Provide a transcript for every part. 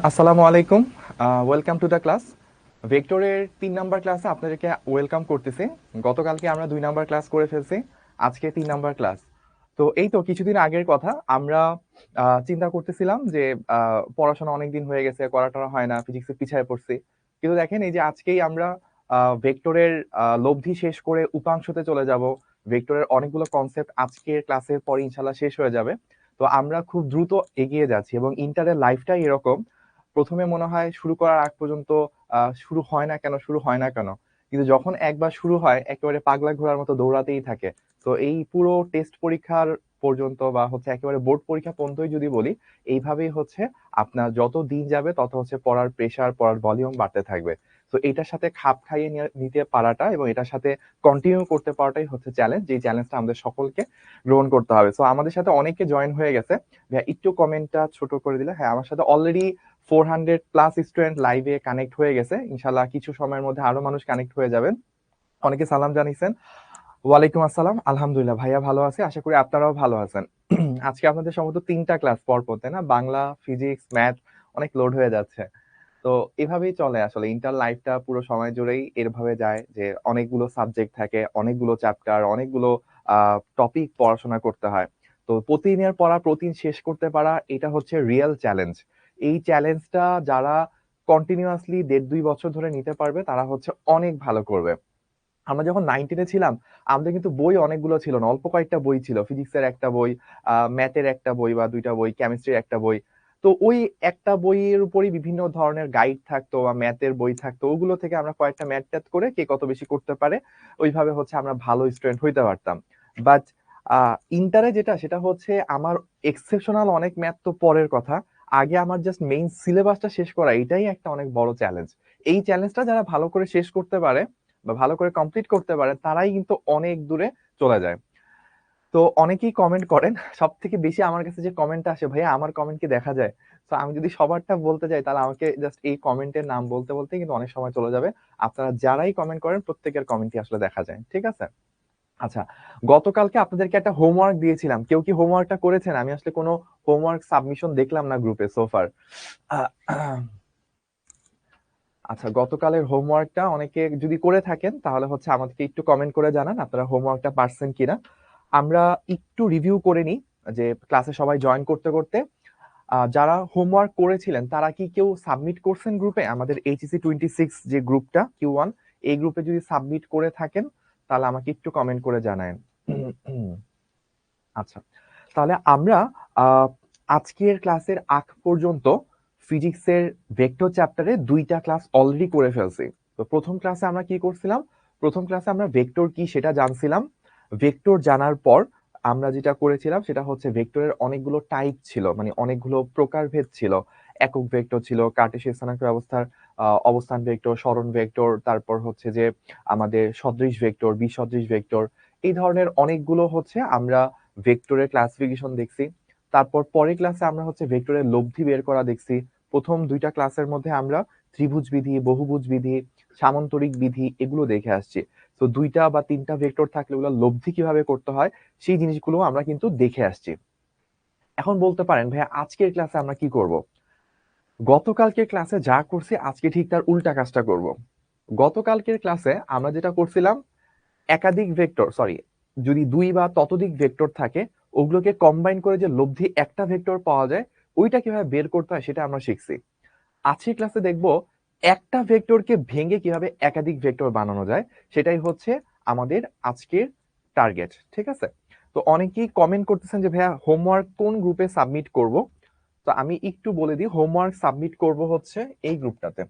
আসসালামু আলাইকুম। Welcome to the class. ভেক্টরের 3 নাম্বার ক্লাসে আপনাদেরকে ওয়েলকাম করতেছি। গতকালকে আমরা 2 নাম্বার ক্লাস করে ফেলছি, আজকে 3 নাম্বার ক্লাস। তো এই তো কিছুদিন আগের কথা, আমরা চিন্তা করতেছিলাম যে পড়াশোনা অনেক দিন হয়ে গেছে, করা হয় না, ফিজিক্সে পিছায় পড়ছি। কিন্তু দেখেন, এই যে আজকেই আমরা ভেক্টরের লব্ধি শেষ করে উপাংশতে চলে যাব। ভেক্টরের অনেকগুলো কনসেপ্ট আজকের ক্লাসের পরে ইনশাল্লাহ শেষ হয়ে যাবে। তো আমরা খুব দ্রুত এগিয়ে যাচ্ছি এবং ইন্টারের লাইফটাই এরকম। প্রথমে মনে হয় শুরু করার আগ পর্যন্ত শুরু হয় না কেন, শুরু হয় না কেন, কিন্তু যখন একবার শুরু হয় একেবারে পাগলা ঘোড়ার মতো দৌড়াতেই থাকে। তো এই পুরো টেস্ট পরীক্ষার পর্যন্ত বা হচ্ছে একেবারে বোর্ড পরীক্ষা পর্যন্তই যদি বলি, এইভাবেই হচ্ছে আপনার যত দিন যাবে তত হচ্ছে পড়ার প্রেশার, পড়ার ভলিউম বাড়তে থাকবে। তো এটার সাথে খাপ খাইয়ে নিতে পারাটা এবং এটার সাথে কন্টিনিউ করতে পারাটাই হচ্ছে চ্যালেঞ্জ, যে চ্যালেঞ্জটা আমাদের সকলকে গ্রহণ করতে হবে। তো আমাদের সাথে অনেকে জয়েন হয়ে গেছে। ভাইয়া একটু কমেন্টটা ছোট করে দিলে। হ্যাঁ, আমার সাথে অলরেডি 400+ স্টুডেন্ট লাইভে কানেক্ট হয়ে গেছে। ইনশাল্লাহ কিছু সময়ের মধ্যে আরো মানুষ কানেক্ট হয়ে যাবেন। অনেকে সালাম জানিয়েছেন। ওয়ালাইকুম আসসালাম। আলহামদুলিল্লাহ ভাইয়া ভালো আছে, আশা করি আপনারাও ভালো আছেন। আজকে আপনাদের সম্ভবত 3টা ক্লাস পর তাই না? বাংলা, ফিজিক্স, ম্যাথ অনেক লোড হয়ে যাচ্ছে। তো এভাবেই চলে আসলে ইন্টার লাইফটা, পুরো সময় জুড়েই এরভাবে যায় যে অনেকগুলো সাবজেক্ট থাকে, অনেকগুলো চ্যাপ্টার, অনেকগুলো টপিক পড়াশোনা করতে হয়। তো প্রতিদিনের পড়া প্রতিদিন শেষ করতে পারা, এটা হচ্ছে রিয়েল চ্যালেঞ্জ। এই চ্যালেঞ্জটা যারা কন্টিনিউয়াসলি 1.5-2 বছর ধরে নিতে পারবে তারা হচ্ছে অনেক ভালো করবে। আমরা যখন 9-10-এ ছিলাম, আমাদের কিন্তু বই অনেকগুলো ছিল না, অল্প কয়েকটা বই ছিল। ফিজিক্সের একটা বই, ম্যাথের একটা বই বা 2টা বই, কেমিস্ট্রির একটা বই। তো ওই একটা বইয়ের উপরই বিভিন্ন ধরনের গাইড থাকতো বা ম্যাথের বই থাকতো, ওগুলো থেকে আমরা কয়েকটা ম্যাথ ট্যাথ করে কে কত বেশি করতে পারে ওইভাবে হচ্ছে আমরা ভালো স্টুডেন্ট হইতে পারতাম। বাট ইন্টারে যেটা, সেটা হচ্ছে আমার এক্সেপশনাল অনেক ম্যাথ তো পরের কথা। আগে আমার জাস্ট মেইন সিলেবাসটা শেষ করা, এটাই একটা অনেক বড় চ্যালেঞ্জ। এই চ্যালেঞ্জটা যারা ভালো করে শেষ করতে পারে বা ভালো করে কমপ্লিট করতে পারে, তারাই কিন্তু অনেক দূরে চলে যায়। তো অনেকেই কমেন্ট করেন। সব থেকে বেশি আমার কাছে যে কমেন্টটা আসে, ভাইয়া আমার কমেন্ট কি দেখা যায়? তো আমি যদি সবারটা বলতে যাই, তাহলে আমাকে জাস্ট এই কমেন্টের নাম বলতে বলতে কিন্তু অনেক সময় চলে যাবে। আপনারা যারাই কমেন্ট করেন প্রত্যেকের কমেন্টই আসলে দেখা যায়, ঠিক আছে? আচ্ছা, গতকালকে আপনাদেরকে একটা হোমওয়ার্ক দিয়েছিলাম, কেউ কি হোমওয়ার্কটা করেছেন? আমি আসলে কোনো হোমওয়ার্ক সাবমিশন দেখলাম না গ্রুপে সোফার। আচ্ছা, গতকালের হোমওয়ার্কটা অনেকে যদি করে থাকেন তাহলে হচ্ছে আমাদেরকে একটু কমেন্ট করে জানান আপনারা হোমওয়ার্কটা পারছেন কিনা। আমরা একটু রিভিউ করে নিই যে ক্লাসে সবাই জয়েন করতে করতে যারা হোমওয়ার্ক করেছিলেন তারা কি কেউ সাবমিট করছেন গ্রুপে? আমাদের HEC 26 যে গ্রুপটা Q1, এই গ্রুপে যদি সাবমিট করে থাকেন তাহলে আমাকে একটু কমেন্ট করে জানায়েন। আচ্ছা, তাহলে আমরা আহ, আজকের ক্লাসের আগ পর্যন্ত ফিজিক্সের ভেক্টর চ্যাপ্টারে 2টা ক্লাস অলরেডি করে ফেলছি। তো প্রথম ক্লাসে আমরা কি করছিলাম? প্রথম ক্লাসে আমরা ভেক্টর কি সেটা জানছিলাম। ভেক্টর জানার পর আমরা যেটা করেছিলাম সেটা হচ্ছে ভেক্টরের অনেকগুলো টাইপ ছিল, মানে অনেকগুলো প্রকারভেদ ছিল। একক ভেক্টর ছিল, কার্টেসিয়ান স্থানাঙ্ক ব্যবস্থার অবস্থান ভেক্টর, সরণ ভেক্টর, তারপর হচ্ছে যে আমাদের সদৃশ ভেক্টর, বিসদৃশ ভেক্টর, এই ধরনের অনেকগুলো হচ্ছে আমরা ভেক্টরের ক্লাসিফিকেশন দেখছি। তারপর পরের ক্লাসে আমরা হচ্ছে ভেক্টরের লব্ধি বের করা দেখছি। প্রথম 2টা ক্লাসের মধ্যে আমরা ত্রিভুজ বিধি, বহুভুজ বিধি, সামান্তরিক বিধি এগুলো দেখে আসছি। তো 2টা বা 3টা ভেক্টর থাকলে ওগুলো লব্ধি কিভাবে করতে হয় সেই জিনিসগুলো আমরা কিন্তু দেখে আসছি। এখন বলতে পারেন ভাইয়া আজকের ক্লাসে আমরা কি করব? গতকালকের ক্লাসে যা করছি আজকে ঠিক তার উল্টা কাজটা করব। গতকালকের ক্লাসে আমরা যেটা করছিলাম, একাধিক ভেক্টর, সরি, যদি 2 বা ততোধিক ভেক্টর থাকে ওগুলোকে কম্বাইন করে যে লব্ধি একটা ভেক্টর পাওয়া যায়, ওইটা কিভাবে বের করতে হয় সেটা আমরা শিখছি। আজকের ক্লাসে দেখব একটা ভেক্টরকে ভেঙে কিভাবে একাধিক ভেক্টর বানানো যায়, সেটাই হচ্ছে আমাদের আজকের টার্গেট, ঠিক আছে? তো অনেকেই কমেন্ট করতেছেন যে ভাইয়া হোমওয়ার্ক কোন গ্রুপে সাবমিট করব। তো আমি একটু বলে দিই, হোমওয়ার্ক সাবমিট করব হচ্ছে এই গ্রুপটাতে।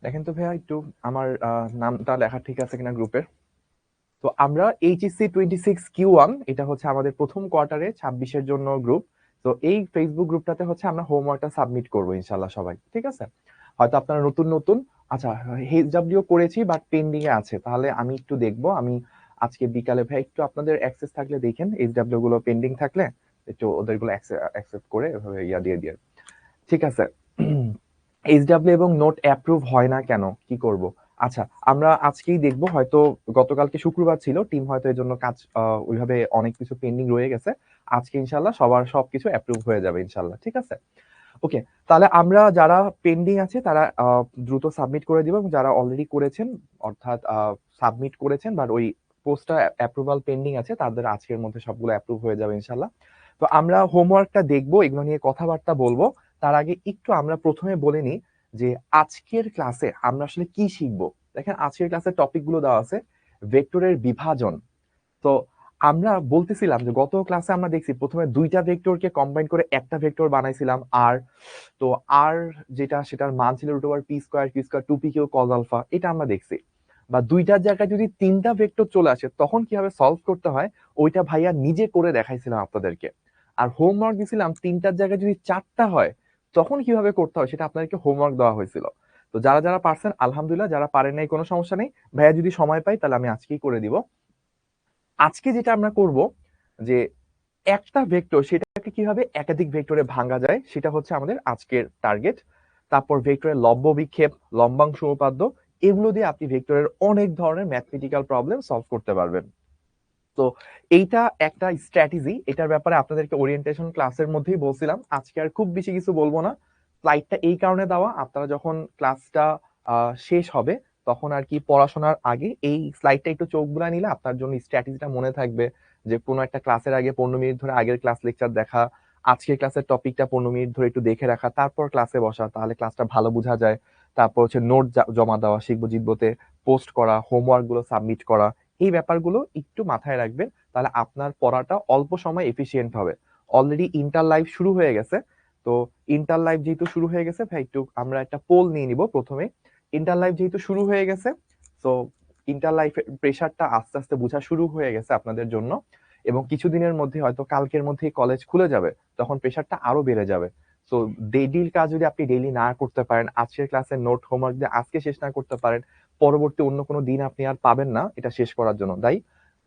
দেখেন তো ভাইয়া একটু আমার নামটা লেখা ঠিক আছে কিনা গ্রুপের। তো আমরা HEC 26 Q1, এটা হচ্ছে আমাদের প্রথম কোয়ার্টারে 26-এর জন্য গ্রুপ। তো এই ফেসবুক গ্রুপটাতে হচ্ছে আমরা হোমওয়ার্কটা সাবমিট করবো ইনশাল্লাহ সবাই, ঠিক আছে? হয়তো আপনারা নতুন নতুন, আচ্ছা এইচডব্লিউ করেছি বাট পেন্ডিং এ আছে, তাহলে আমি একটু দেখবো, আমি আজকে বিকালে ভাই একটু আপনাদের অ্যাক্সেস থাকলে দেখেন এইচডব্লিউ গুলো পেন্ডিং থাকলে একটু ওদের গুলো অ্যাকসেপ্ট করে এভাবে ইয়া দিয়ে দিয়ে। ঠিক আছে। এইচডব্লিউ এবং নোট অ্যাপ্রুভ হয় না কেন, কি করব? আচ্ছা, আমরা আজকেই দেখবো, হয়তো গতকালকে শুক্রবার ছিল, টিম হয়তো এর জন্য কাজ ওইভাবে অনেক কিছু পেন্ডিং রয়ে গেছে। আজকে ইনশাল্লাহ সবার সবকিছু অ্যাপ্রুভ হয়ে যাবে ইনশাল্লাহ। ঠিক আছে, ওকে। তাহলে আমরা যারা পেন্ডিং আছে তারা দ্রুত সাবমিট করে দিব, এবং যারা অলরেডি করেছেন অর্থাৎ সাবমিট করেছেন বাট ওই পোস্টটা অ্যাপ্রুভাল পেন্ডিং আছে, তাদের আজকের মধ্যে সবগুলো অ্যাপ্রুভ হয়ে যাবে ইনশাল্লাহ। তো আমরা হোমওয়ার্কটা দেখবো, এগুলো নিয়ে কথাবার্তা বলবো। তার আগে একটু আমরা প্রথমে বলে নিই যে আজকের ক্লাসে আমরা আসলে কি শিখবো। দেখেন আজকের ক্লাসের টপিকগুলো দেওয়া আছে, ভেক্টরের বিভাজন। তো আমরা বলতেছিলাম যে গত ক্লাসে আমরা দেখছি প্রথমে দুইটা ভেক্টরকে কম্বাইন করে একটা ভেক্টর বানাইছিলাম আর, তো আর যেটা সেটার মান ছিল √p² q² 2pq cos alpha, এটা আমরা দেখছি। বা দুইটার জায়গায় যদি তিনটা ভেক্টর চলে আসে তখন কিভাবে সলভ করতে হয় ওইটা ভাইয়া নিজে করে দেখাইছিলাম আপনাদেরকে। আর হোমওয়ার্ক দিছিলাম তিনটার জায়গায় যদি চারটা হয় তখন কিভাবে করতে হয় সেটা আপনাদেরকে হোমওয়ার্ক দেওয়া হয়েছিল। তো যারা যারা পারছেন আলহামদুলিল্লাহ, যারা পারেন নাই কোনো সমস্যা নেই, ভাইয়া যদি সময় পাই তাহলে আমি আজকেই করে দিব। আজকে যেটা আমরা করব যে একটা ভেক্টর সেটাকে কিভাবে একাধিক ভেক্টরে ভাঙা যায় সেটা হচ্ছে আমাদের আজকের টার্গেট। তারপর ভেক্টরের লব্য বিক্ষেপ, লম্বাংশ উপপাদ্য, এগুলো দিয়ে আপনি ভেক্টরের অনেক ধরনের ম্যাথমেটিক্যাল প্রবলেম সলভ করতে পারবেন। তো এইটা একটা স্ট্র্যাটেজি, এটার ব্যাপারে আপনাদেরকে ওরিয়েন্টেশন ক্লাসের মধ্যেই বলছিলাম, আজকে আর খুব বেশি কিছু বলবো না। স্লাইডটা এই কারণে দেওয়া, আপনারা যখন ক্লাসটা শেষ হবে তখন আর কি পড়াশোনার আগে এই স্লাইডটা একটু চোখ বুলায় নিলে আপনার জন্য স্ট্র্যাটেজিটা মনে থাকবে, যে কোনো একটা ক্লাসের আগে 15 মিনিট ধরে আগের ক্লাস লেকচার দেখা, আজকের ক্লাসের টপিকটা 15 মিনিট ধরে একটু দেখে রাখা, তারপর ক্লাসে বসা, তাহলে ক্লাসটা ভালো বোঝা যায়। তারপর হচ্ছে নোট জমা দেওয়া, শিখবো জিতবোতে পোস্ট করা, হোমওয়ার্ক গুলো সাবমিট করা, এই ব্যাপারগুলো একটু মাথায় রাখবেন, তাহলে আপনার পড়াটা অল্প সময় এফিসিয়েন্ট হবে। অলরেডি ইন্টার লাইভ শুরু হয়ে গেছে, তো ইন্টার লাইভ যেহেতু শুরু হয়ে গেছে ভাই একটু আমরা একটা পোল নিয়ে নিব প্রথমে। ইন্টার লাইভ যেহেতু শুরু হয়ে গেছে, তো ইন্টার লাইফের প্রেশারটা আস্তে আস্তে বোঝা শুরু হয়ে গেছে আপনাদের জন্য, এবং কিছুদিনের মধ্যে হয়তো কালকের মধ্যেই কলেজ খুলে যাবে, তখন প্রেশারটা আরো বেড়ে যাবে। তো ডেইলির কাজ যদি আপনি ডেইলি না করতে পারেন, আজকের ক্লাসের নোট হোমওয়ার্ক দিয়ে আজকে শেষ না করতে পারেন, পরবর্তী অন্য কোনো দিন আপনি আর পাবেন না এটা শেষ করার জন্য। তাই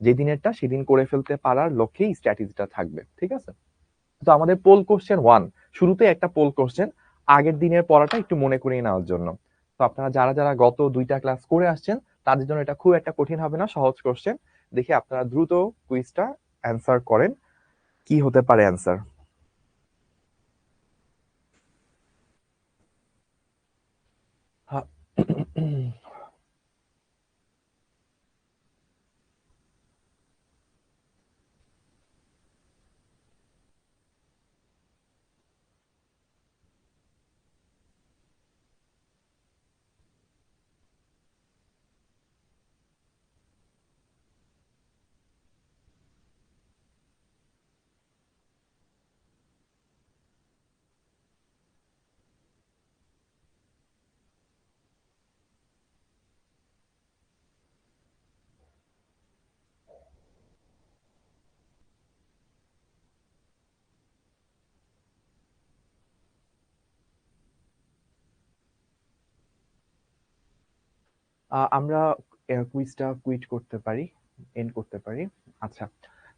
যেদিনেরটা সেদিন করে ফেলতে পারার লক্ষ্যেই স্ট্র্যাটেজিটা থাকবে। ঠিক আছে, তো আমাদের পোল কোশ্চেন 1, শুরুতে একটা পোল কোশ্চেন আগের দিনের পড়াটা একটু মনে করিয়ে নেওয়ার জন্য। তো আপনারা যারা যারা গত দুইটা ক্লাস করে আসছেন তাদের জন্য এটা খুব একটা কঠিন হবে না, সহজ কোশ্চেন। দেখি আপনারা দ্রুত কুইজটা অ্যান্সার করেন, কি হতে পারে অ্যান্সার। আমরা কুইজটা কুইট করতে পারি, এন্ড করতে পারি। আচ্ছা,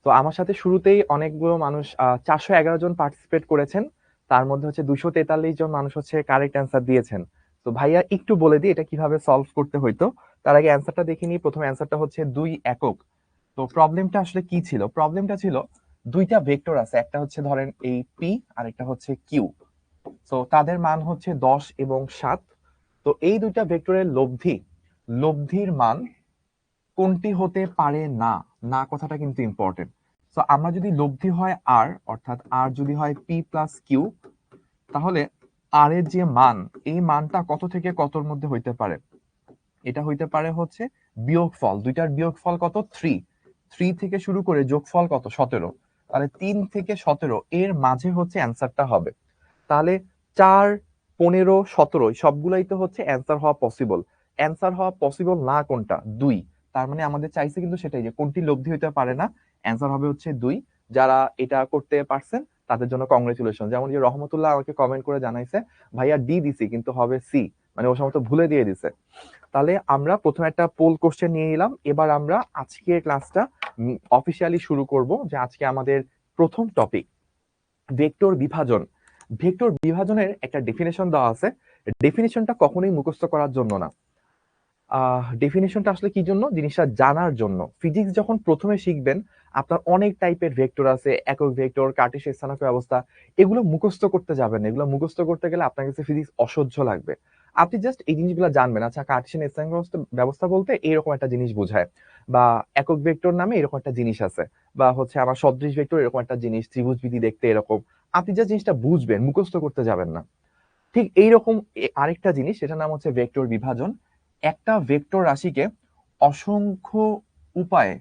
তো আমার সাথে শুরুতেই অনেকগুলো মানুষ 411 জন পার্টিসিপেট করেছেন, তার মধ্যে হচ্ছে 243 জন মানুষ হচ্ছে কারেক্ট অ্যান্সার দিয়েছেন। তো ভাইয়া একটু বলে দিই এটা কিভাবে সলভ করতে হইতো। তার আগে অ্যান্সারটা দেখে নিই। প্রথম অ্যান্সারটা হচ্ছে 2 একক। তো প্রবলেমটা আসলে কি ছিল, প্রবলেমটা ছিল দুইটা ভেক্টর আছে, একটা হচ্ছে ধরেন এই পি আর একটা হচ্ছে কিউ। তো তাদের মান হচ্ছে 10 এবং 7। তো এই দুইটা ভেক্টরের লব্ধির মান কোনটি হতে পারে না, না কথাটা কিন্তু ইম্পর্টেন্ট। তো আমরা যদি লব্ধি হয় আর, অর্থাৎ আর যদি হয় পি প্লাস কিউ, তাহলে আর এর যে মান, এই মানটা কত থেকে কতর মধ্যে হইতে পারে, এটা হইতে পারে হচ্ছে বিয়োগফল, দুইটার বিয়োগফল কত 3, 3 থেকে শুরু করে যোগফল কত 17, তাহলে 3 থেকে 17 এর মাঝে হচ্ছে অ্যান্সারটা হবে। তাহলে 4, 15, 17 সবগুলাই তো হচ্ছে অ্যান্সার হওয়া পসিবল। অ্যান্সার হওয়া পসিবল না কোনটা, 2। তার মানে আমাদের চাইছে কিন্তু সেটাই, যে কোনটি লব্ধি হইতে পারে না, অ্যান্সার হবে হচ্ছে 2। যারা এটা করতে পারছেন তাদের জন্য কংগ্রেচুলেশন। যেমন যে রহমতুল্লাহ আমাকে কমেন্ট করে জানাইছে, ভাইয়া ডি দিছি কিন্তু হবে সি। মানে ও সম্ভবত ভুলে দিয়ে দিছে। তাহলে আমরা প্রথমে একটা পোল কোশ্চেন নিয়ে নিলাম। এবার আমরা আজকের ক্লাসটা অফিসিয়ালি শুরু করব, যে আজকে আমাদের প্রথম টপিক ভেক্টর বিভাজন। ভেক্টর বিভাজনের একটা ডেফিনেশন দেওয়া আছে। ডেফিনেশনটা কখনোই মুখস্থ করার জন্য না, ডেফিনেশনটা আসলে কি জন্য, জিনিসটা জানার জন্য। ফিজিক্স যখন প্রথমে শিখবেন, আপনার অনেক টাইপের ভেক্টর আছে, একক ভেক্টর, কার্টেসিয়ান স্থানাঙ্ক ব্যবস্থা, এগুলো মুখস্থ করতে যাবেন। এগুলো মুখস্থ করতে গেলে আপনার কাছে ফিজিক্স অসহ্য লাগবে। আপনি জাস্ট এই জিনিসগুলো জানবেন, আচ্ছা কার্টেসিয়ান স্থানাঙ্ক ব্যবস্থা বলতে এরকম একটা জিনিস বোঝায়, বা একক ভেক্টর নামে এরকম একটা জিনিস আছে, বা হচ্ছে আমার সদৃশ ভেক্টর এরকম একটা জিনিস, ত্রিভুজ বিধি দেখতে এরকম। আপনি যে জিনিসটা বুঝবেন, মুখস্থ করতে যাবেন না। ঠিক এইরকম আরেকটা জিনিস, সেটার নাম হচ্ছে ভেক্টর বিভাজন। একটা ভেক্টর রাশিকে অসংখ্য উপায়ে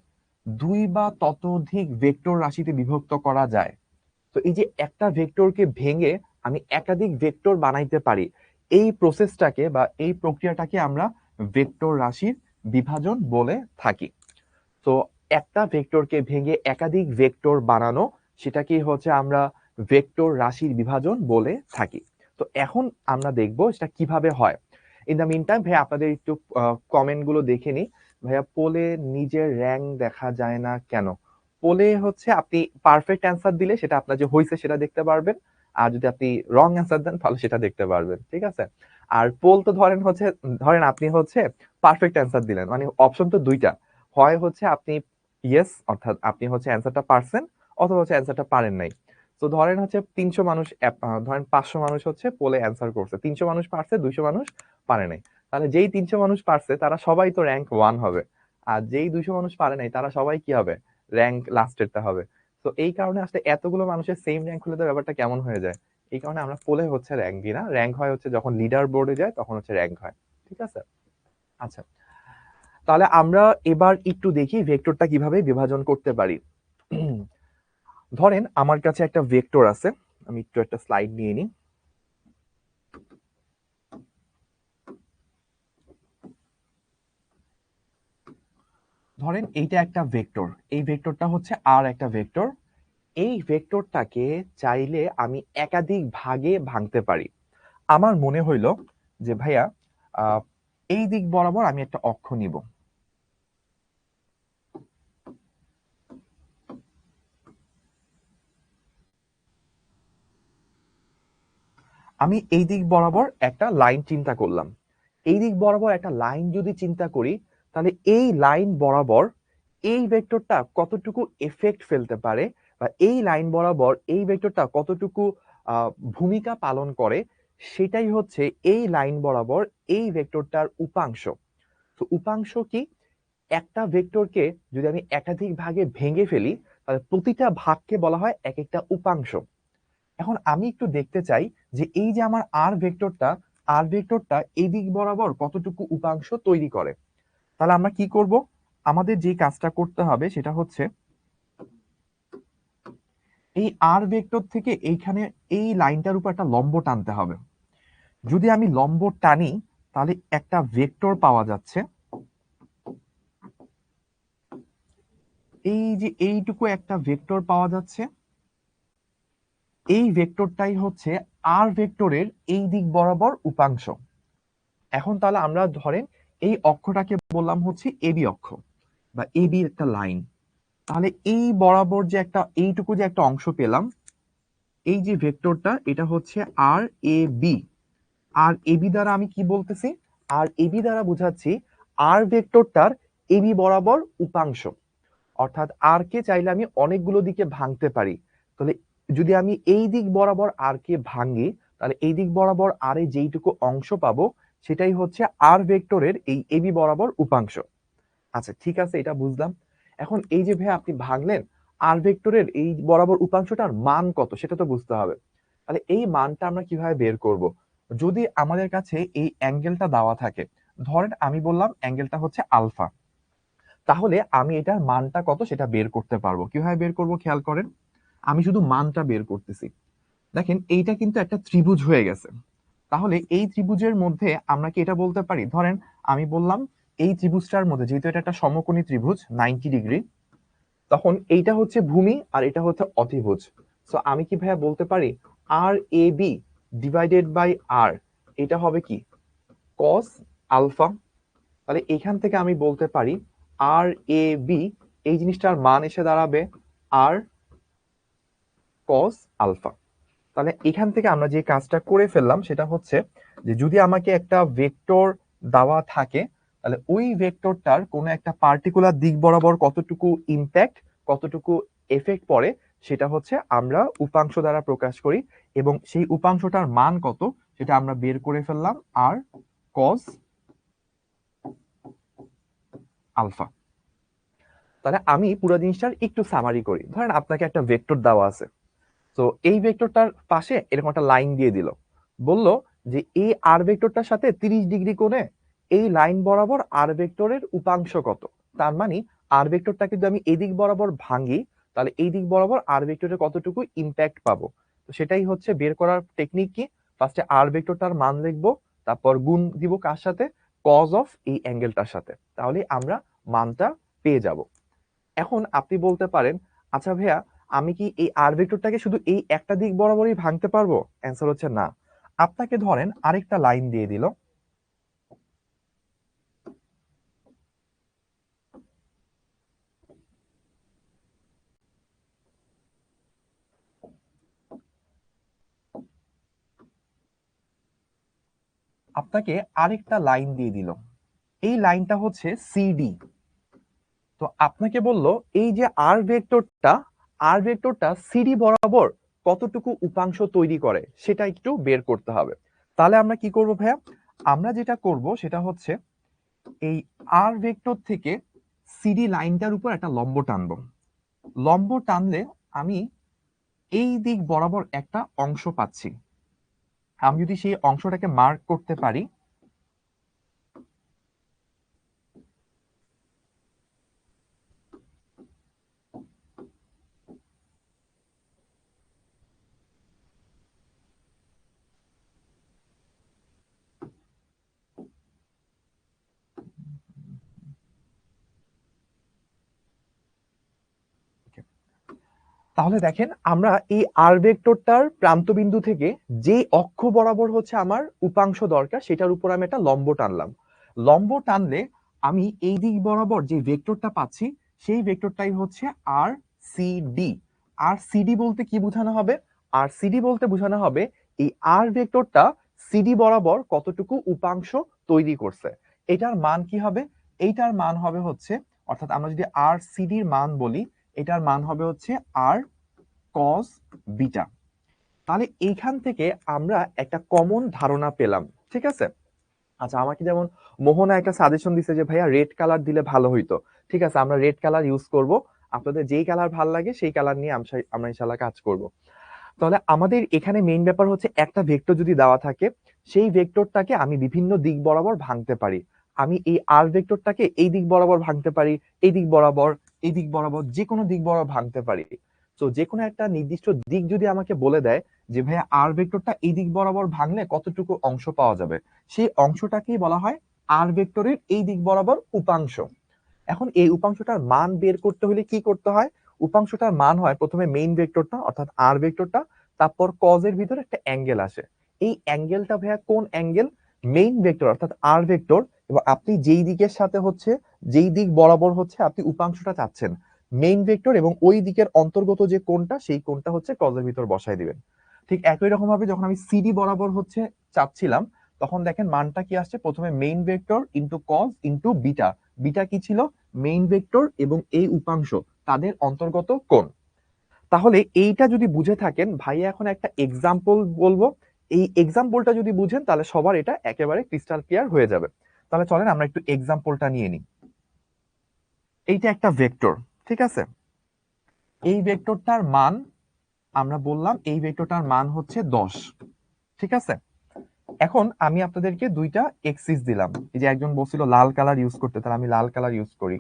দুই বা ততোধিক ভেক্টর রাশিতে বিভক্ত করা যায়। তো এই যে একটা ভেক্টরকে ভেঙে আমি একাধিক ভেক্টর বানাইতে পারি, এই প্রসেসটাকে বা এই প্রক্রিয়াটাকে আমরা ভেক্টর রাশির বিভাজন বলে থাকি। তো একটা ভেক্টরকে ভেঙে একাধিক ভেক্টর বানানো, সেটাকেই হচ্ছে আমরা ভেক্টর রাশির বিভাজন বলে থাকি। তো এখন আমরা দেখবো সেটা কিভাবে হয়। ইন দ্য মিন টাইম ভাইয়া আপনাদের একটু কমেন্ট গুলো দেখে নি। ভাইয়া পোলে নিজের র্যাঙ্ক দেখা যায় না কেন? পোলে হচ্ছে আপনি পারফেক্ট অ্যান্সার দিলে সেটা আপনার যে হয়েছে সেটা দেখতে পারবেন, আর যদি আপনি রং অ্যান্সার দেন তাহলে সেটা দেখতে পারবেন, ঠিক আছে? আর পোল তো ধরেন আপনি হচ্ছে পারফেক্ট অ্যান্সার দিলেন, মানে অপশন তো দুইটা, হয় হচ্ছে আপনি ইয়েস অর্থাৎ আপনি হচ্ছে অ্যান্সারটা পারছেন, অথবা হচ্ছে অ্যান্সারটা পারেন নাই। তো ধরেন হচ্ছে 300 মানুষ ধরেন 500 মানুষ হচ্ছে পোলে অ্যান্সার করছে, 300 মানুষ পারছে, 200 মানুষ পারে নাই। তাহলে যেই 300 মানুষ পারছে তারা সবাই তো র্যাঙ্ক 1 হবে, আর যেই 200 মানুষ পারে নাই তারা সবাই কি হবে, র্যাঙ্ক লাস্টেরটা হবে। তো এই কারণে আসলে এতগুলো মানুষের সেম র্যাঙ্ক হলে তো ব্যাপারটা কেমন হয়ে যায়। এই কারণে আমরা পোলে হচ্ছে র্যাঙ্ক দিই না, র্যাঙ্ক হয় হচ্ছে যখন লিডার বোর্ডে যায় তখন হচ্ছে র্যাঙ্ক হয়, ঠিক আছে? আচ্ছা, তাহলে আমরা এবার একটু দেখি ভেক্টরটা কিভাবে বিভাজন করতে পারি। ধরেন আমার কাছে একটা ভেক্টর আছে, আমি একটু একটা স্লাইড নিয়ে নিই। ধরেন এইটা একটা ভেক্টর, এই ভেক্টরটা হচ্ছে আর একটা ভেক্টর। এই ভেক্টরটাকে চাইলে আমি একাধিক ভাগে ভাঙতে পারি। আমার মনে হইলো যে ভাইয়া এই দিক বরাবর আমি একটা অক্ষ নিব। আমি এই দিক বরাবর একটা লাইন চিন্তা করলাম। এই দিক বরাবর একটা লাইন যদি চিন্তা করি, তাহলে এই লাইন বরাবর এই ভেক্টরটা কতটুকু এফেক্ট ফেলতে পারে, বা এই লাইন বরাবর এই ভেক্টরটা কতটুকু ভূমিকা পালন করে, সেটাই হচ্ছে এই লাইন বরাবর এই ভেক্টরটার উপাংশ। তো উপাংশ কি? একটা ভেক্টরকে যদি আমি একাধিক ভাগে ভেঙে ফেলি, তাহলে প্রতিটা ভাগকে বলা হয় এক একটা উপাংশ। এখন আমি একটু দেখতে চাই যে এই যে আমার আর ভেক্টরটা এই দিক বরাবর কতটুকু উপাংশ তৈরি করে। তাহলে আমরা কি করব, আমাদের যে কাজটা করতে হবে সেটা হচ্ছে এই আর ভেক্টর থেকে এইখানে এই লাইনটার উপর একটা লম্ব টানতে হবে। যদি আমি লম্ব টানি তাহলে একটা ভেক্টর পাওয়া যাচ্ছে, এই যে এইটুকু একটা ভেক্টর পাওয়া যাচ্ছে। এই ভেক্টরটাই হচ্ছে আর ভেক্টরের এই দিক বরাবর উপাংশ। এখন তাহলে আমরা ধরেন এই অক্ষটাকে বললাম হচ্ছে এবি অক্ষ বা এবি একটা লাইন। তাহলে এই বরাবর যে একটা এইটুকু যে একটা অংশ পেলাম, এই যে ভেক্টরটা এটা হচ্ছে আর এ বি। আর এবি দ্বারা আমি কি বলতেছি, আর এবি দ্বারা বুঝাচ্ছি আর ভেক্টরটার এবি বরাবর উপাংশ। অর্থাৎ আর কে চাইলে আমি অনেকগুলো দিকে ভাঙতে পারি। তাহলে যদি আমি এই দিক বরাবর আর কে ভাঙি, তাহলে এই দিক বরাবর আর এ যেইটুকু অংশ পাবো সেটাই হচ্ছে আর ভেক্টরের এই এবি বরাবর উপাংশ। আচ্ছা ঠিক আছে, এটা বুঝলাম। এখন এই যে ভাই আপনি ভাঙলেন, আর ভেক্টরের এই বরাবর উপাংশটার মান কত সেটা তো বুঝতে হবে। তাহলে এই মানটা আমরা কিভাবে বের করব? যদি আমাদের কাছে এই অ্যাঙ্গেলটা দেওয়া থাকে, ধরেন আমি বললাম অ্যাঙ্গেলটা হচ্ছে আলফা, তাহলে আমি এটার মানটা কত সেটা বের করতে পারবো। কিভাবে বের করব খেয়াল করেন, আমি শুধু মানটা বের করতেছি। দেখেন এইটা কিন্তু একটা ত্রিভুজ হয়ে গেছে। তাহলে এই ত্রিভুজের মধ্যে আমরা কি এটা বলতে পারি, ধরেন আমি বললাম এই ত্রিভুজটার মধ্যে যেহেতু এটা একটা সমকোণী ত্রিভুজ 90 ডিগ্রি, তখন এইটা হচ্ছে ভূমি আর এটা হচ্ছে অতিভুজ। সো আমি কি ভাইয়া বলতে পারি আর এ বি ডিভাইডেড বাই আর, এটা হবে কি কস আলফা। তাহলে এখান থেকে আমি বলতে পারি আর এ বি এই জিনিসটার মান এসে দাঁড়াবে আর কস আলফা। তাহলে এখান থেকে আমরা যে কাজটা করে ফেললাম সেটা হচ্ছে যে যদি আমাকে একটা ভেক্টর দেওয়া থাকে তাহলে ওই ভেক্টরটার কোনো একটা পার্টিকুলার দিক বরাবর কতটুকু ইম্প্যাক্ট, কতটুকু এফেক্ট পড়ে সেটা হচ্ছে আমরা উপাংশ দ্বারা প্রকাশ করি, এবং সেই উপাংশটার মান কত সেটা আমরা বের করে ফেললাম আর কস আলফা। তাহলে আমি পুরো জিনিসটার একটু সামারি করি। ধরেন আপনাকে একটা ভেক্টর দেওয়া আছে, তো এই ভেক্টরটার পাশে এরকম একটা লাইন দিয়ে দিল, বলল যে এই আর ভেক্টরটার সাথে 30 ডিগ্রি কোণে এই লাইন বরাবর আর ভেক্টরের উপাংশ কত। তার মানে আর ভেক্টরটাকে যদি আমি এদিক বরাবর ভাঙি তাহলে এই দিক বরাবর আর ভেক্টরের কতটুকু ইম্প্যাক্ট পাবো। তো সেটাই হচ্ছে বের করার টেকনিক। কি, ফার্স্টে আর ভেক্টরটার মান লিখবো, তারপর গুণ দিব কার সাথে, কজ অফ এই অ্যাঙ্গেলটার সাথে, তাহলে আমরা মানটা পেয়ে যাব। এখন আপনি বলতে পারেন, আচ্ছা ভাইয়া আমি কি এই আর ভেক্টরটাকে শুধু এই একটা দিক বরাবরই ভাঙতে পারবো? অ্যান্সার হচ্ছে না। আপনাকে ধরেন আরেকটা লাইন দিয়ে দিল, আপনাকে আরেকটা লাইন দিয়ে দিল, এই লাইনটা হচ্ছে সিডি। তো আপনাকে বলল এই যে আর ভেক্টরটা সিডি বরাবর কতটুকু উপাংশ তৈরি করে সেটা একটু বের করতে হবে। তাহলে আমরা কি করব ভাইয়া, আমরা যেটা করব সেটা হচ্ছে এই আর ভেক্টর থেকে সিডি লাইনটার উপর একটা লম্ব টানবো। লম্ব টানলে আমি এই দিক বরাবর একটা অংশ পাচ্ছি। আমি যদি সেই অংশটাকে মার্ক করতে পারি, তাহলে দেখেন আমরা এই আর ভেক্টরটার প্রান্তবিন্দু থেকে যে অক্ষ বরাবর হচ্ছে আমার উপাংশ দরকার সেটার উপর আমি একটা লম্ব টানলাম। লম্ব টানলে আমি এই দিক বরাবর যে ভেক্টরটা পাচ্ছি সেই ভেক্টরটাই হচ্ছে আর সিডি। আর সিডি বলতে কি বোঝানো হবে? আর সিডি বলতে বোঝানো হবে এই আর ভেক্টরটা সিডি বরাবর কতটুকু উপাংশ তৈরি করছে। এটার মান কি হবে? এইটার মান হবে হচ্ছে, অর্থাৎ আমরা যদি আর সিডির মান বলি, এটার মান হবে হচ্ছে আর কস বিটা। তাহলে এইখান থেকে আমরা একটা কমন ধারণা পেলাম, ঠিক আছে? আচ্ছা, আমাকে যেমন মোহনা একটা সাজেশন দিছে যে ভাইয়া রেড কালার দিলে ভালো হইতো। ঠিক আছে, আমরা রেড কালার ইউজ করব। আপনাদের যেই কালার ভালো লাগে সেই কালার নিয়ে আমরা ইনশাল্লাহ কাজ করব। তাহলে আমাদের এখানে মেইন ব্যাপার হচ্ছে একটা ভেক্টর যদি দেওয়া থাকে সেই ভেক্টরটাকে আমি বিভিন্ন দিক বরাবর ভাঙতে পারি। আমি এই আর ভেক্টরটাকে এই দিক বরাবর ভাঙতে পারি, এই দিক বরাবর, এই দিক বরাবর, যে কোনো দিক বরাবর ভাঙতে পারি। তো যে কোনো একটা নির্দিষ্ট দিক যদি আমাকে বলে দেয় যে ভাইয়া আর ভেক্টরটা এই দিক বরাবর ভাঙলে কতটুকু অংশ পাওয়া যাবে, সেই অংশটাকেই বলা হয় আর ভেক্টরের এই দিক বরাবর উপাংশ। এখন এই উপাংশটার মান বের করতে হলে কি করতে হয়? উপাংশটার মান হয় প্রথমে মেইন ভেক্টরটা অর্থাৎ আর ভেক্টরটা, তারপর কজের ভিতরে একটা অ্যাঙ্গেল আসে। এই অ্যাঙ্গেলটা ভাইয়া কোন অ্যাঙ্গেল? মেইন ভেক্টর অর্থাৎ আর ভেক্টর, এবং আপনি যেই দিকের সাথে হচ্ছে, যেই দিক বরাবর হচ্ছে আপনি উপাংশটা চাচ্ছেন, মেইন ভেক্টর এবং ওই দিকের অন্তর্গত যে কোণটা সেই কোণটা হচ্ছে কজের ভিতর বসাই দিবেন। ঠিক একই রকম ভাবে যখন আমি সিডি বরাবর হচ্ছে চাচ্ছিলাম, তখন দেখেন মানটা কি আসছে, প্রথমে main vector into cos into beta. Beta কি ছিল? মেইন ভেক্টর এবং এই উপাংশ তাদের অন্তর্গত কোণ। তাহলে এইটা যদি বুঝে থাকেন, ভাইয়া এখন একটা এক্সাম্পল বলবো, এই এক্সাম্পলটা যদি বুঝেন তাহলে সবার এটা একেবারে ক্রিস্টাল ক্লিয়ার হয়ে যাবে। তাহলে চলেন আমরা একটু এক্সাম্পলটা নিয়ে নিই। এইটা একটা ভেক্টর, ঠিক আছে? এই ভেক্টরটার মান আমরা বললাম, এই ভেক্টরটার মান হচ্ছে 10, ঠিক আছে? এখন আমি আপনাদেরকে দুইটা এক্সিস দিলাম। এই যে একজন বলছিল লাল কালার ইউজ করতে, তাহলে আমি লাল কালার ইউজ করি।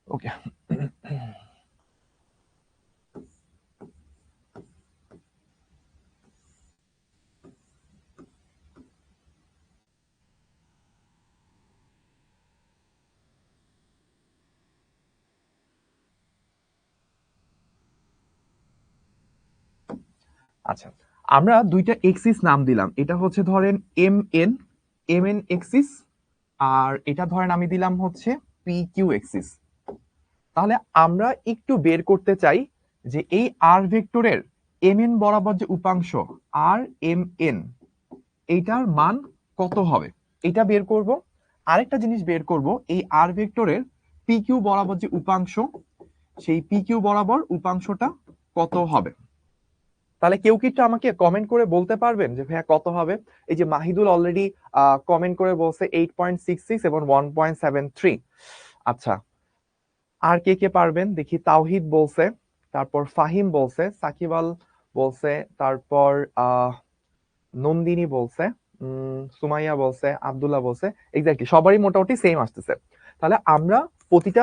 ওকে, আচ্ছা, আমরা দুইটা এক্সিস নাম দিলাম, এটা হচ্ছে ধরেন এম এন এক্সিস, আর এটা ধরেন আমি দিলাম হচ্ছে পি কিউ এক্সিস। তাহলে আমরা একটু বের করতে চাই যে এই আর ভেক্টরের এম এন বরাবর যে উপাংশ আর এম এন, এইটার মান কত হবে এটা বের করব। আরেকটা জিনিস বের করব, এই আর ভেক্টরের পি কিউ বরাবর যে উপাংশ, সেই পি কিউ বরাবর উপাংশটা কত হবে। তাহলে কেউ কি একটু আমাকে কমেন্ট করে বলতে পারবেন যে ভাইয়া কত হবে? এই যে মাহিদুল অলরেডি কমেন্ট করে বলছে 8.66 এবং 1.73। আচ্ছা, আর কে কে পারবেন দেখি। তাওহিদ বলছে, তারপর ফাহিম বলছে, সাকিব আল বলছে, তারপর নন্দিনী বলছে, সুমাইয়া বলছে, আব্দুল্লাহ বলছে। এক্স্যাক্টলি সবারই মোটামুটি সেম আসতেছে। তাহলে আমরা প্রতিটা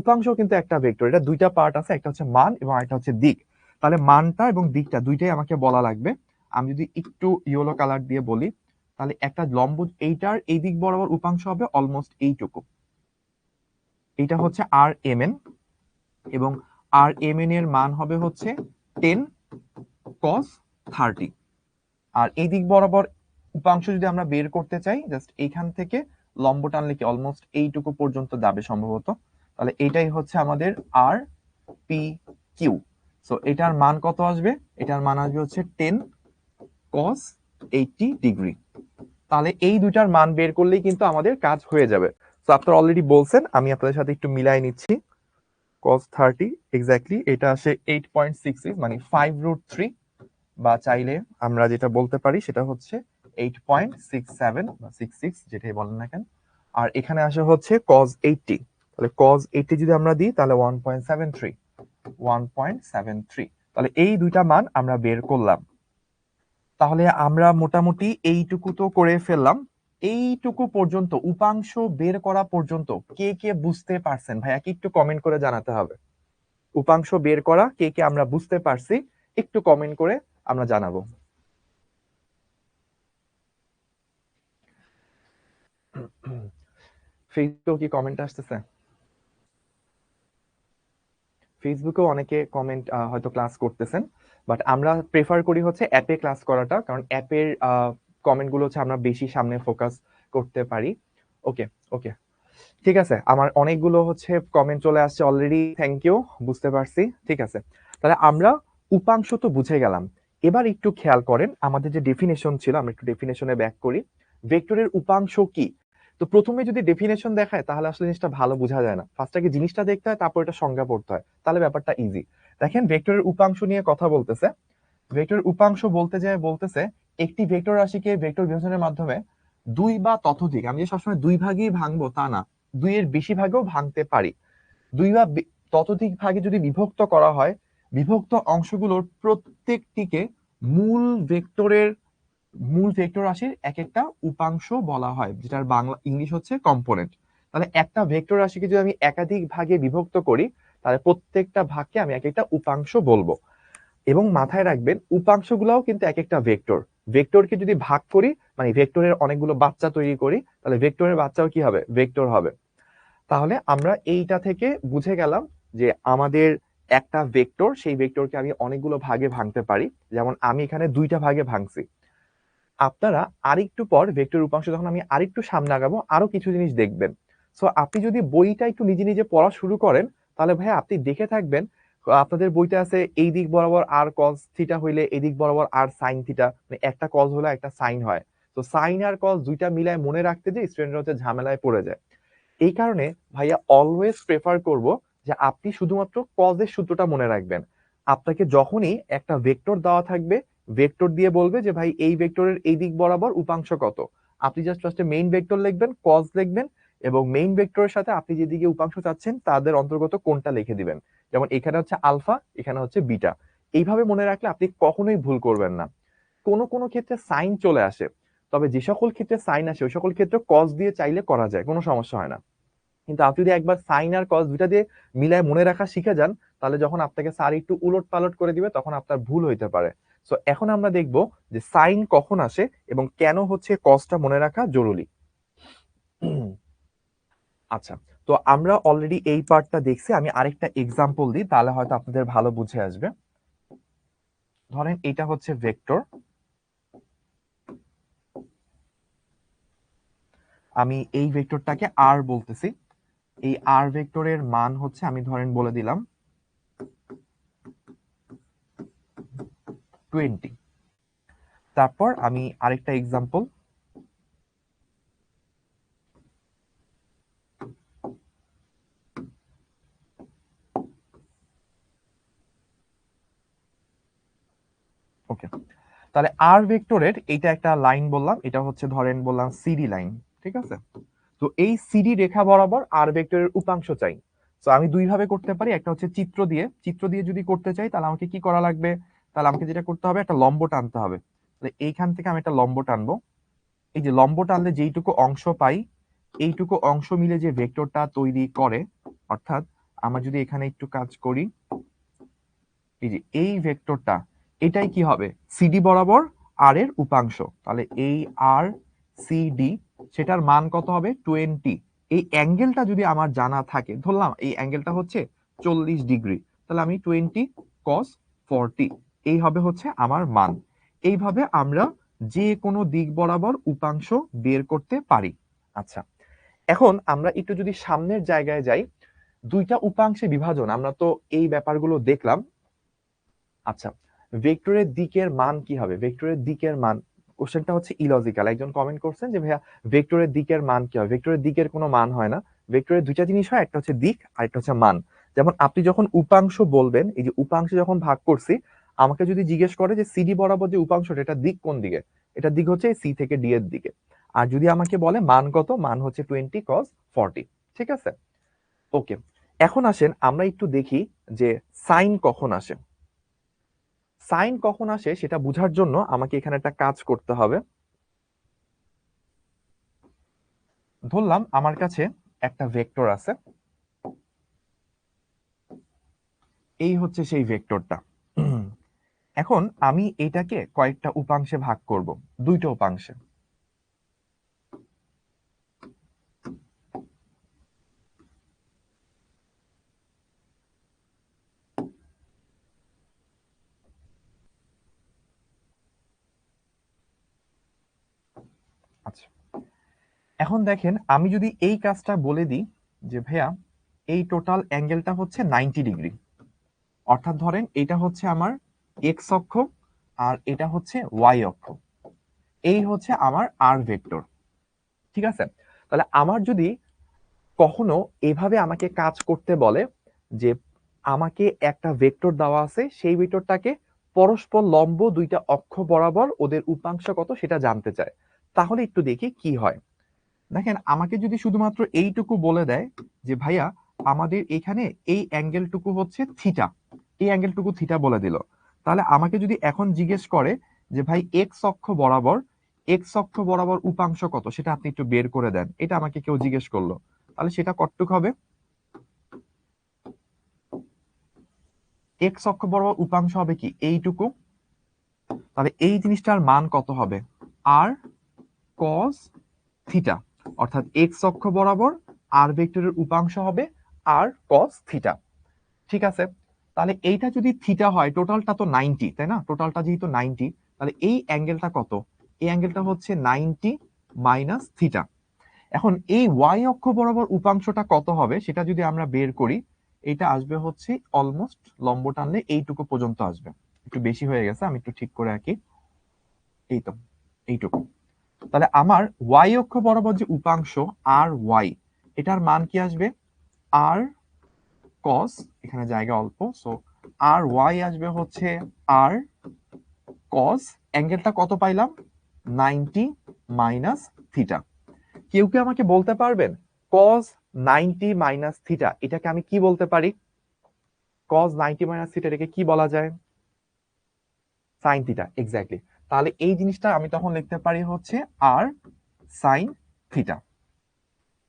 উপাংশ কিন্তু একটা ভেক্টর, এটা দুইটা পার্ট আছে, একটা হচ্ছে মান এবং একটা হচ্ছে দিক। তাহলে মানটা এবং দিকটা দুইটাই আমাকে বলা লাগবে। আমি যদি একটু ইয়েলো কালার দিয়ে বলি, তাহলে একটা লম্ব, এইটার এই দিক বরাবর উপাংশ হবে অলমোস্ট এইটুকু, এইটা হচ্ছে আর এম এন, এবং আর এম এন এর মান হবে হচ্ছে 10 cos 30। আর এই দিক বরাবর উপাংশ যদি আমরা বের করতে চাই, জাস্ট এইখান থেকে লম্ব টানলে কি অলমোস্ট এইটুকু পর্যন্ত যাবে সম্ভবত। তাহলে এটাই হচ্ছে আমাদের আর পি কিউ। সো এটার মান কত আসবে? এটার মান আসবে হচ্ছে 10 cos 80 ডিগ্রি। তাহলে এই দুইটার মান বের করলেই কিন্তু আমাদের কাজ হয়ে যাবে। তো আপনারা অলরেডি বলছেন, আমি আপনাদের সাথে একটু মিলাই নিচ্ছি। cos 30 এক্স্যাক্টলি এটা আসে 8.66 মানে 5√3, বা চাইলে আমরা যেটা বলতে পারি সেটা হচ্ছে 8.67 বা 66 যেটাই বলেন না কেন। আর এখানে আসে হচ্ছে cos 80, তাহলে cos 80 যদি আমরা দিই তাহলে 1.73। তাহলে এই দুইটা মান আমরা বের করলাম। তাহলে আমরা মোটামুটি এইটুকু তো করে ফেললাম। এইটুকু পর্যন্ত উপাংশ বের করা পর্যন্ত কে কে বুঝতে পারছেন ভাইয়া, কি একটু কমেন্ট করে জানাতে হবে। উপাংশ বের করা কে কে আমরা বুঝতে পারছি, একটু কমেন্ট করে আমরা জানাবো। ফেসবুকেও কি কমেন্ট আসতেছে? ফেসবুকেও অনেকে কমেন্ট হয়তো ক্লাস করতেছেন, বাট আমরা প্রেফার করি হচ্ছে অ্যাপে ক্লাস করাটা, কারণ অ্যাপের কমেন্ট গুলো হচ্ছে আমরা বেশি সামনে ফোকাস করতে পারি। ওকে, ওকে, ঠিক আছে। আমার অনেকগুলো হচ্ছে কমেন্ট চলে আসছে অলরেডি, থ্যাংক ইউ, বুঝতে পারছি। ঠিক আছে, তাহলে আমরা উপাংশ তো বুঝে গেলাম। এবার একটু খেয়াল করেন, আমাদের যে ডেফিনেশন ছিল, আমরা একটু ডেফিনেশনে ব্যাক করি। ভেক্টরের উপাংশ কি? তো প্রথমে যদি ডেফিনেশন দেখায় তাহলে আসলে জিনিসটা ভালো বোঝা যায় না, ফার্স্ট আগে জিনিসটা দেখতে হয়, তারপর এটা সংজ্ঞা পড়তে হয়, তাহলে ব্যাপারটা ইজি। দেখেন, ভেক্টরের উপাংশ নিয়ে কথা বলতেছে। ভেক্টরের উপাংশ বলতে যায় বলতেছে একটি ভেক্টর রাশিকে ভেক্টর বিভাজনের মাধ্যমে দুই বা ততোধিক, আমি যে সবসময় দুই ভাগেই ভাঙবো তা না, দুইয়ের বেশি ভাগেও ভাঙতে পারি। দুই বা ততোধিক ভাগে যদি বিভক্ত করা হয়, বিভক্ত অংশগুলোর প্রত্যেকটিকে মূল ভেক্টরের মূল ভেক্টর রাশির এক একটা উপাংশ বলা হয়, যেটার বাংলা ইংলিশ হচ্ছে কম্পোনেন্ট। তাহলে একটা ভেক্টর রাশিকে যদি আমি একাধিক ভাগে বিভক্ত করি, তাহলে প্রত্যেকটা ভাগকে আমি এক একটা উপাংশ বলবো। এবং মাথায় রাখবেন, উপাংশগুলোও কিন্তু এক একটা ভেক্টর। ভেক্টরকে যদি ভাগ করি, মানে ভেক্টরের অনেকগুলো বাচ্চা তৈরি করি, তাহলে ভেক্টরের বাচ্চাও কি হবে? ভেক্টর হবে। তাহলে আমরা এইটা থেকে বুঝে গেলাম যে আমাদের একটা ভেক্টর, সেই ভেক্টরকে আমি অনেকগুলো ভাগে ভাঙতে পারি। যেমন আমি এখানে দুইটা ভাগে ভাঙছি। আপনারা আরেকটু পর ভেক্টর উপাংশ যখন আমি আরেকটু সামনে আগাবো, আরো কিছু জিনিস দেখবেন। সো আপনি যদি বইটা একটু নিজে নিজে পড়া শুরু করেন, তাহলে ভাই আপনি দেখে থাকবেন, আপনাদের বইতে আছে এই দিক বরাবর আর কস থিটা হইলে এই দিক বরাবর আর সাইন থিটা, মানে একটা কস হলে একটা সাইন হয়। তো সাইন আর কস দুইটা মিলায় মনে রাখতে যে স্টুডেন্টরা হচ্ছে ঝামেলায় পড়ে যায়। এই কারণে ভাইয়া অলওয়েজ প্রেফার করব যে আপনি শুধুমাত্র কজের সূত্রটা মনে রাখবেন। আপনাকে যখনই একটা ভেক্টর দেওয়া থাকবে, ভেক্টর দিয়ে বলবে যে ভাই এই ভেক্টরের এই দিক বরাবর উপাংশ কত, আপনি জাস্ট ফার্স্টে মেইন ভেক্টর লিখবেন, কজ লিখবেন, এবং মেইন ভেক্টরের সাথে আপনি যেদিকে উপাংশ চাচ্ছেন তাদের অন্তর্গত কোনটা লিখে দিবেন। যেমন এখানে হচ্ছে আলফা, এখানে হচ্ছে বিটা। এইভাবে মনে রাখলে আপনি কখনোই ভুল করবেন না। কোনো কোনো ক্ষেত্রে সাইন চলে আসে, তবে যে সকল ক্ষেত্রে সাইন আসে ওই সকল ক্ষেত্রে কজ দিয়ে চাইলে করা যায়, কোনো সমস্যা হয় না। কিন্তু আপনি যদি একবার সাইন আর কস দুইটা দিয়ে মিলায় মনে রাখা শিখে যান, তাহলে যখন আপনাকে স্যার একটু উলট পালট করে দিবে তখন আপনার ভুল হইতে পারে। সো এখন আমরা দেখব যে সাইন কখন আসে এবং কেন হচ্ছে কসটা মনে রাখা জরুরি। আচ্ছা, তো আমরা অলরেডি এই পার্টটা দেখছি, আমি আরেকটা এক্সাম্পল দিই, তাহলে হয়তো আপনাদের ভালো বুঝে আসবে। ধরেন এটা হচ্ছে ভেক্টর, আমি এই ভেক্টরটাকে আর বলতেছি, এই আর ভেক্টরের মান হচ্ছে, আমি ধরেন বলে দিলাম 20। তারপর আমি আরেকটা এক্সাম্পল, ওকে, তাহলে আর ভেক্টরের এইটা একটা লাইন বললাম, এটা হচ্ছে ধরেন বললাম সিডি লাইন, ঠিক আছে। তো এই সিডি রেখা বরাবর আর ভেক্টরের উপাংশ চাই। তো আমি দুই ভাবে করতে পারি, একটা হচ্ছে চিত্র দিয়ে যদি করতে চাই তাহলে আমাকে কি করা লাগবে, তাহলে আমাকে যেটা করতে হবে, একটা লম্ব টানতে হবে। তাহলে এইখান থেকে আমি একটা লম্ব টানবো, এই যে লম্ব টানলে যেইটুকু অংশ পাই, এইটুকু অংশ মিলে যে ভেক্টরটা তৈরি করে, অর্থাৎ আমরা যদি এখানে একটু কাজ করি, এই যে এই ভেক্টরটা, এটাই কি হবে, সিডি বরাবর আর এর উপাংশ। তাহলে এই আর সিডি, সেটার মান কত হবে, 20। এই অ্যাঙ্গেলটা যদি আমার জানা থাকে, ধরলাম এই অ্যাঙ্গেলটা হচ্ছে 40°, তাহলে আমি 20 cos 40, এই হবে হচ্ছে আমার মান। এইভাবে আমরা যে কোনো দিক বরাবর উপাংশ বের করতে পারি। আচ্ছা, এখন আমরা একটু যদি সামনের জায়গায় যাই, দুইটা উপাংশে বিভাজন, আমরা তো এই ব্যাপারগুলো দেখলাম। আচ্ছা, ভেক্টরের দিকের মান কি হবে, ভেক্টরের দিকের মান, কোশ্চেনটা হচ্ছে ইলজিক্যাল। একজন কমেন্ট করছেন যে ভাইয়া ভেক্টরের দিকের মান কি হবে, ভেক্টরের দিকের কোনো মান হয় না। ভেক্টরের দুইটা জিনিস হয়, একটা হচ্ছে দিক আর একটা হচ্ছে মান। যেমন আপনি যখন উপাংশ বলবেন, এই যে উপাংশ যখন ভাগ করছি, আমাকে যদি জিজ্ঞেস করে যে সিডি বরাবর যে উপাংশটা, এটা দিক কোন দিকে, এটা দিক হচ্ছে সি থেকে ডি এর দিকে। আর যদি আমাকে বলে মান কত, মান হচ্ছে 20 cos 40, ঠিক আছে। ওকে, এখন আসেন আমরা একটু দেখি যে সাইন কখন আসে। সাইন কখন আসে সেটা বোঝার জন্য আমাকে এখানে একটা কাজ করতে হবে। ধরলাম আমার কাছে একটা ভেক্টর আছে, এই হচ্ছে সেই ভেক্টরটা। এখন আমি এটাকে কয়েকটা উপাংশে ভাগ করব, দুইটা উপাংশে। আচ্ছা, এখন দেখেন আমি যদি এই কাজটা বলে দিই যে ভাইয়া এই টোটাল অ্যাঙ্গেলটা হচ্ছে 90°, অর্থাৎ ধরেন এটা হচ্ছে আমার এক্স অক্ষ আর এটা হচ্ছে ওয়াই অক্ষ, এই হচ্ছে আমার আর ভেক্টর, ঠিক আছে। তাহলে আমার যদি কখনো এভাবে আমাকে কাজ করতে বলে যে আমাকে একটা ভেক্টর দেওয়া আছে, সেই ভেক্টরটাকে পরস্পর লম্ব দুইটা অক্ষ বরাবর ওদের উপাংশ কত সেটা জানতে চায়, তাহলে একটু দেখি কি হয়। দেখেন আমাকে যদি শুধুমাত্র এইটুকু বলে দেয় যে ভাইয়া আমাদের এখানে এই অ্যাঙ্গেলটুকু হচ্ছে থিটা, এই অ্যাঙ্গেলটুকু থিটা বলে দিল, তাহলে আমাকে যদি এখন জিজ্ঞেস করে যে ভাই এক্স অক্ষ বরাবর উপাংশ কত, সেটা আপনি একটু বের করে দেন, এটা আমাকে কেউ জিজ্ঞেস করলো, তাহলে সেটা কতটুকু হবে, এক্স অক্ষ বরাবর উপাংশ হবে কি এইটুকু। তাহলে এই জিনিসটার মান কত হবে, আর কস থিটা, অর্থাৎ এক্স অক্ষ বরাবর আর ভেক্টরের উপাংশ হবে আর কস থিটা, ঠিক আছে। তাহলে এইটা যদি থিটা হয়, টোটালটা তো 90, তাই না, টোটালটা যেহেতু 90, তাহলে এই অ্যাঙ্গেলটা কত, এই অ্যাঙ্গেলটা হচ্ছে 90 মাইনাস থিটা। এখন এই ওয়াই অক্ষ বরাবর উপাংশটা কত হবে সেটা যদি আমরা বের করি, এটা আসবে হচ্ছে অলমোস্ট লম্ব টানলে এইটুকু পর্যন্ত আসবে, একটু বেশি হয়ে গেছে, আমি একটু ঠিক করে আঁকি, এই তো এইটুকু। তাহলে আমার ওয়াই অক্ষ বরাবর যে উপাংশ আর ওয়াই, এটার মান কি আসবে, আর কস, এখানে জায়গা অল্প, সো আর ওয়াই আসবে হচ্ছে আর কস, অ্যাঙ্গেলটা কত পাইলাম, 90 মাইনাস থিটা। কেউ কি আমাকে বলতে পারবেন cos 90 মাইনাস থিটা এটাকে আমি কি বলতে পারি, cos 90 মাইনাস থিটা এটাকে কি বলা যায়, সাইন থিটা, এক্স্যাক্টলি। তাহলে এই জিনিসটা আমি তখন লিখতে পারি হচ্ছে আর সাইন থিটা।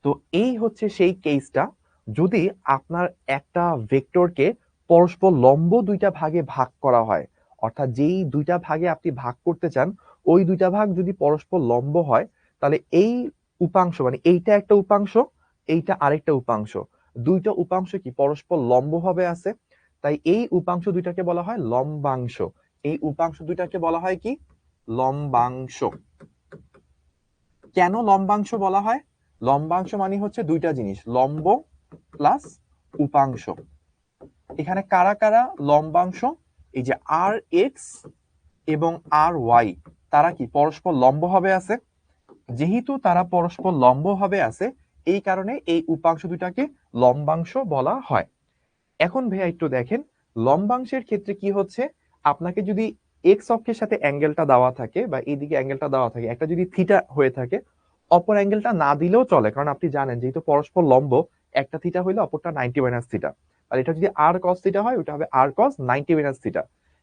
তো এই হচ্ছে সেই কেসটা, যদি আপনার একটা ভেক্টরকে পরস্পর লম্ব দুইটা ভাগে ভাগ করা হয়, অর্থাৎ যেই দুইটা ভাগে আপনি ভাগ করতে চান ওই দুইটা ভাগ যদি পরস্পর লম্ব হয়, তাহলে এই উপাংশ মানে এইটা একটা উপাংশ, এইটা আরেকটা উপাংশ, দুইটা উপাংশ কি পরস্পর লম্ব ভাবে আছে, তাই এই উপাংশ দুইটাকে বলা হয় লম্বাংশ। এই উপাংশ দুইটাকে বলা হয় কি? লম্বাংশ। কেন লম্বাংশ বলা হয়? লম্বাংশ মানে হচ্ছে দুইটা জিনিস, লম্ব প্লাস উপাংশ। এখানে কারা কারা লম্বাংশ? এই যে আর এক্স এবং আর ওয়াই, তারা কি পরস্পর লম্ব ভাবে আছে? যেহেতু তারা পরস্পর লম্ব ভাবে আছে, এই কারণে এই উপাংশ দুটাকে লম্বাংশ বলা হয়। এখন ভাইয়া একটু দেখেন, লম্বাংশের ক্ষেত্রে কি হচ্ছে, আপনাকে যদি এক্স অক্ষের সাথে অ্যাঙ্গেলটা দেওয়া থাকে বা এইদিকে অ্যাঙ্গেলটা দেওয়া থাকে, একটা যদি থিটা হয়ে থাকে, অপর অ্যাঙ্গেলটা না দিলেও চলে, কারণ আপনি জানেন যেহেতু পরস্পর লম্ব, একটা থিটা হইলে অপরটা 90 মাইনাস থিটা। আর এটা যদি আর কস থিটা হয়, ওটা হবে আর কস 90 মাইনাস থিটা।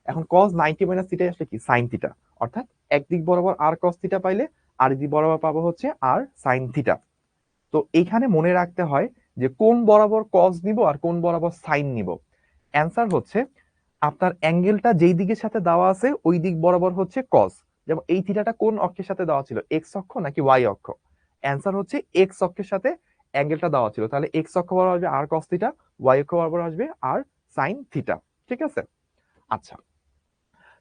এখন কস 90 মাইনাস থিটা আসলে কি? Sine theta. অর্থাৎ একদিক বরাবর আর কস থিটা পাইলে আর দিক বরাবর পাবো হচ্ছে আর সাইন থিটা। তো এইখানে মনে রাখতে হয় যে কোন বরাবর কস নিব আর কোন বরাবর সাইন নিব। অ্যান্সার হচ্ছে আপনার অ্যাঙ্গেলটা যেই দিকের সাথে দেওয়া আছে ওই দিক বরাবর হচ্ছে কস। যেমন এই থিটাটা কোন অক্ষের সাথে দেওয়া ছিল, এক্স অক্ষ নাকি ওয়াই অক্ষ? অ্যান্সার হচ্ছে এক্স অক্ষের সাথে অ্যাঙ্গেলটা দেওয়া ছিল, তাহলে এক্স অক্ষ বরাবর আসবে আর কস থিটা, ওয়াই অক্ষ বরাবর আসবে আর সাইন থিটা। ঠিক আছে? আচ্ছা,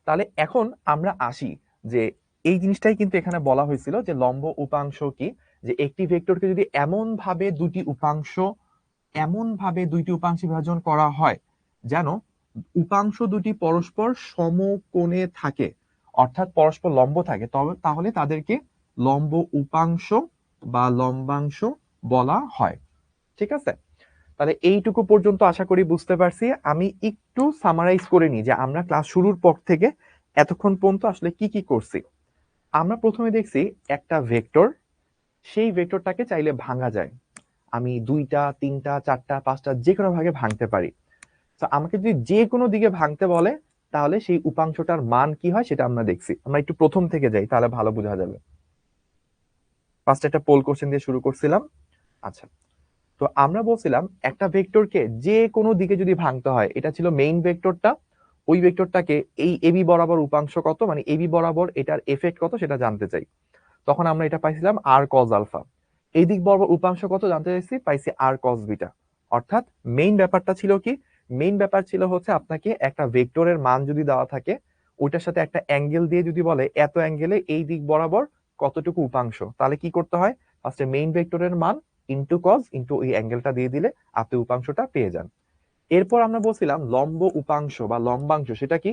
তাহলে এখন আমরা আসি যে এই জিনিসটাই কিন্তু এখানে বলা হয়েছিল যে লম্ব উপাংশ কি, যে একটি ভেক্টরকে যদি এমন ভাবে দুইটি উপাংশে বিভাজন করা হয় যেন উপাংশ দুটি পরস্পর সমকোণে থাকে, অর্থাৎ পরস্পর লম্ব থাকে, তবে তাহলে তাদেরকে লম্ব উপাংশ বা লম্বাংশ বলা হয়। ঠিক আছে? তাহলে এইটুকু পর্যন্ত আশা করি বুঝতে পারছি। আমি একটু সামারাইজ করে নিই যে আমরা ক্লাস শুরুর পর থেকে এতক্ষণ পর্যন্ত আসলে কি কি করছি। আমরা প্রথমে দেখছি একটা ভেক্টর, সেই ভেক্টরটাকে চাইলে ভাঙা যায়। আমি 2টা 3টা 4টা 5টা যে কোনো ভাগে ভাঙতে পারি। তো আমাকে যদি যে কোনো দিকে ভাঙতে বলে, তাহলে সেই উপাংশটার মান কি হয় সেটা আমরা দেখছি। আমরা একটু প্রথম থেকে যাই, তাহলে ভালো বোঝা যাবে। ফার্স্ট একটা পোল কোশ্চেন দিয়ে শুরু করছিলাম। আচ্ছা, তো আমরা বলছিলাম একটা ভেক্টরকে যে কোনো দিকে যদি ভাঙতে হয়, এটা ছিল মেইন ভেক্টরটা, ওই ভেক্টরটাকে এই এবি বরাবর উপাংশ কত, মানে এবি বরাবর এটার এফেক্ট কত সেটা জানতে চাই। তখন আমরা এটা পাইছিলাম আর কজ আলফা। এই দিক বরাবর উপাংশ কত জানতে চাইছি, পাইছি আর কজ বিটা। অর্থাৎ মেইন ব্যাপারটা ছিল কি? মেইন ব্যাপার ছিল হচ্ছে আপনাকে একটা ভেক্টরের মান যদি দেওয়া থাকে, ওইটার সাথে একটা অ্যাঙ্গেল দিয়ে যদি বলে এত অ্যাঙ্গেলে এই দিক বরাবর কতটুকু উপাংশ, তাহলে কি করতে হয়? ফার্স্টে মেইন ভেক্টরের মান ইনটু কজ ইনটু ওই অ্যাঙ্গেলটা দিয়ে দিলে আপনি উপাংশটা পেয়ে যান। এরপর আমরা বলছিলাম লম্ব উপাংশ বা লম্বাংশ, সেটা কি?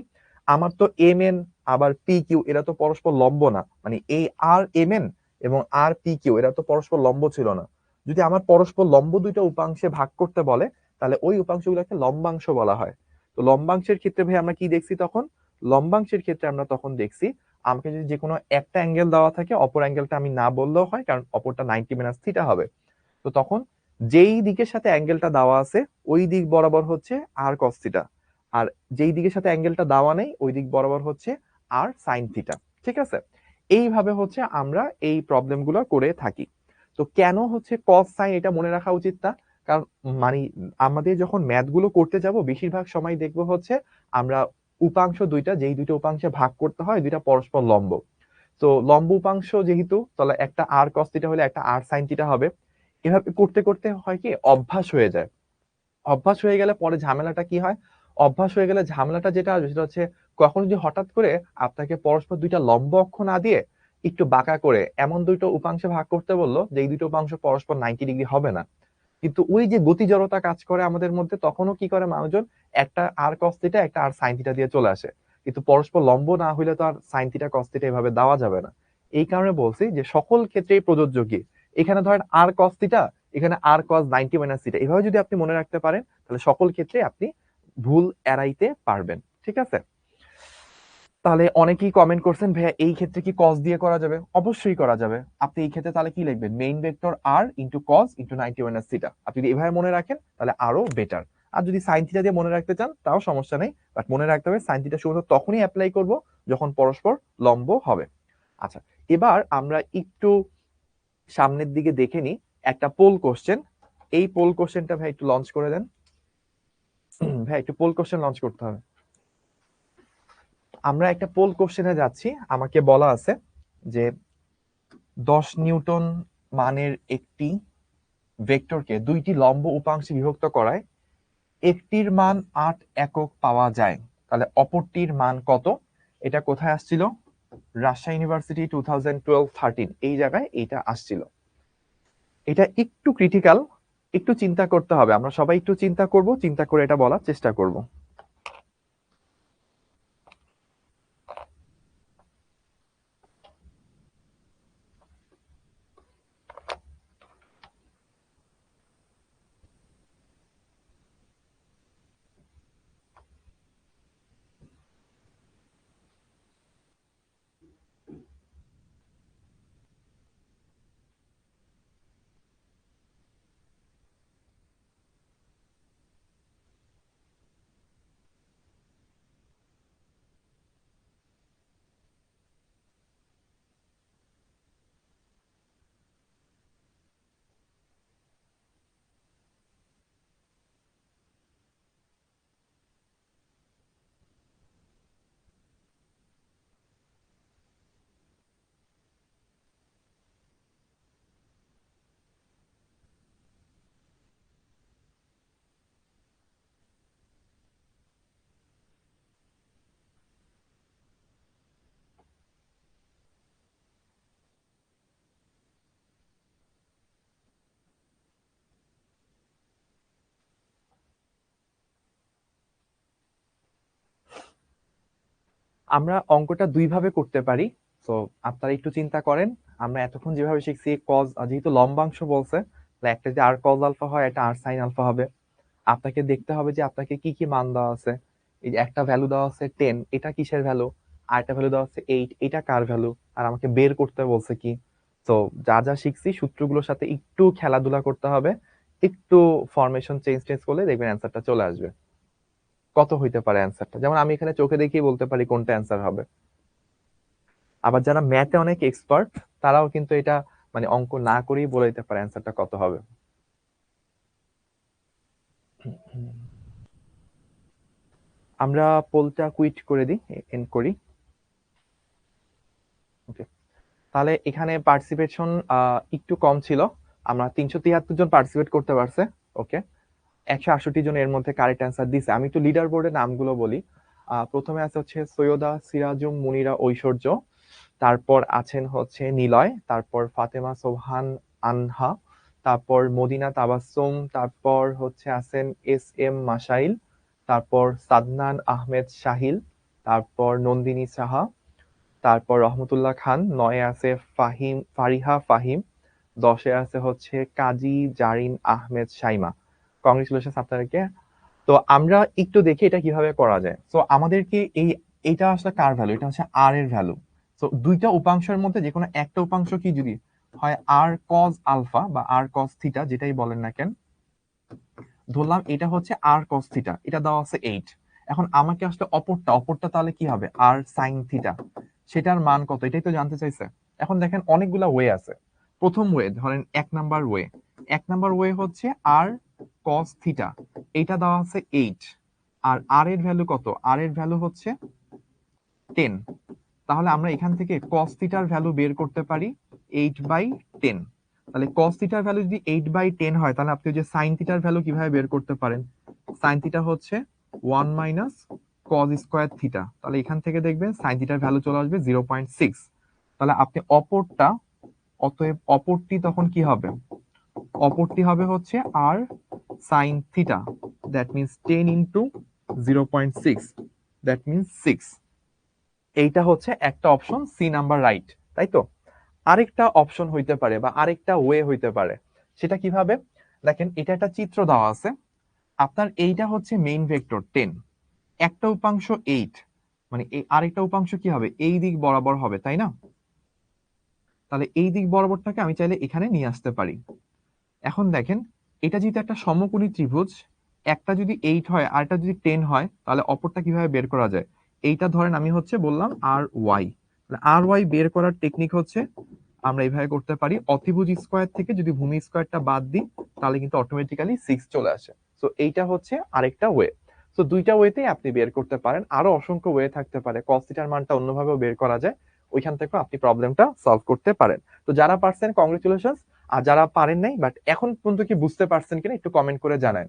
আমার তো এম এন আবার পি কিউ, এরা তো পরস্পর লম্ব না, মানে এই আর এম এন এবং আর পি কিউ এরা তো পরস্পর লম্ব ছিল না। যদি আমার পরস্পর লম্ব দুইটা উপাংশে ভাগ করতে বলে, তাহলে ওই উপাংশগুলোকে লম্বাংশ বলা হয়। তো লম্বাংশের ক্ষেত্রে ভাই আমরা কি দেখছি তখন? লম্বাংশের ক্ষেত্রে আমরা তখন দেখছি আমাকে যদি যে কোনো একটা অ্যাঙ্গেল দেওয়া থাকে, অপর অ্যাঙ্গেলটা আমি না বললেও হয়, কারণ অপরটা 90 মাইনাস থিটা হবে। তো তখন যেই দিকের সাথে অ্যাঙ্গেলটা দেওয়া আছে ওই দিক বরাবর হচ্ছে আর কস থিটা, আর যেই দিকের সাথে অ্যাঙ্গেলটা দেওয়া নেই ওই দিক বরাবর হচ্ছে আর সাইন থিটা। ঠিক আছে? এইভাবে হচ্ছে আমরা এই প্রবলেমগুলো করে থাকি। তো কেন হচ্ছে কস সাইন, এটা মনে রাখা উচিত না, কারণ মানে আমাদের যখন ম্যাথ গুলো করতে যাব বেশিরভাগ সময় দেখবো হচ্ছে আমরা উপাংশ দুইটা, যেই দুইটা উপাংশে ভাগ করতে হয় দুইটা পরস্পর লম্ব। তো লম্ব উপাংশ যেহেতু, তাহলে একটা আর কস থিটা হলে একটা আর সাইন থিটা হবে। এভাবে করতে করতে হয় কি, অভ্যাস হয়ে যায়। অভ্যাস হয়ে গেলে পরে ঝামেলাটা কি হয়? অভ্যাস হয়ে গেলে ঝামেলাটা যেটা আসবে সেটা হচ্ছে, কখন যদি হঠাৎ করে আপনাকে পরস্পর দুইটা লম্ব অক্ষ না দিয়ে একটু বাঁকা করে এমন দুটো উপাংশে ভাগ করতে বললো যে এই দুটো উপাংশ পরস্পর 90 ডিগ্রি হবে না, কিন্তু ওই যে গতি জড়তা কাজ করে আমাদের মধ্যে, তখনও কি করে মানুষজন, একটা আর কস থিটা একটা আর সাইন থিটা দিয়ে চলে আসে। কিন্তু পরস্পর লম্ব না হইলে তো আর সাইন থিটা কস থিটা এভাবে দেওয়া যাবে না। এই কারণে বলছি যে সকল ক্ষেত্রেই প্রযোজ্য কি, এখানে ধরেন আর কস থিটা, এখানে আর কস 90 মাইনাস থিটা, এভাবে যদি আপনি মনে রাখতে পারেন তাহলে সকল ক্ষেত্রে আপনি ভুল এড়াইতে পারবেন। ঠিক আছে? তাহলে অনেকেই কমেন্ট করছেন ভাইয়া এই ক্ষেত্রে কি কস দিয়ে করা যাবে? অবশ্যই করা যাবে। আপনি এই ক্ষেত্রে তাহলে কি লিখবেন? মেইন ভেক্টর আর ইনটু কস ইনটু 90 মাইনাস থিটা। আপনি যদি এভাবে মনে রাখেন তাহলে আরো বেটার। আর যদি সাইন থিটা দিয়ে মনে রাখতে চান তাও সমস্যা নেই, বাট মনে রাখতে হবে সাইন থিটা শুধু তখনই অ্যাপ্লাই করব যখন পরস্পর লম্ব হবে। আচ্ছা, এবার আমরা একটু সামনের দিকে দেখে নিই একটা পোল কোশ্চেন। এই পোল কোশ্চেনটা ভাই একটু লঞ্চ করে দেন। ভাই একটু পোল কোশ্চেন লঞ্চ করতে হবে। আমরা একটা পোল কোশ্চেনে যাচ্ছি। আমাকে বলা আছে যে 10 নিউটন মানের একটি ভেক্টরকে দুইটি লম্ব উপাংশে বিভক্ত করায় একটির মান 8 একক পাওয়া যায়, তাহলে অপরটির মান কত? এটা কোথায় আসছিল? রাজশাহী ইউনিভার্সিটি 2012-13 এই জায়গায় এইটা আসছিল। এটা একটু ক্রিটিক্যাল, একটু চিন্তা করতে হবে, আমরা সবাই একটু চিন্তা করব, চিন্তা করে এটা বলার চেষ্টা করব। আমরা অঙ্কটা দুই ভাবে করতে পারি। তো আপনারা একটু চিন্তা করেন। আমরা এতক্ষণ যেভাবে শিখছি কজ, যেহেতু লম্বাংশ বলছে, তাহলে একটা যদি আর কজ আলফা হয়, একটা আর সাইন আলফা হবে। আপনাকে দেখতে হবে যে আপনাকে কি কি মান দেওয়া আছে। এই যে একটা ভ্যালু দেওয়া আছে 10, এটা কিসের ভ্যালু? আর একটা ভ্যালু দেওয়া আছে 8, এটা কার ভ্যালু? আর আমাকে বের করতে বলছে কি। তো যা যা শিখছি সূত্রগুলোর সাথে একটু খেলাধুলা করতে হবে, একটু ফরমেশন চেঞ্জ টেঞ্জ করলে দেখবেন অ্যান্সারটা চলে আসবে। কত হইতে পারে অ্যান্সারটা, যেমন আমি এখানে চোখে দেখিয়ে বলতে পারি কোনটা অ্যান্সার হবে। আবার যারা ম্যাথে অনেক এক্সপার্ট, তারাও কিন্তু এটা মানে অঙ্ক না করেই বলে দিতে পারে অ্যান্সারটা কত হবে। আমরা পোলটা কুইট করে দিই, এন্ড করি। ওকে, তাহলে এখানে পার্টিসিপেশন একটু কম ছিল। আমরা 373 জন পার্টিসিপেট করতে পারছে। ওকে, 168 জন এর মধ্যে কারেক্ট অ্যান্সার দিছে। আমি একটু লিডার বোর্ডের নামগুলো বলি। প্রথমে আছে হচ্ছে সৈয়দা সিরাজুম মুনিরা ঐশ্বর্য, তারপর আছেন হচ্ছে নিলয়, তারপর ফাতেমা সোবহান আনহা, তারপর মদিনা তাবাসসুম, তারপর হচ্ছে আছেন এস এম মাসাইল, তারপর সাদনান আহমেদ শাহিল, তারপর নন্দিনী সাহা, তারপর রহমতুল্লাহ খান। 9-এ আছে ফারিহা ফাহিম, 10-এ আছে হচ্ছে কাজী জারিন আহমেদ শাইমা। কংগ্রেচুলেশন আপনাদেরকে। তো আমরা একটু দেখি এটা কিভাবে করা যায়। তো আমাদেরকে এইটা আসলে কার ভ্যালু? এটা হচ্ছে আর এর ভ্যালু। তো দুইটা উপাংশের মধ্যে যে কোনো একটা উপাংশ কি যদি হয় আর কজ আলফা বা আর কজ থিটা, যেটাই বলেন না কেন, ধরলাম এটা হচ্ছে আর কস থিটা, এটা দেওয়া আছে 8। এখন আমাকে আসলে অপরটা তাহলে কি হবে? আর সাইন থিটা, সেটার মান কত, এটাই তো জানতে চাইছে। এখন দেখেন অনেকগুলা ওয়ে আছে। প্রথম ওয়ে ধরেন 1 নাম্বার ওয়ে হচ্ছে আর কস থিটা, এটা দেওয়া আছে 8, আর আর এর ভ্যালু কত? আর এর ভ্যালু হচ্ছে 10। তাহলে আমরা এখান থেকে কস থিটার ভ্যালু বের করতে পারি 8/10। তাহলে কস থিটার ভ্যালু যদি 8/10 হয়, তাহলে আপনি যে সাইন থিটার ভ্যালু কিভাবে বের করতে পারেন? সাইন থিটা হচ্ছে 1 মাইনাস কস স্কোয়ার থিটা। তাহলে এখান থেকে দেখবেন সাইন থিটার ভ্যালু চলে আসবে 0.6। তাহলে আপনি অতএব অপরটি তখন কি হবে? অপরটি হবে হচ্ছে R sine theta, that means 10 into 0.6, that means 6। এইটা হচ্ছে একটা অপশন, সি নাম্বার রাইট, তাই তো? আরেকটা অপশন হইতে পারে বা আরেকটা ওয়ে হইতে পারে। সেটা কিভাবে? দেখেন এটা একটা চিত্র দেওয়া আছে। আপনার এইটা হচ্ছে মেইন ভেক্টর 10, একটা উপাংশ 8, মানে এই আরেকটা উপাংশ কি হবে? এই দিক বরাবর হবে, তাই না? তাহলে এই দিক বরাবরটাকে আমি চাইলে এখানে নিয়ে আসতে পারি। এখন দেখেন এটা যেহেতু একটা সমকোণী ত্রিভুজ, একটা যদি 8 হয় আর একটা যদি 10 হয়, তাহলে অপরটা কিভাবে বের করা যায়? এইটা ধরেন আমি হচ্ছে বললাম আর ওয়াই। আর ওয়াই বের করার টেকনিক হচ্ছে আমরা এইভাবে করতে পারি, অতিভুজ স্কোয়ার থেকে যদি ভূমি স্কোয়ারটা বাদ দিই, তাহলে কিন্তু অটোমেটিক্যালি 6 চলে আসে। তো এইটা হচ্ছে আরেকটা ওয়ে। তো দুইটা ওয়েতেই আপনি বের করতে পারেন, আরো অসংখ্য ওয়ে থাকতে পারে। কস থিটার মানটা অন্যভাবেও বের করা যায়, ওইখান থেকেও আপনি প্রবলেমটা সলভ করতে পারেন। তো যারা পারছেন কংগ্রেচুলেশন, আর যারা পারেন নাই বাট এখন পর্যন্ত কি বুঝতে পারছেন কিনা একটু কমেন্ট করে জানান।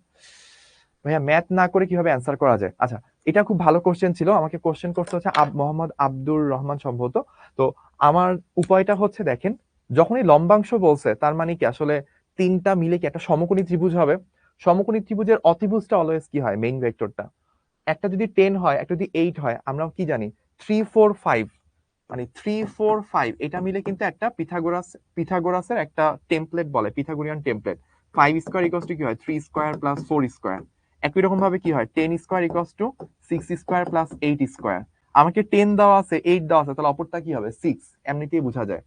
ভাইয়া ম্যাথ না করে কিভাবে অ্যান্সার করা যায়? আচ্ছা, এটা খুব ভালো কোশ্চেন ছিল। আমাকে কোশ্চেন করতে হচ্ছে মোহাম্মদ আব্দুর রহমান সম্ভবত। তো আমার উপায়টা হচ্ছে দেখেন, যখনই লম্বাংশ বলছে তার মানে কি আসলে তিনটা মিলে কি একটা সমকোণী ত্রিভুজ হবে? সমকোণী ত্রিভুজের অতিভুজটা অলওয়েজ কি হয়? মেইন ভেক্টরটা। একটা যদি 10 হয়, একটা যদি 8 হয়, আমরা কি জানি 3 4 5, মানে 3 4 5 এটা মিলে কিন্তু একটা পিথাগোরাসের একটা টেমপ্লেট বলে, Pythagorean template. 5 square equals to কি হয় 3 স্কয়ার প্লাস 4 স্কয়ার। একই রকম ভাবে কি হয় 10 square equals to 6 square plus 8 square. আমাকে 10 দেওয়া আছে, 8 দেওয়া আছে, তাহলে অপরটা কি হবে 6, এমনিতেই বোঝা যায়।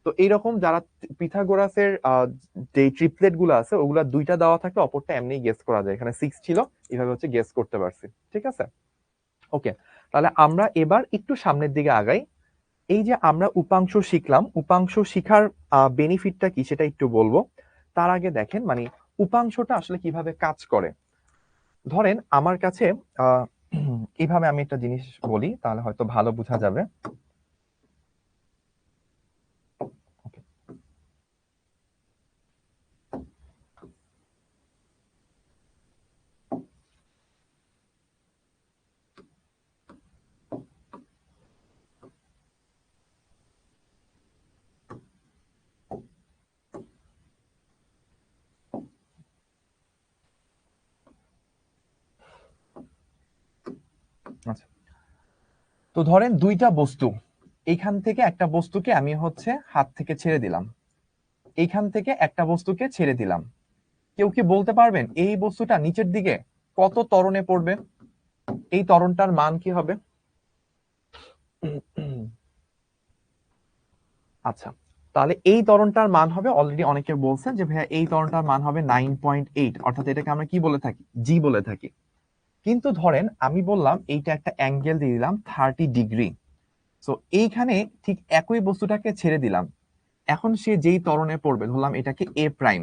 তো এইরকম যারা পিথাগোরাসের যে ট্রিপলেট গুলো আছে ওগুলা দুইটা দেওয়া থাকলে অপরটা এমনি গেস করা যায়। এখানে 6 ছিল, এইভাবে হচ্ছে গেস করতে পারছি। ঠিক আছে, ওকে। তাহলে আমরা এবার একটু সামনের দিকে আগাই। এই যে আমরা উপাংশ শিখলাম, উপাংশ শিখার বেনিফিটটা কি সেটা একটু বলবো। তার আগে দেখেন মানে উপাংশটা আসলে কিভাবে কাজ করে। ধরেন আমার কাছে এইভাবে আমি একটা জিনিস বলি, তাহলে হয়তো ভালো বোঝা যাবে। আচ্ছা, তো ধরেন দুইটা বস্তু, এইখান থেকে একটা বস্তুকে আমি হচ্ছে হাত থেকে ছেড়ে দিলাম, এইখান থেকে একটা বস্তুকে ছেড়ে দিলাম। কেউ কি বলতে পারবেন এই বস্তুটা নিচের দিকে কত ত্বরণে পড়বে? এই ত্বরণটার মান কি হবে? আচ্ছা, তাহলে এই ত্বরণটার মান হবে, অলরেডি অনেকে বলছেন যে ভাইয়া এই ত্বরণটার মান হবে 9.8, অর্থাৎ এটাকে আমরা কি বলে থাকি? জি বলে থাকি। কিন্তু ধরেন আমি বললাম এইটা একটা অ্যাঙ্গেল দিয়ে দিলাম 30 ডিগ্রি। সো এইখানে ঠিক একই বস্তুটাকে ছেড়ে দিলাম, এখন সে যেই ত্বরণে পড়বে, ধরলাম এটাকে এ প্রাইম,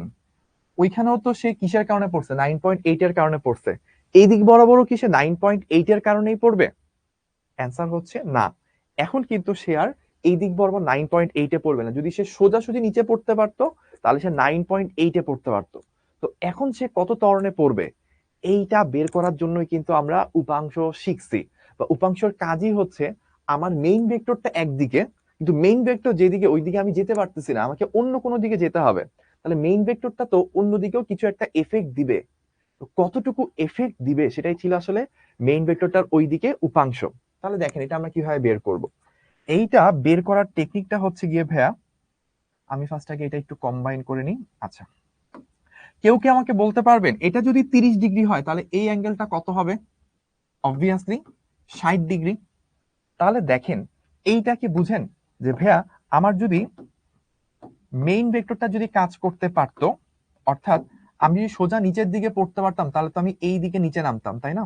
ওইখানেও তো সে কিসের কারণে পড়ছে? 9.8 এর কারণে পড়ছে। এই দিক বরাবরও কি সে 9.8 এর কারণেই পড়বে? অ্যান্সার হচ্ছে না। এখন কিন্তু সে আর এই দিক বরাবর 9.8 এ পড়বে না। যদি সে সোজাসুজি নিচে পড়তে পারতো তাহলে সে 9.8 এ পড়তে পারতো। তো এখন সে কত ত্বরণে পড়বে এইটা বের করার জন্যই কিন্তু আমরা উপাংশ শিখছি। বা উপাংশের কাজই হচ্ছে আমার মেইন ভেক্টরটা একদিকে, কিন্তু মেইন ভেক্টর যেদিকে ওইদিকে আমি যেতে পারতেছি না, আমাকে অন্য কোনো দিকে যেতে হবে। তাহলে মেইন ভেক্টরটা তো অন্যদিকেও কিছু একটা এফেক্ট দিবে। তো কতটুকু এফেক্ট দিবে সেটাই ছিল আসলে মেইন ভেক্টরটার ওইদিকে উপাংশ। তাহলে দেখেন এটা আমরা কিভাবে বের করব। এইটা বের করার টেকনিকটা হচ্ছে গিয়ে ভাইয়া, আমি ফার্স্ট আগে এটা একটু কম্বাইন করে নিই। আচ্ছা, কেউ কি আমাকে বলতে পারবেন এটা যদি 30 ডিগ্রি হয় তাহলে এই অ্যাঙ্গেলটা কত হবে? Obviously 60 degree. তাহলে দেখেন এইটা কি বুঝেন যে ভাইয়া আমার যদি মেইন ভেক্টরটা যদি কাজ করতে পারতো, অর্থাৎ আমি যদি সোজা নিচের দিকে পড়তে পারতাম তাহলে তো আমি এই দিকে নিচে নামতাম, তাই না?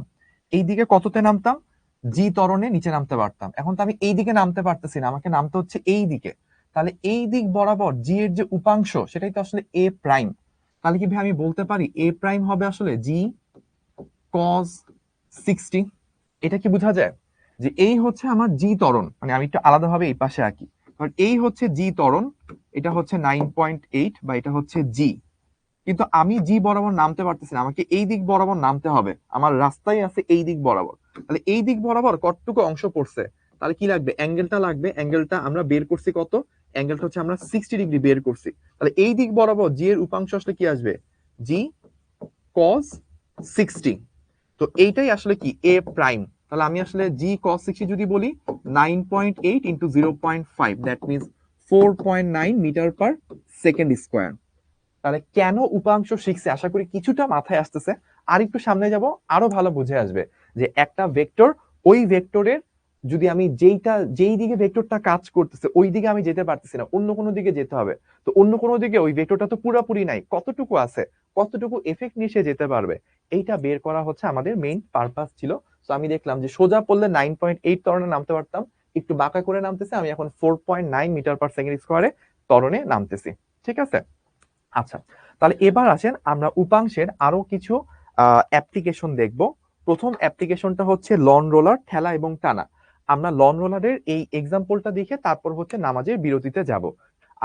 এই দিকে কততে নামতাম? জি ত্বরণে নিচে নামতে পারতাম। এখন তো আমি এই দিকে নামতে পারতেছি না, আমাকে নামতে হচ্ছে এই দিকে। তাহলে এই দিক বরাবর জি এর যে উপাংশ সেটাই তো আসলে এ প্রাইম। তাহলে কি ভাই আমি বলতে পারি এ প্রাইম হবে আসলে জি কজ 60? এটা কি বোঝা যায় যে এই হচ্ছে আমার জি ত্বরণ, মানে আমি একটু আলাদাভাবে এই পাশে আঁকি, কারণ এই হচ্ছে জি ত্বরণ, এটা হচ্ছে 9.8 বা এটা হচ্ছে জি। কিন্তু আমি জি বরাবর নামতে পারতেছি না, আমাকে এই দিক বরাবর নামতে হবে, আমার রাস্তায় আছে এই দিক বরাবর। তাহলে এই দিক বরাবর কতটুকু অংশ পড়ছে? তাহলে কি লাগবে? অ্যাঙ্গেলটা লাগবে। অ্যাঙ্গেলটা আমরা বের করছি কত? অ্যাঙ্গেলটা হচ্ছে আমরা 60 ডিগ্রি বের করছি। তাহলে এই দিক বরাবর জি এর উপাংশ আসলে কি আসবে? জি কজ 60। তো এইটাই আসলে কি এ প্রাইম। তাহলে আমি আসলে জি কস 60 যদি বলি 9.8 into 0.5, that means 4.9 metre per second square. তাহলে কেন উপাংশ শিখছে আশা করি কিছুটা মাথায় আসতেছে। আর একটু সামনে যাব আরো ভালো বুঝে আসবে যে একটা ভেক্টর, ওই ভেক্টরের যদি আমি যেই দিকে ভেক্টরটা কাজ করতেছে ওই দিকে আমি যেতে পারতেছি না, অন্য কোনো দিকে যেতে হবে। তো অন্য কোনো দিকে ওই ভেক্টরটা তো পুরোপুরি নাই, কতটুকু আছে, কতটুকু এফেক্ট নিয়ে সে যেতে পারবে, এইটা বের করা হচ্ছে আমাদের মেইন পারপাস ছিল। তো আমি দেখলাম যে সোজা পড়লে 9.8 ত্বরণে নামতে পারতাম, একটু বাঁকা করে নামতেছে, আমি এখন 4.9 মিটার পার সেকেন্ড স্কোয়ারে ত্বরণে নামতেছি। ঠিক আছে, আচ্ছা। তাহলে এবার আসেন আমরা উপাংশের আরো কিছু অ্যাপ্লিকেশন দেখব। প্রথম অ্যাপ্লিকেশনটা হচ্ছে লন রোলার, ঠেলা এবং টানা। আমরা লন রোলারের এই এক্সাম্পলটা দেখে তারপর হচ্ছে নামাজের বিরতিতে যাব।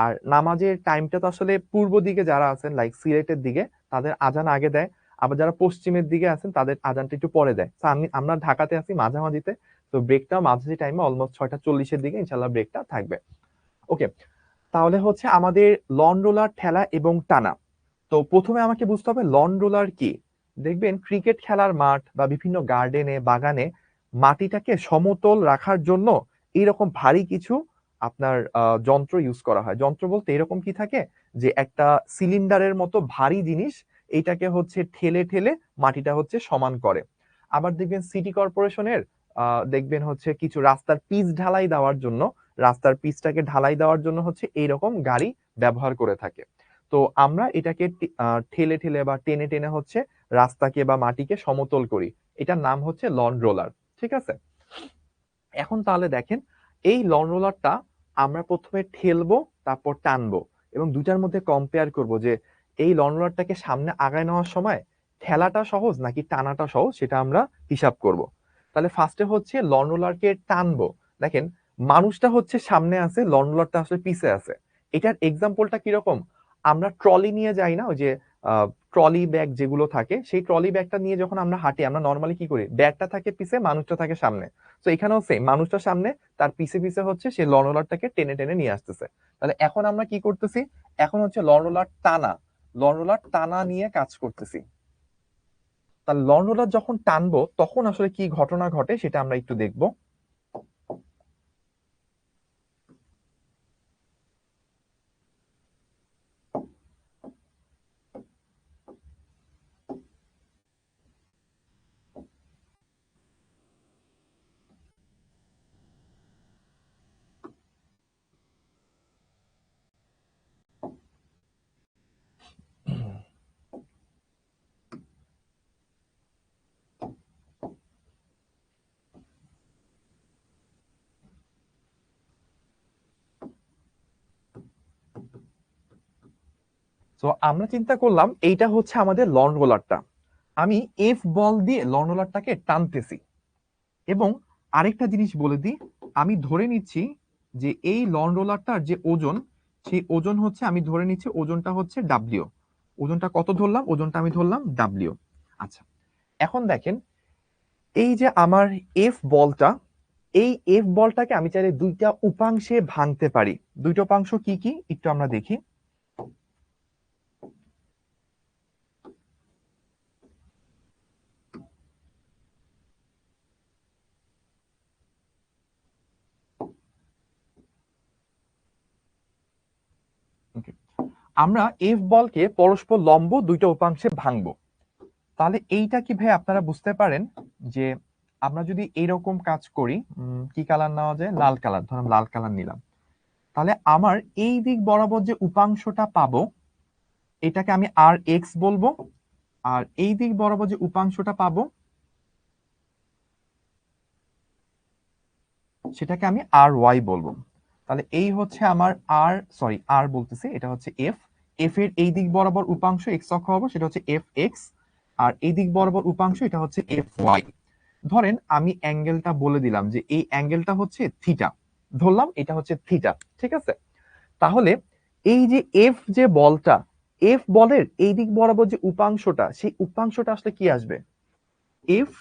আর নামাজের টাইমটা তো আসলে পূর্ব দিকে যারা আছেন লাইক সিলেটের দিকে তাদের আজান আগে দেয়, আবার যারা পশ্চিমের দিকে আছেন তাদের আজানটা একটু পরে দেয়। তো আমরা ঢাকাতে আছি মাঝামাঝিতে, তো ব্রেকটা মাঝামাঝি টাইমে অলমোস্ট 6:40-এর দিকে ইনশাল্লাহ ব্রেকটা থাকবে। ওকে, তাহলে হচ্ছে আমাদের লন রোলার ঠেলা এবং টানা। তো প্রথমে আমাকে বুঝতে হবে লন রোলার কি। দেখবেন ক্রিকেট খেলার মাঠ বা বিভিন্ন গার্ডেনে বাগানে মাটিটাকে সমতল রাখার জন্য এইরকম ভারী কিছু আপনার যন্ত্র ইউজ করা হয়। যন্ত্র বলতে এরকম কি থাকে যে একটা সিলিন্ডারের মতো ভারী জিনিস, এইটাকে হচ্ছে ঠেলে ঠেলে মাটিটা হচ্ছে সমান করে। আবার দেখবেন সিটি কর্পোরেশনের দেখবেন হচ্ছে কিছু রাস্তার পিচ ঢালাই দেওয়ার জন্য, রাস্তার পিচটাকে ঢালাই দেওয়ার জন্য হচ্ছে এইরকম গাড়ি ব্যবহার করে থাকে। তো আমরা এটাকে ঠেলে ঠেলে বা টেনে টেনে হচ্ছে রাস্তাকে বা মাটিকে সমতল করি। এটার নাম হচ্ছে লন রোলার। ঠিক আছে, এখন তাহলে দেখেন এই লন রোলারটা আমরা প্রথমে ঠেলবো তারপর টানবো এবং দুটার মধ্যে কম্পেয়ার করব যে এই লন রোলারটাকে সামনে আগায় নেওয়ার সময় ঠেলাটা সহজ নাকি টানাটা সহজ, সেটা আমরা হিসাব করব। তাহলে ফার্স্টে হচ্ছে লন রোলারকে টানবো। দেখেন মানুষটা হচ্ছে সামনে আছে, লন রোলারটা আসলে পিছে আছে। এটার এক্সাম্পলটা কিরকম, আমরা ট্রলি নিয়ে যাই না, ওই যে ট্রলি ব্যাগ যেগুলো থাকে, সেই ট্রলি ব্যাগটা নিয়ে যখন আমরা হাঁটি আমরা নর্মালি কি করি, ব্যাগটা থাকে পিছে, মানুষটা থাকে সামনে। তো এখানেও সেম, মানুষটা সামনে, তার পিছে পিছে হচ্ছে সে লন রোলারটাকে টেনে টেনে নিয়ে আসতেছে। তাহলে এখন আমরা কি করতেছি, এখন হচ্ছে লন রোলার টানা, লন রোলার টানা নিয়ে কাজ করতেছি। তাহলে লন রোলার যখন টানবো তখন আসলে কি ঘটনা ঘটে সেটা আমরা একটু দেখবো। তো আমরা চিন্তা করলাম এইটা হচ্ছে আমাদের লন রোলারটা, আমি এফ বল দিয়ে লন রোলারটাকে টানতেছি। এবং আরেকটা জিনিস বলে দিই, আমি ধরে নিচ্ছি যে এই লন রোলারটার যে ওজন, সেই ওজন হচ্ছে, আমি ধরে নিচ্ছি ওজনটা হচ্ছে ডাব্লিউ। ওজনটা কত ধরলাম, ওজনটা আমি ধরলাম ডাব্লিউ। আচ্ছা, এখন দেখেন এই যে আমার এফ বলটা, এই এফ বলটাকে আমি চাইলে দুইটা উপাংশে ভাঙতে পারি। দুইটা উপাংশ কি কি একটু আমরা দেখি। Okay, আমরা এফ বলকে পরস্পর লম্ব দুইটা উপাংশে ভাঙবো। তাহলে এইটা কি ভাই আপনারা বুঝতে পারেন যে আমরা যদি এইরকম কাজ করি, কি কালার নেওয়া যায়, লাল কালার, ধরুন লাল কালার নিলাম। তাহলে আমার এই দিক বরাবর যে উপাংশটা পাবো এটাকে আমি আর এক্স বলবো, আর এই দিক বরাবর যে উপাংশটা পাবো সেটাকে আমি আর ওয়াই বলবো। তাহলে এই হচ্ছে আমার আর বলতেছি, এটা হচ্ছে এফ। এফ এর এই দিক বরাবর উপাংশ এক্স অক্ষ হবে, সেটা হচ্ছে এফ এক্স। আর এই দিক বরাবর উপাংশ এটা হচ্ছে এফ ওয়াই। ধরেন আমি অ্যাঙ্গেলটা বলে দিলাম যে এই অ্যাঙ্গেলটা হচ্ছে থিটা, ধরলাম এটা হচ্ছে থিটা। ঠিক আছে, তাহলে এই যে এফ যে বলটা, এফ বলের এই দিক বরাবর যে উপাংশটা, সেই উপাংশটা আসলে কি আসবে, এফ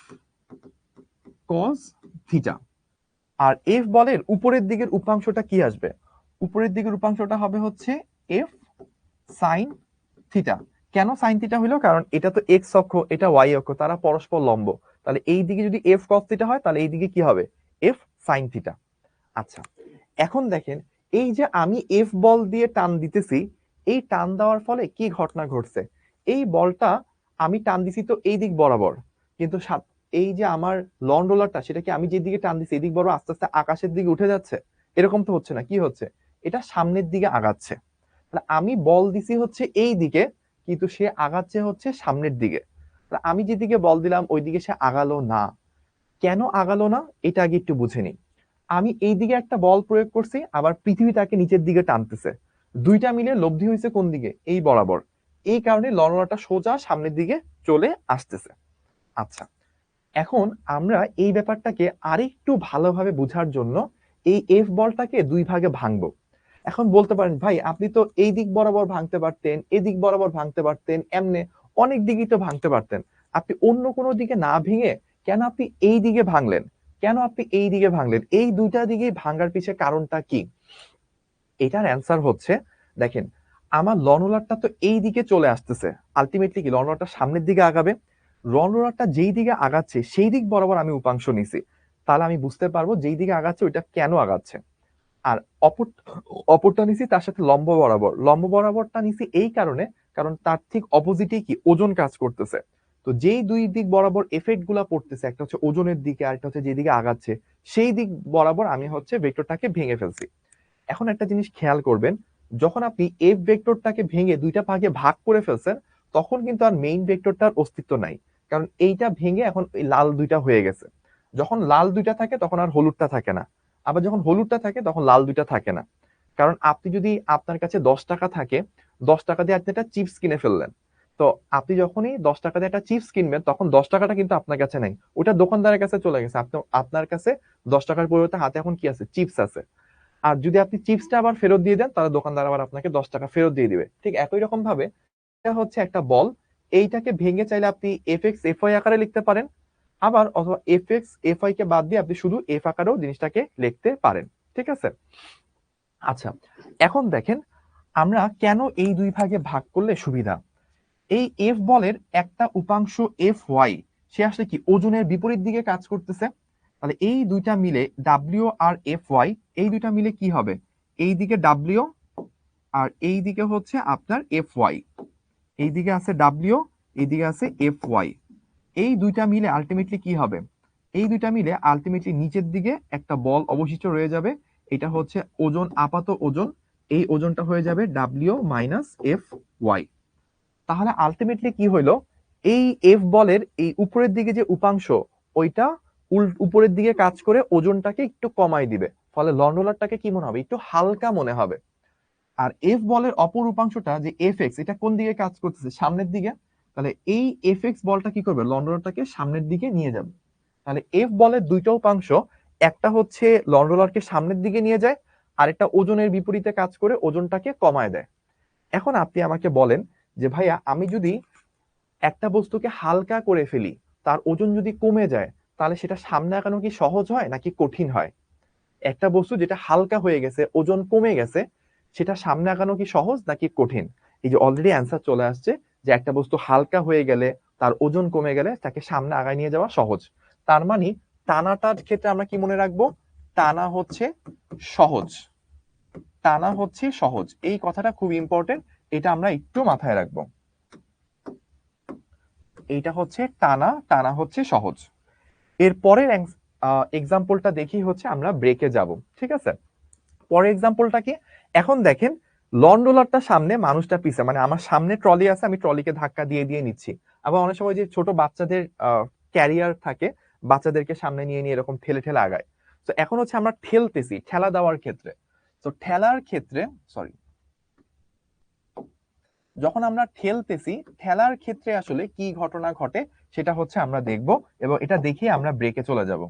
কস থিটা। আর এফ বলের উপরের দিকের উপাংশটা কি আসবে, উপরের দিকের উপাংশটা হবে হচ্ছে এফ সাইন থিটা। কেন সাইন থিটা হইলো, কারণ এটা তো এক্স অক্ষ, এটা ওয়াই অক্ষ, তারা পরস্পর লম্ব। তাহলে এই দিকে যদি এফ কস থিটা হয় তাহলে এই দিকে কি হবে, এফ সাইন থিটা। আচ্ছা, এখন দেখেন এই যে আমি এফ বল দিয়ে টান দিতেছি, এই টান দেওয়ার ফলে কি ঘটনা ঘটছে, এই বলটা আমি টান দিছি তো এই দিক বরাবর, কিন্তু এই যে আমার লন রোলারটা, সেটা কি আমি যেদিকে টান দিছি এই দিক বরাবর আস্তে আস্তে আকাশের দিকে উঠে যাচ্ছে, এরকম তো হচ্ছে না। কি হচ্ছে, এটা সামনের দিকে আগাচ্ছে। তাহলে আমি বল দিছি হচ্ছে এই দিকে, কিন্তু সে আগাচ্ছে হচ্ছে সামনের দিকে। তাহলে আমি যেদিকে বল দিলাম ওই দিকে সে আগালো না। কেন আগালো না এটা আগে একটু বুঝে নিই। আমি এই দিকে একটা বল প্রয়োগ করছি, আবার পৃথিবী তাকে নিচের দিকে টানতেছে, দুইটা মিলে লব্ধি হয়েছে কোন দিকে, এই বরাবর। এই কারণে লড়াটা সোজা সামনের দিকে চলে আসতেছে। আচ্ছা, এখন আমরা এই ব্যাপারটাকে আরেকটু ভালোভাবে বোঝার জন্য এই এফ বলটাকে দুই ভাগে ভাঙবো। এখন বলতে পারেন ভাই আপনি তো এই দিক বরাবর ভাঙতে পারতেন, এদিক বরাবর ভাঙতে পারতেন, এমনে অনেক দিকেই তো ভাঙতে পারতেন, আপনি অন্য কোনো দিকে না ভেঙে কেন আপনি এই দিকে ভাঙলেন? কেন আপনি এই দিকে ভাঙলেন? এই দুইটা দিকেই ভাঙার পিছে কারণটা কি? এটার অ্যান্সার হচ্ছে, দেখেন আমার লন রোলারটা তো এই দিকে চলে আসতেছে, আলটিমেটলি কি লন রোলারটা সামনের দিকে আগাবে? লন রোলারটা যেই দিকে আগাচ্ছে সেই দিক বরাবর আমি উপাংশ নিছি, তাহলে আমি বুঝতে পারবো যেই দিকে আগাচ্ছে ওইটা কেন আগাচ্ছে। আর অপর অপরটা নিছি তার সাথে লম্ব বরাবর, লম্ব বরাবরটা নিছি এই কারণে কারণ তার ঠিক অপোজিটেই কি ওজন কাজ করতেছে। তো যেই দুই দিক বরাবর এফেক্ট গুলা পড়তেছে, একটা হচ্ছে ওজনের দিকে আর একটা হচ্ছে যেদিকে আগাচ্ছে, সেই দিক বরাবর আমি হচ্ছে ভেক্টরটাকে ভেঙে ফেলছি। এখন একটা জিনিস খেয়াল করবেন, যখন আপনি এফ ভেক্টরটাকে ভেঙে দুইটা ভাগে ভাগ করে ফেলছেন, তখন কিন্তু আর মেইন ভেক্টরটার অস্তিত্ব নাই, কারণ এইটা ভেঙে এখন এই লাল দুইটা হয়ে গেছে। যখন লাল দুইটা থাকে তখন আর হলুদটা থাকে না, আবার যখন হলুদটা থাকে তখন লাল দুইটা থাকে না। কারণ আপনি যদি আপনার কাছে 10 টাকা থাকে, 10 টাকা দিয়ে আপনি একটা চিপস কিনে ফেললেন, তো আপনি যখনই 10 টাকা দিয়ে একটা চিপস কিনবেন তখন 10 টাকাটা কিন্তু আপনার কাছে নাই, ওটা দোকানদারের কাছে চলে গেছে। আপনি আপনার কাছে 10 টাকার পরিবর্তে হাতে এখন কি আছে? চিপস আছে। আর যদি আপনি চিপসটা আবার ফেরত দিয়ে দেন তাহলে দোকানদার আবার আপনাকে 10 টাকা ফেরত দিয়ে দিবে। ঠিক একই রকম ভাবে এটা হচ্ছে একটা বল, এইটাকে ভেঙে চাইলে আপনি এফ এক্স এফ ওয়াই আকারে লিখতে পারেন, আবার অথবা এফ এক্স এফ ওয়াই কে বাদ দিয়ে আপনি শুধু এফ আকারেও জিনিসটাকে লিখতে পারেন। ঠিক আছে? আচ্ছা, এখন দেখেন আমরা কেন এই দুই ভাগে ভাগ করলে সুবিধা। এই এফ বলের একটা উপাংশ এফ ওয়াই, সে আসলে কি ওজনের বিপরীত দিকে কাজ করতেছে। তাহলে এই দুইটা মিলে ডাব্লিউ আর এফ ওয়াই, এই দুইটা মিলে কি হবে? এই দিকে ডাব্লিউ আর এই দিকে হচ্ছে আপনার এফ ওয়াই, এই দিকে আছে ডাব্লিউ, এই দিকে আছে এফ ওয়াই। এই দুইটা মিলে আলটিমেটলি কি হবে? এই দুইটা মিলে আলটিমেটলি নিচের দিকে একটা বল অবশিষ্ট রয়ে যাবে, এটা হচ্ছে ওজন, আপাত ওজন। এই ওজনটা হয়ে যাবে ডাব্লিউ মাইনাস এফ ওয়াই। তাহলে আলটিমেটলি কি হইলো? এই এফ বলের এই উপরের দিকে যে উপাংশ, ওইটা উপরের দিকে কাজ করে ওজনটাকে একটু কমাই দিবে, ফলে লন রোলারটাকে কি মনে হবে? একটু হালকা মনে হবে। আর এফ বলের অপর উপাংশটা যে এফ এক্স, এটা কোন দিকে কাজ করতেছে? সামনের দিকে। তাহলে এই এফ এক্স বলটা কি করবে? লন রোলারটাকে সামনের দিকে নিয়ে যাবে। তাহলে এফ বলের দুইটা উপাংশ, একটা হচ্ছে লন রোলারকে সামনের দিকে নিয়ে যায়, আরেকটা ওজনের বিপরীতে কাজ করে ওজনটাকে কমায় দেয়। এখন আপনি আমাকে বলেন যে ভাইয়া, আমি যদি একটা বস্তুকে হালকা করে ফেলি, তার ওজন যদি কমে যায়, তাহলে সেটা সামনে আগানো কি সহজ হয় নাকি কঠিন হয়? একটা বস্তু যেটা হালকা হয়ে গেছে, ওজন কমে গেছে, সেটা সামনে আগানো কি সহজ নাকি কঠিন? এই যে অলরেডি অ্যান্সার চলে আসছে যে একটা বস্তু হালকা হয়ে গেলে, তার ওজন কমে গেলে তাকে সামনে আগায় নিয়ে যাওয়া সহজ। তার মানে টানাটার ক্ষেত্রে আমরা কি মনে রাখবো? টানা হচ্ছে সহজ, টানা হচ্ছে সহজ, এই কথাটা খুব ইম্পর্টেন্ট, এটা আমরা একটু মাথায় রাখবো। এইটা হচ্ছে টানা, টানা হচ্ছে সহজ। এর পরের এক্সাম্পলটা দেখি হচ্ছে আমরা ব্রেকে যাব। ঠিক আছে? পরের এক্সাম্পলটা কি? এখন দেখেন লন রোলারটা সামনে, মানুষটা পিছে, মানে আমার সামনে ট্রলি আছে, আমি ট্রলিকে ধাক্কা দিয়ে দিয়ে নিচ্ছি। আবার অনেক সময় যে ছোট বাচ্চাদের ক্যারিয়ার থাকে, বাচ্চাদেরকে সামনে নিয়ে নিয়ে এরকম ঠেলে ঠেলে আগায়। তো এখন হচ্ছে আমরা ঠেলতেছি, ঠেলা দেওয়ার ক্ষেত্রে। তো ঠেলার ক্ষেত্রে, সরি, যখন আমরা ঠেলতেছি, ঠেলার ক্ষেত্রে আসলে কি ঘটনা ঘটে সেটা হচ্ছে আমরা দেখব, এবং এটা দেখে আমরা ব্রেকে চলে যাব।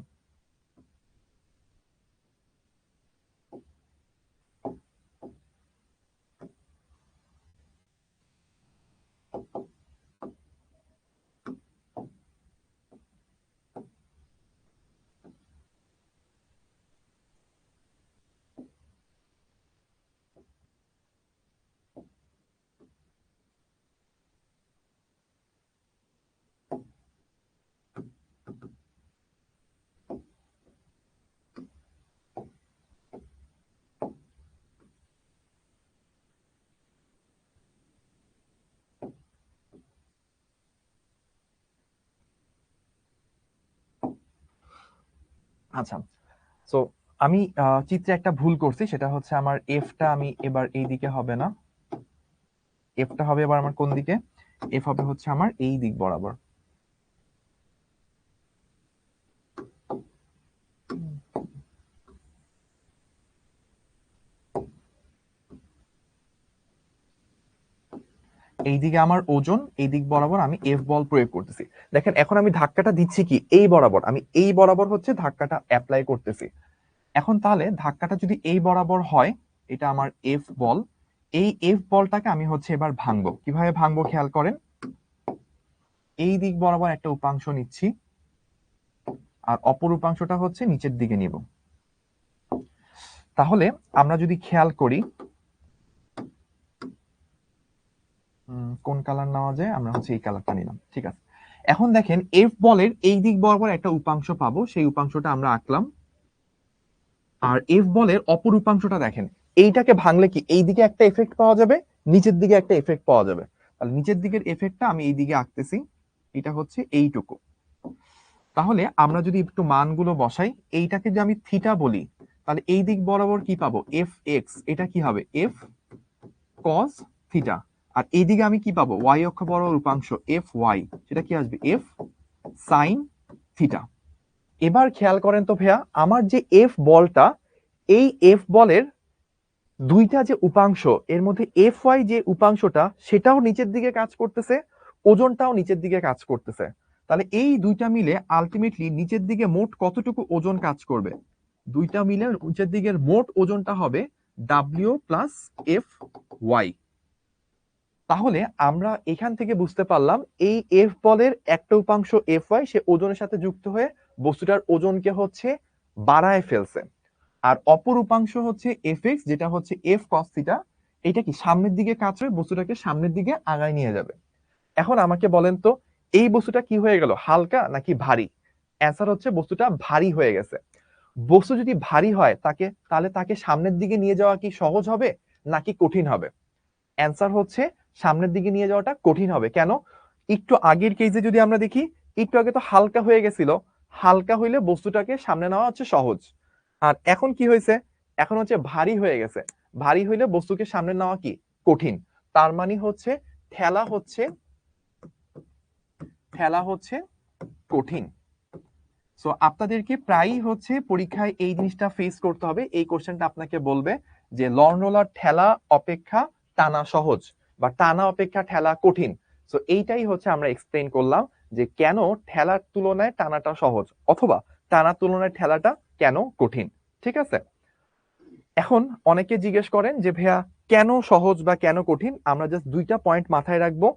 আচ্ছা, সো আমি চিত্রে একটা ভুল করছি, সেটা হচ্ছে আমার এফটা আমি এবার এই দিকে হবে না, এফটা হবে এবার আমার কোন দিকে? এফ হবে হচ্ছে আমার এই দিক বরাবর। এইদিকে আমার ওজন, এই দিক বরাবর আমি এফ বল প্রয়োগ করতেছি। দেখেন এখন আমি ধাক্কাটা দিচ্ছি কি এই বরাবর, আমি এই বরাবর হচ্ছে ধাক্কাটা অ্যাপ্লাই করতেছি। এখন তাহলে ধাক্কাটা যদি এই বরাবর হয়, এটা আমার এফ বল, এই এফ বলটাকে আমি হচ্ছে এবার ভাঙবো। কিভাবে ভাঙবো খেয়াল করেন। এই দিক বরাবর একটা উপাংশ নিচ্ছি, আর অপর উপাংশটা হচ্ছে নিচের দিকে নিব। তাহলে আমরা যদি খেয়াল করি কোন কালার নেওয়া যায়, আমরা হচ্ছে এই কালারটা নিলাম, ঠিক আছে। এখন দেখেন এফ বলের এই দিক বরাবর একটা উপাংশ পাবো, সেই উপাংশটা আমরা আঁকলাম। আর এফ বলের অপর উপাংশটা দেখেন, এইটাকে ভাঙলে কি এই দিকে একটা এফেক্ট পাওয়া যাবে, নিচের দিকে একটা এফেক্ট পাওয়া যাবে। তাহলে নিচের দিকের এফেক্টটা আমি এই দিকে আঁকতেছি, এটা হচ্ছে এইটুকু। তাহলে আমরা যদি একটু মানগুলো বসাই, এইটাকে যদি আমি থিটা বলি, তাহলে এই দিক বরাবর কি পাবো, এফ এক্স, এটা কি হবে এফ কস থিটা। আর এইদিকে আমি কি পাবো, ওয়াই অক্ষ বরাবর উপাংশ এফ ওয়াই, সেটা কি আসবে এফ সাইন থিটা। এবার খেয়াল করেন তো ভাইয়া, আমার যে এফ বলটা, এই এফ বলের দুইটা যে উপাংশ, এর মধ্যে এফ ওয়াই যে উপাংশটা, সেটাও নিচের দিকে কাজ করতেছে, ওজনটাও নিচের দিকে কাজ করতেছে। তাহলে এই দুইটা মিলে আলটিমেটলি নিচের দিকে মোট কতটুকু ওজন কাজ করবে, দুইটা মিলে নিচের দিকের মোট ওজনটা হবে ডাব্লিউ প্লাস এফ ওয়াই। তাহলে আমরা এখান থেকে বুঝতে পারলাম এই এফ বলের একটা উপাংশ এফ ওয়াই, সে ওজনের সাথে যুক্ত হয়ে বস্তুটার ওজনকে হচ্ছে বাড়ায় ফেলছে। আর অপর উপাংশ হচ্ছে এফ এক্স, যেটা হচ্ছে এফ কস থিটা, এটা কি সামনের দিকে কাজ করে বস্তুটাকে সামনের দিকে আগায় নিয়ে যাবে। এখন আমাকে বলেন তো, এই বস্তুটা কি হয়ে গেল, হালকা নাকি ভারী? অ্যান্সার হচ্ছে বস্তুটা ভারী হয়ে গেছে। বস্তু যদি ভারী হয় তাহলে তাকে সামনের দিকে নিয়ে যাওয়া কি সহজ হবে নাকি কঠিন হবে? অ্যান্সার হচ্ছে সামনের দিকে নিয়ে যাওয়াটা কঠিন হবে। কেন? একটু আগের কেসে যদি আমরা দেখি, একটু আগে তো হালকা হয়ে গেছিল, হালকা হইলে বস্তুটাকে সামনে নেওয়া হচ্ছে সহজ। আর এখন কি হয়েছে, এখন হচ্ছে ভারী হয়ে গেছে, ভারী হইলে বস্তুকে সামনে নেওয়া কি কঠিন। তার মানে হচ্ছে ঠেলা হচ্ছে কঠিন। সো আপনাদেরকে প্রায়ই হচ্ছে পরীক্ষায় এই জিনিসটা ফেস করতে হবে। এই কোশ্চেনটা আপনাকে বলবে যে লন রোলার ঠেলা অপেক্ষা টানা সহজ, বা টানা অপেক্ষা ঠেলা কঠিন। সো এইটাই হচ্ছে আমরা এক্সপ্লেইন করলাম যে কেন ঠেলার তুলনায় টানাটা সহজ, অথবা টানার তুলনায় ঠেলাটা কেন কঠিন। ঠিক আছে। এখন অনেকে জিজ্ঞেস করেন যে ভাইয়া কেন সহজ বা কেন কঠিন, আমরা জাস্ট দুইটা পয়েন্ট মাথায় রাখবো।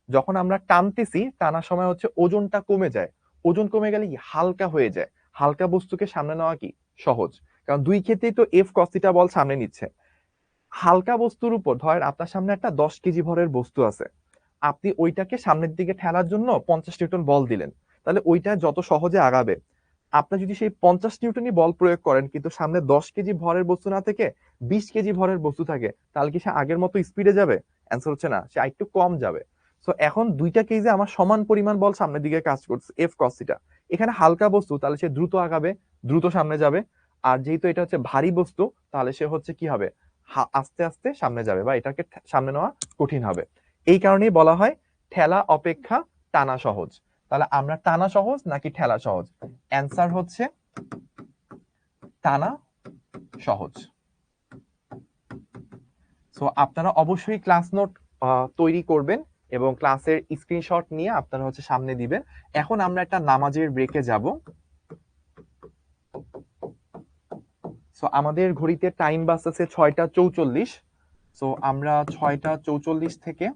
যখন আমরা টানতেছি, টানার সময় হচ্ছে ওজনটা কমে যায়, ওজন কমে গেলে কি হালকা হয়ে যায়, হালকা বস্তুকে সামনে নেওয়া কি সহজ, কারণ দুই ক্ষেত্রেই তো এফ কস থিটা বল সামনে নিচ্ছে। হালকা বস্তুর উপর ধরেন আপনার সামনে একটা 10 কেজি ভরের বস্তু আছে, আপনি ওইটাকে সামনের দিকে ঠেলার জন্য 50 নিউটন বল দিলেন, তাহলে ওইটা যত সহজে আগাবে। আপনি যদি সেই 50 নিউটনই বল প্রয়োগ করেন, কিন্তু সামনে 10 কেজি ভরের বস্তু না থেকে 20 কেজি ভরের বস্তু থাকে, তাহলে কি সে আগের মতো স্পিডে যাবে? অ্যান্সার হচ্ছে না, সে একটু কম যাবে। সো এখন দুইটা কেজে আমার সমান পরিমাণ বল সামনের দিকে কাজ করছে, এফ কস থিটা। এখানে হালকা বস্তু, তাহলে সে দ্রুত আগাবে, দ্রুত সামনে যাবে। আর যেহেতু এটা হচ্ছে ভারী বস্তু, তাহলে সে হচ্ছে কি হবে, আস্তে আস্তে সামনে যাবে, বা এটাকে সামনে নেওয়া কঠিন হবে। এই কারণেই বলা হয় ঠেলা অপেক্ষা টানা সহজ। তাহলে আমরা টানা সহজ নাকি ঠেলা সহজ? অ্যান্সার হচ্ছে টানা সহজ। সো আপনারা অবশ্যই ক্লাস নোট তৈরি করবেন এবং ক্লাসের স্ক্রিনশট নিয়ে আপনারা হচ্ছে সামনে দিবেন। এখন আমরা একটা নামাজের ব্রেকে যাব। সো আমাদের ঘড়িতে টাইম বাজতেছে 6টা 44। সো আমরা 6টা 44 থেকে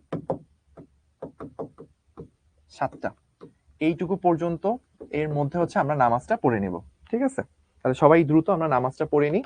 7টা এইটুকু পর্যন্ত, এর মধ্যে হচ্ছে আমরা নামাজটা পড়ে নেব। ঠিক আছে, তাহলে সবাই দ্রুত আমরা নামাজটা পড়ে নিই।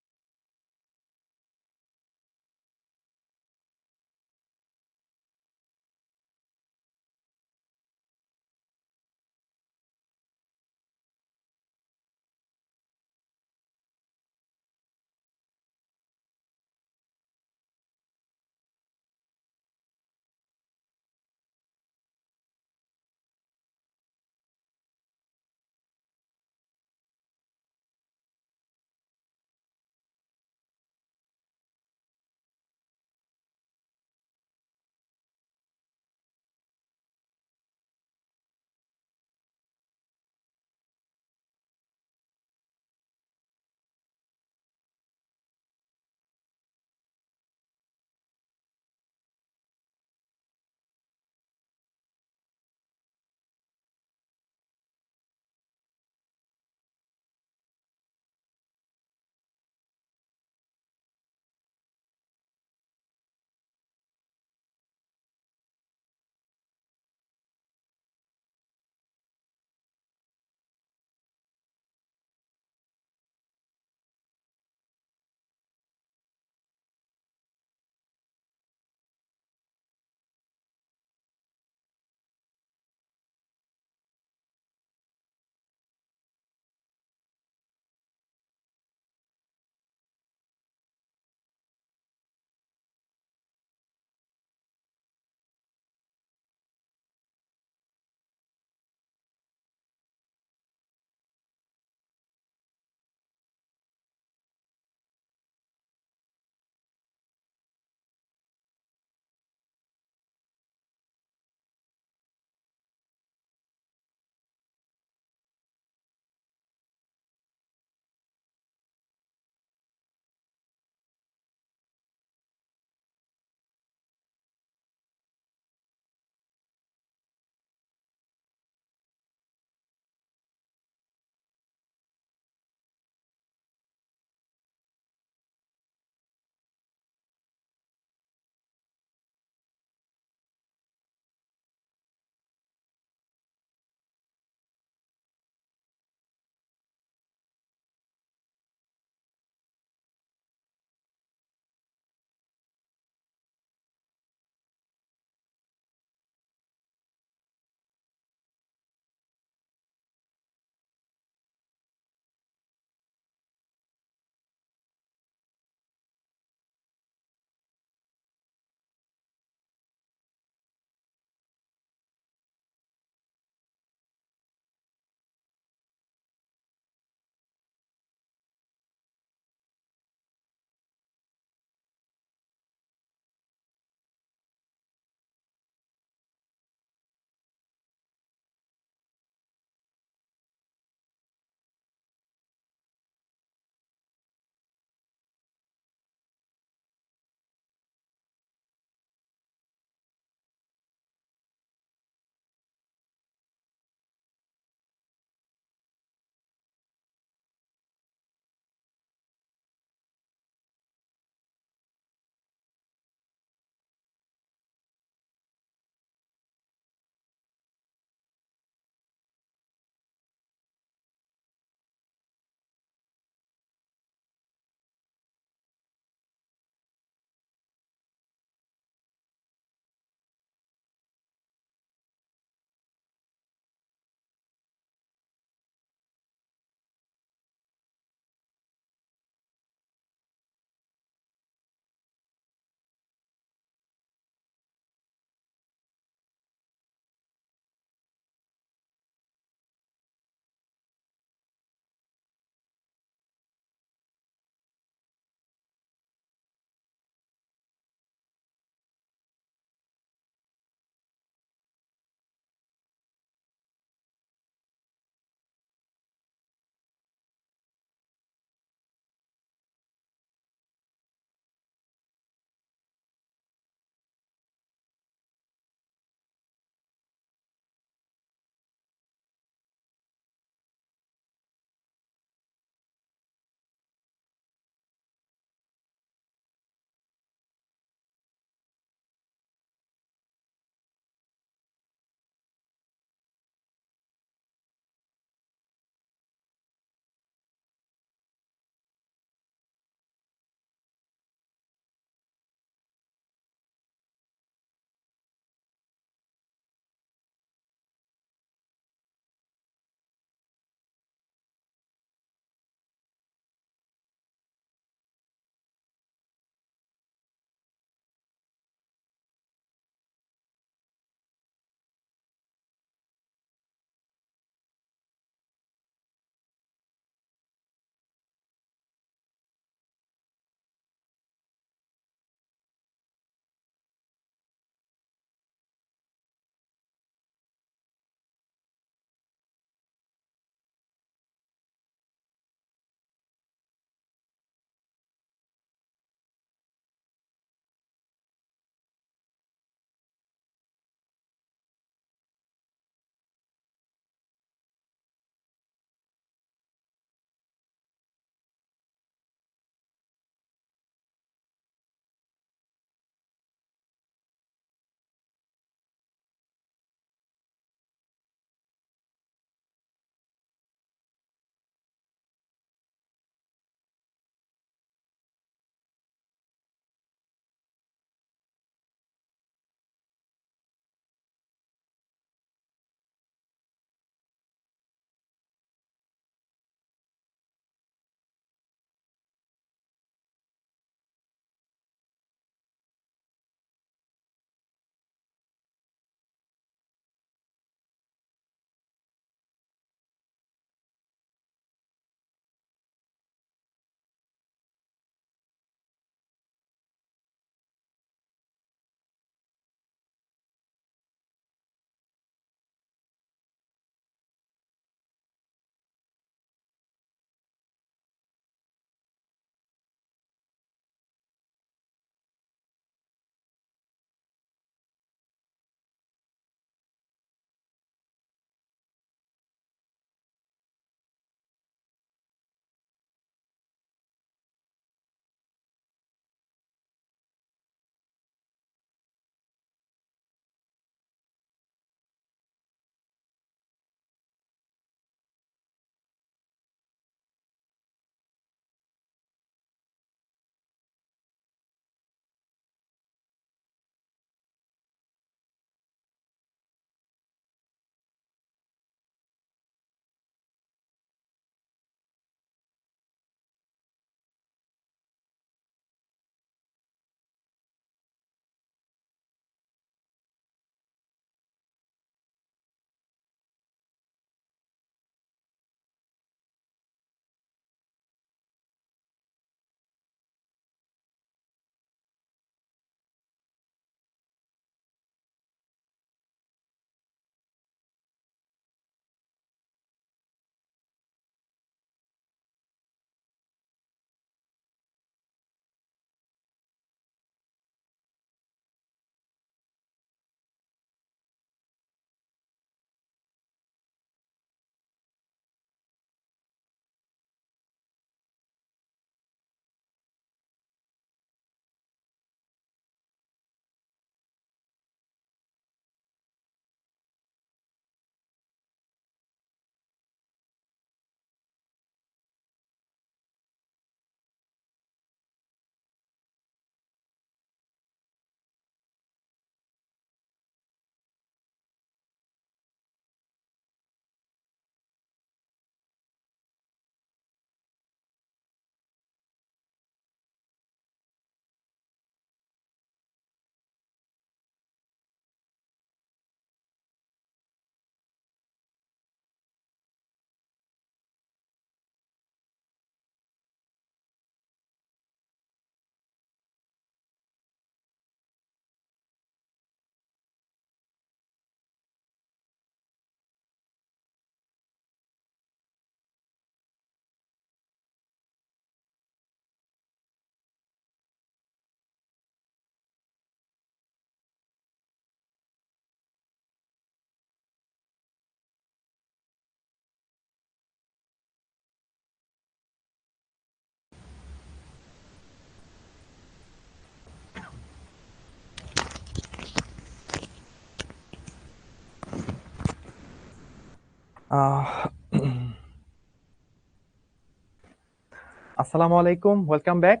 আসসালামু আলাইকুম, ওয়েলকাম ব্যাক।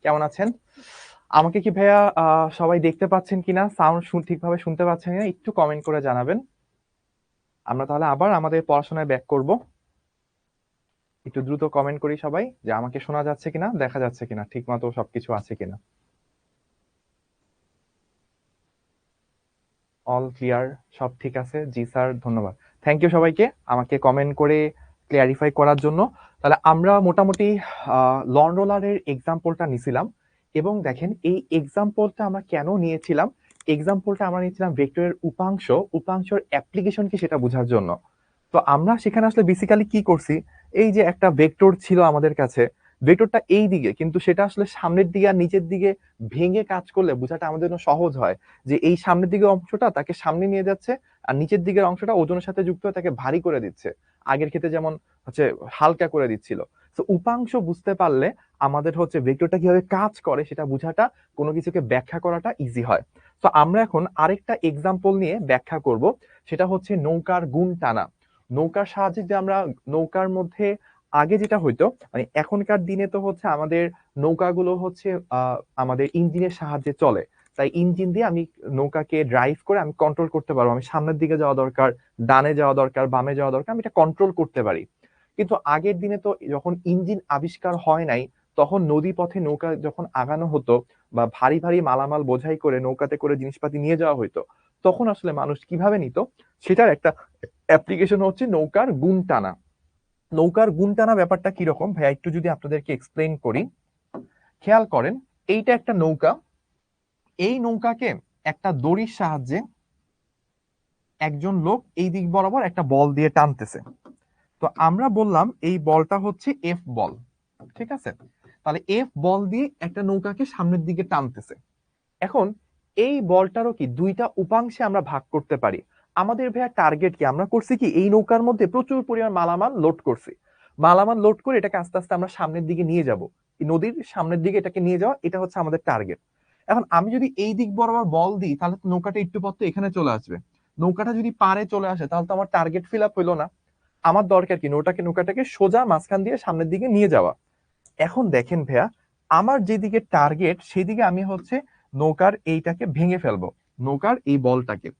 কেমন আছেন? আমাকে কি ভাইয়া সবাই দেখতে পাচ্ছেন কিনা, সাউন্ড ঠিকভাবে শুনতে পাচ্ছেন কিনা একটু কমেন্ট করে জানাবেন। আমরা তাহলে আবার আমাদের পড়াশোনায় ব্যাক করব। একটু দ্রুত কমেন্ট করি সবাই যে আমাকে শোনা যাচ্ছে কিনা, দেখা যাচ্ছে কিনা, ঠিক মতো সবকিছু আছে কিনা। অল ক্লিয়ার, সব ঠিক আছে। জি স্যার, ধন্যবাদ। থ্যাংক ইউ সবাইকে আমাকে কমেন্ট করে ক্লিয়ারিফাই করার জন্য। তাহলে আমরা মোটামুটি লন রোলারের এক্সাম্পলটা নিছিলাম, এবং দেখেন এই এক্সাম্পলটা আমরা কেন নিয়েছিলাম। এক্সাম্পলটা আমরা নিয়েছিলাম ভেক্টরের উপাংশর অ্যাপ্লিকেশন কি সেটা বোঝার জন্য। তো আমরা সেখানে আসলে বেসিক্যালি কি করছি, এই যে একটা ভেক্টর ছিল আমাদের কাছে, ভেক্টরটা এই দিকে, কিন্তু সেটা আসলে সামনের দিকে আর নিচের দিকে ভেঙে কাজ করলে বোঝাটা আমাদের জন্য সহজ হয়। যে এই সামনের দিকের অংশটা তাকে সামনে নিয়ে যাচ্ছে, আর নিচের দিকের অংশটা ওজনের সাথে যুক্ত হয়ে তাকে ভারী করে দিচ্ছে। আগের ক্ষেত্রে যেমন হচ্ছে হালকা করে দিচ্ছিল। তো উপাংশ বুঝতে পারলে আমাদের হচ্ছে ভেক্টরটা কিভাবে কাজ করে সেটা বোঝাটা, কোনো কিছুকে ব্যাখ্যা করাটা ইজি হয়। তো আমরা এখন আরেকটা এক্সাম্পল নিয়ে ব্যাখ্যা করব, সেটা হচ্ছে নৌকার গুণ টানা। নৌকার সাহায্যে যে আমরা নৌকার মধ্যে আগে যেটা হইতো, মানে এখনকার দিনে তো হচ্ছে আমাদের নৌকাগুলো হচ্ছে আমাদের ইঞ্জিনের সাহায্যে চলে। তাই ইঞ্জিন দিয়ে আমি নৌকাকে ড্রাইভ করে আমি কন্ট্রোল করতে পারবো। আমি সামনের দিকে যাওয়া দরকার, ডানে যাওয়া দরকার, বামে যাওয়া দরকার, আমি এটা কন্ট্রোল করতে পারি। কিন্তু আগের দিনে তো যখন ইঞ্জিন আবিষ্কার হয় নাই, তখন নদী পথে নৌকা যখন আগানো হতো বা ভারী ভারী মালামাল বোঝাই করে নৌকাতে করে জিনিসপাতি নিয়ে যাওয়া হইতো, তখন আসলে মানুষ কিভাবে নিত সেটার একটা অ্যাপ্লিকেশন হচ্ছে নৌকার গুণ টানা। নৌকার গুণ টানা ব্যাপারটা কিরকম ভাইয়া একটু যদি আপনাদেরকে এক্সপ্লেন করি। খেয়াল করেন, এইটা একটা নৌকা। এই নৌকাকে একটা দড়ির সাহায্যে একজন লোক এই দিক বরাবর একটা বল দিয়ে টানতেছে। তো আমরা বললাম এই বলটা হচ্ছে এফ বল, ঠিক আছে? তাহলে এফ বল দিয়ে একটা নৌকাকে সামনের দিকে টানতেছে। এখন এই বলটারও কি দুইটা উপাংশে আমরা ভাগ করতে পারি। আমাদের ভাইয়া টার্গেট কি, আমরা করছি কি এই নৌকার মধ্যে প্রচুর পরিমাণ মালামাল লোড করছি। মালামাল লোড করে এটাকে আস্তে আস্তে আমরা সামনের দিকে নিয়ে যাব, এই নদীর সামনের দিকে এটাকে নিয়ে যাওয়া, এটা হচ্ছে আমাদের টার্গেট। এখন আমি যদি এই দিক বরাবর বল দিই, তাহলে তো নৌকাটা একটু পথ তো এখানে চলে আসবে। নৌকাটা যদি পারে চলে আসে, তাহলে তো আমার টার্গেট ফিল আপ হইলো না। আমার দরকার কি নৌকাটাকে সোজা মাঝখান দিয়ে সামনের দিকে নিয়ে যাওয়া। এখন দেখেন ভাইয়া, আমার যেদিকে টার্গেট সেদিকে আমি হচ্ছে নৌকার এইটাকে ভেঙে ফেলবো, নৌকার এই বলটাকে।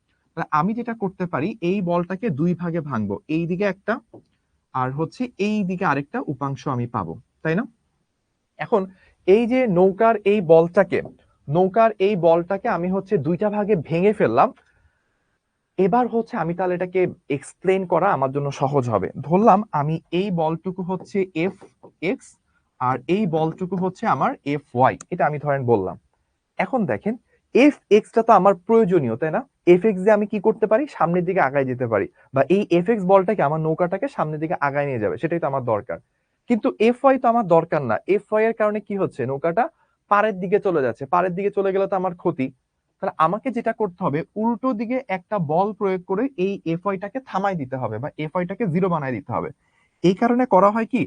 আমি যেটা করতে পারি, এই বলটাকে দুই ভাগে ভাঙবো, এই দিকে একটা আর হচ্ছে এই দিকে আরেকটা উপাংশ আমি পাবো, তাই না? এখন এই যে নৌকার এই বলটাকে আমি হচ্ছে দুইটা ভাগে ভেঙে ফেললাম। এবার হচ্ছে আমি তাহলে এটাকে এক্সপ্লেন করা আমার জন্য সহজ হবে। ধরলাম আমি এই বলটুকু হচ্ছে এফ এক্স, আর এই বলটুকু হচ্ছে আমার এফ ওয়াই, এটা আমি ধরেন বললাম। এখন দেখেন, এফ এক্সটা তো আমার প্রয়োজনীয়, তাই না? এফ এক্স দিয়ে আমি কি করতে পারি, সামনের দিকে আগায় যেতে পারি, বা এই এফ এক্স বলটাকে আমার নৌকাটাকে সামনের দিকে আগায় নিয়ে যাবে, সেটাই তো আমার দরকার। কিন্তু এফ ওয়াই তো আমার দরকার না। এফ ওয়াই এর কারণে কি হচ্ছে, নৌকাটা পাড়ের দিকে চলে যাচ্ছে, পাড়ের দিকে চলে গেলে তো আমার ক্ষতি। তাহলে আমাকে যেটা করতে হবে, উল্টো দিকে একটা বল প্রয়োগ করে এই এফ ওয়াইটাকে থামাই দিতে হবে, বা এফ ওয়াইটাকে জিরো বানাই দিতে হবে। এই কারণে করা হয় কি,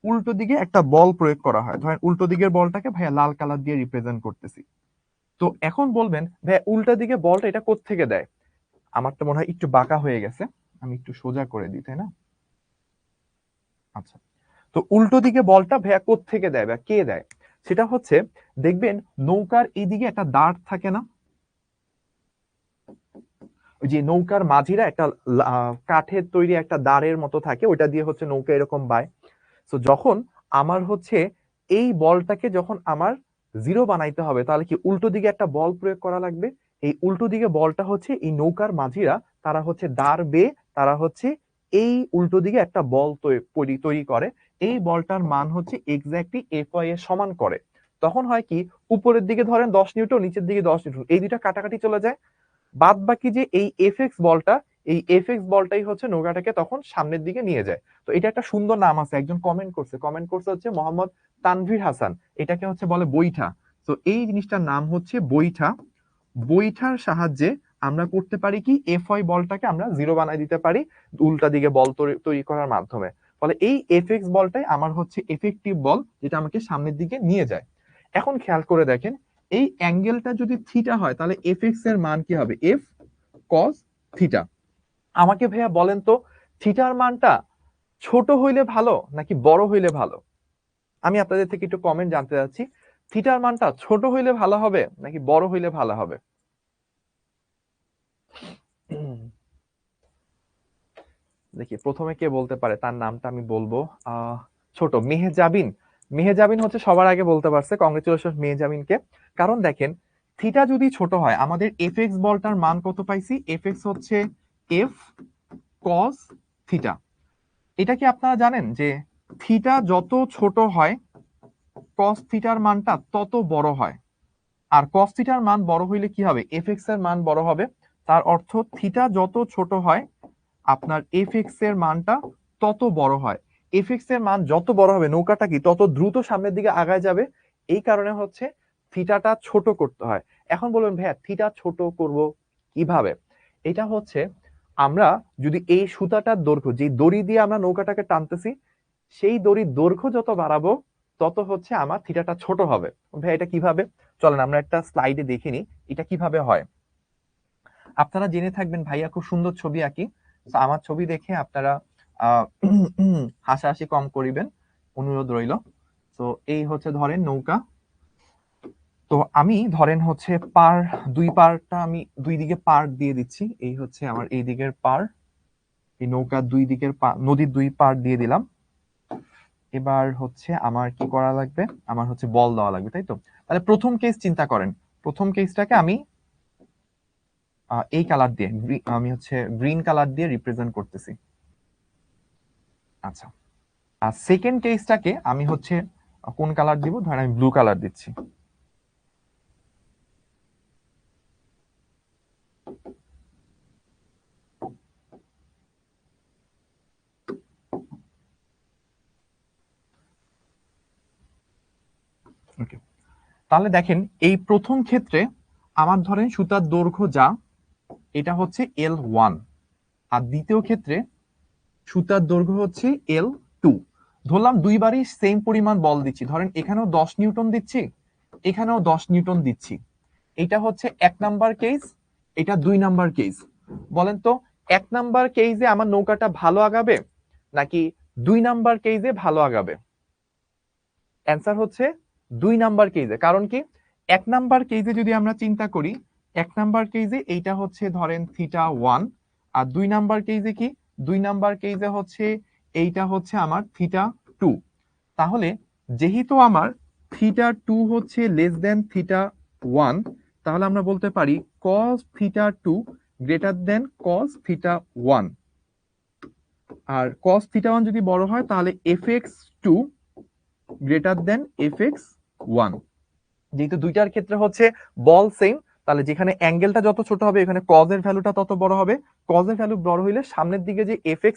উল্টো দিকে একটা বল প্রয়োগ করা হয়। ধরেন উল্টো দিকের বলটাকে ভাইয়া লাল কালার দিয়ে রিপ্রেজেন্ট করতেছি। তো এখন বলবেন ভাইয়া উল্টা দিকে বলটা এটা কোত্থেকে দেয়? আমার তো মনে হয় একটু বাঁকা হয়ে গেছে, আমি একটু সোজা করে দিই, তাই না? আচ্ছা, তো উল্টো দিকে বলটা ভাইয়া কোত্থেকে দেয় বা কে দেয়? সেটা হচ্ছে, দেখবেন নৌকার এইদিকে একটা দাঁড় থাকে না, ওই যে নৌকার মাঝিরা একটা কাঠের তৈরি একটা দাঁড়ের মতো থাকে, ওইটা দিয়ে হচ্ছে নৌকা এরকম বায়। তো যখন আমার হচ্ছে এই বলটাকে যখন আমার জিরো বানাইতে হবে, তাহলে কি উল্টো দিকে একটা বল প্রয়োগ করা লাগবে। এই উল্টো দিকে বলটা হচ্ছে এই নৌকার মাঝিরা, তারা হচ্ছে দাঁড় বেয়ে তারা হচ্ছে এই উল্টো দিকে একটা বল তৈরি করে। এই বলটার মান হচ্ছে এক্স্যাক্টলি এফ ওয়াই এর সমান করে। তখন হয় কি, উপরের দিকে ধরেন 10 নিউটন, নিচের দিকে 10 নিউটন, এই দুইটা কাটাকাটি চলে যায়। বাদ বাকি যে এই এফএক্স বলটা, এই এফএক্স বলটাই হচ্ছে নৌকাটাকে তখন সামনের দিকে নিয়ে যায়। তো এটা একটা সুন্দর নাম আছে, একজন কমেন্ট করছে হচ্ছে মোহাম্মদ তানভীর হাসান, এটাকে হচ্ছে বলে বৈঠা। তো এই জিনিসটার নাম হচ্ছে বৈঠা। বৈঠার সাহায্যে আমরা করতে পারি কি, এফ ওয়াই বলটাকে আমরা জিরো বানাই দিতে পারি উল্টা দিকে বল তৈরি করার মাধ্যমে। ফলে এই এফএক্স বলটাই আমার হচ্ছে এফেক্টিভ বল, যেটা আমাকে সামনের দিকে নিয়ে যায়। এখন খেয়াল করে দেখেন, এই অ্যাঙ্গেলটা যদি থিটা হয়, তাহলে এফ এক্স এর মান কি হবে, এফ কস থিটা। আমাকে ভাইয়া বলেন তো, থিটার মানটা ছোট হইলে ভালো নাকি বড় হইলে ভালো? আমি আপনাদের থেকে একটু কমেন্ট জানতে চাচ্ছি, থিটার মানটা ছোট হইলে ভালো হবে নাকি বড় হইলে ভালো হবে? দেখি প্রথমে কে বলতে পারে, তার নামটা আমি বলবো। ছোট, মেহেজাবিন। মেহেজাবিন হচ্ছে সবার আগে বলতে পারছে, কংগ্রেচুলেশন মেহেজাবিনকে। কারণ দেখেন, থিটা যদি ছোট হয়, আমাদের এফএক্স বলটার মান কত পাইছি? এফএক্স হচ্ছে এফ কস থিটা। এটা কি আপনারা জানেন যে থিটা যত ছোট হয় কস থিটার মানটা তত বড় হয়, আর কস থিটার মান বড় হইলে কি হবে? এফএক্স এর মান বড় হবে। তার অর্থ থিটা যত ছোট হয় আপনার এফএক্স এর মানটা তত বড় হয়। এফএক্স এর মান যত বড় হবে নৌকাটা কি তত দ্রুত সামনের দিকে আগায় যাবে। এই কারণে হচ্ছে থিটাটা ছোট করতে হয়। এখন বলবেন ভাইয়া থিটা ছোট করব কিভাবে? এটা হচ্ছে, আমরা যদি এই সুতাটার দৈর্ঘ্য, যে দড়ি দিয়ে আমরা নৌকাটাকে টানতেছি, সেই দড়ির দৈর্ঘ্য যত বাড়াবো তত হচ্ছে আমার থিটাটা ছোট হবে। ভাই এটা কিভাবে? চলেন আমরা একটা স্লাইডে দেখিনি এটা কিভাবে হয়। আপনারা জেনে থাকবেন ভাইয়া খুব সুন্দর ছবি আঁকি, আমার ছবি দেখে আপনারা হাসাহাসি কম করিবেন, অনুরোধ রইল। তো এই হচ্ছে ধরেন নৌকা, তো আমি ধরেন হচ্ছে দুই পারটা আমি দুই দিকে পার দিয়ে দিচ্ছি। এই হচ্ছে আমার এই দিকের পার, এই নৌকার দুই দিকের নদীর দুই পার দিয়ে দিলাম। এবার হচ্ছে আমার কি করা লাগবে? আমার হচ্ছে বল দেওয়া লাগবে, তাই তো? তাহলে প্রথম কেস চিন্তা করেন, প্রথম কেসটাকে আমি এই কালার দিয়ে, আমি হচ্ছে গ্রিন কালার দিয়ে রিপ্রেজেন্ট করতেছি। আচ্ছা, আর সেকেন্ড কেসটাকে আমি হচ্ছে কোন কালার দিব? ধরেন আমি ব্লু কালার দিচ্ছি। ওকে, তাহলে দেখেন এই প্রথম ক্ষেত্রে আমার ধরেন সুতার দৈর্ঘ্য যা, এটা হচ্ছে L1, আর দ্বিতীয় ক্ষেত্রে সুতার দৈর্ঘ্য হচ্ছে L2। ধরলাম দুইবারই সেম পরিমাণ বল দিচ্ছি, ধরেন এখানেও 10 নিউটন দিচ্ছি, এখানেও 10 নিউটন দিচ্ছি। এটা হচ্ছে 1 নাম্বার কেস, এটা 2 নাম্বার কেস। বলেন তো 1 নাম্বার কেসে আমার নৌকাটা ভালো আগাবে নাকি 2 নাম্বার কেসে ভালো আগাবে? অ্যান্সার হচ্ছে 2 নাম্বার কেসে। কারণ কি? 1 নাম্বার কেসে যদি আমরা চিন্তা করি, 1 নাম্বার কেসে এইটা হচ্ছে ধরেন থিটা 1, আর 2 নাম্বার কেসে কি? 2 নাম্বার কেসে হচ্ছে এইটা হচ্ছে আমার থিটা 2। তাহলে যেহেতু আমার থিটা 2 হচ্ছে লেস দেন থিটা 1, তাহলে আমরা বলতে পারি cos theta 2 greater than cos theta 1। আর cos থিটা 1 যদি বড় হয় তাহলে fx 2 গ্রেটার দেন fx 1। যেহেতু দুইটার ক্ষেত্রে হচ্ছে বল সেম, তাহলে যেখানে অ্যাঙ্গেলটা যত ছোট হবে এখানে cos এর ভ্যালুটা তত বড় হবে। cos এর ভ্যালু বড় হইলে সামনের দিকে যে fx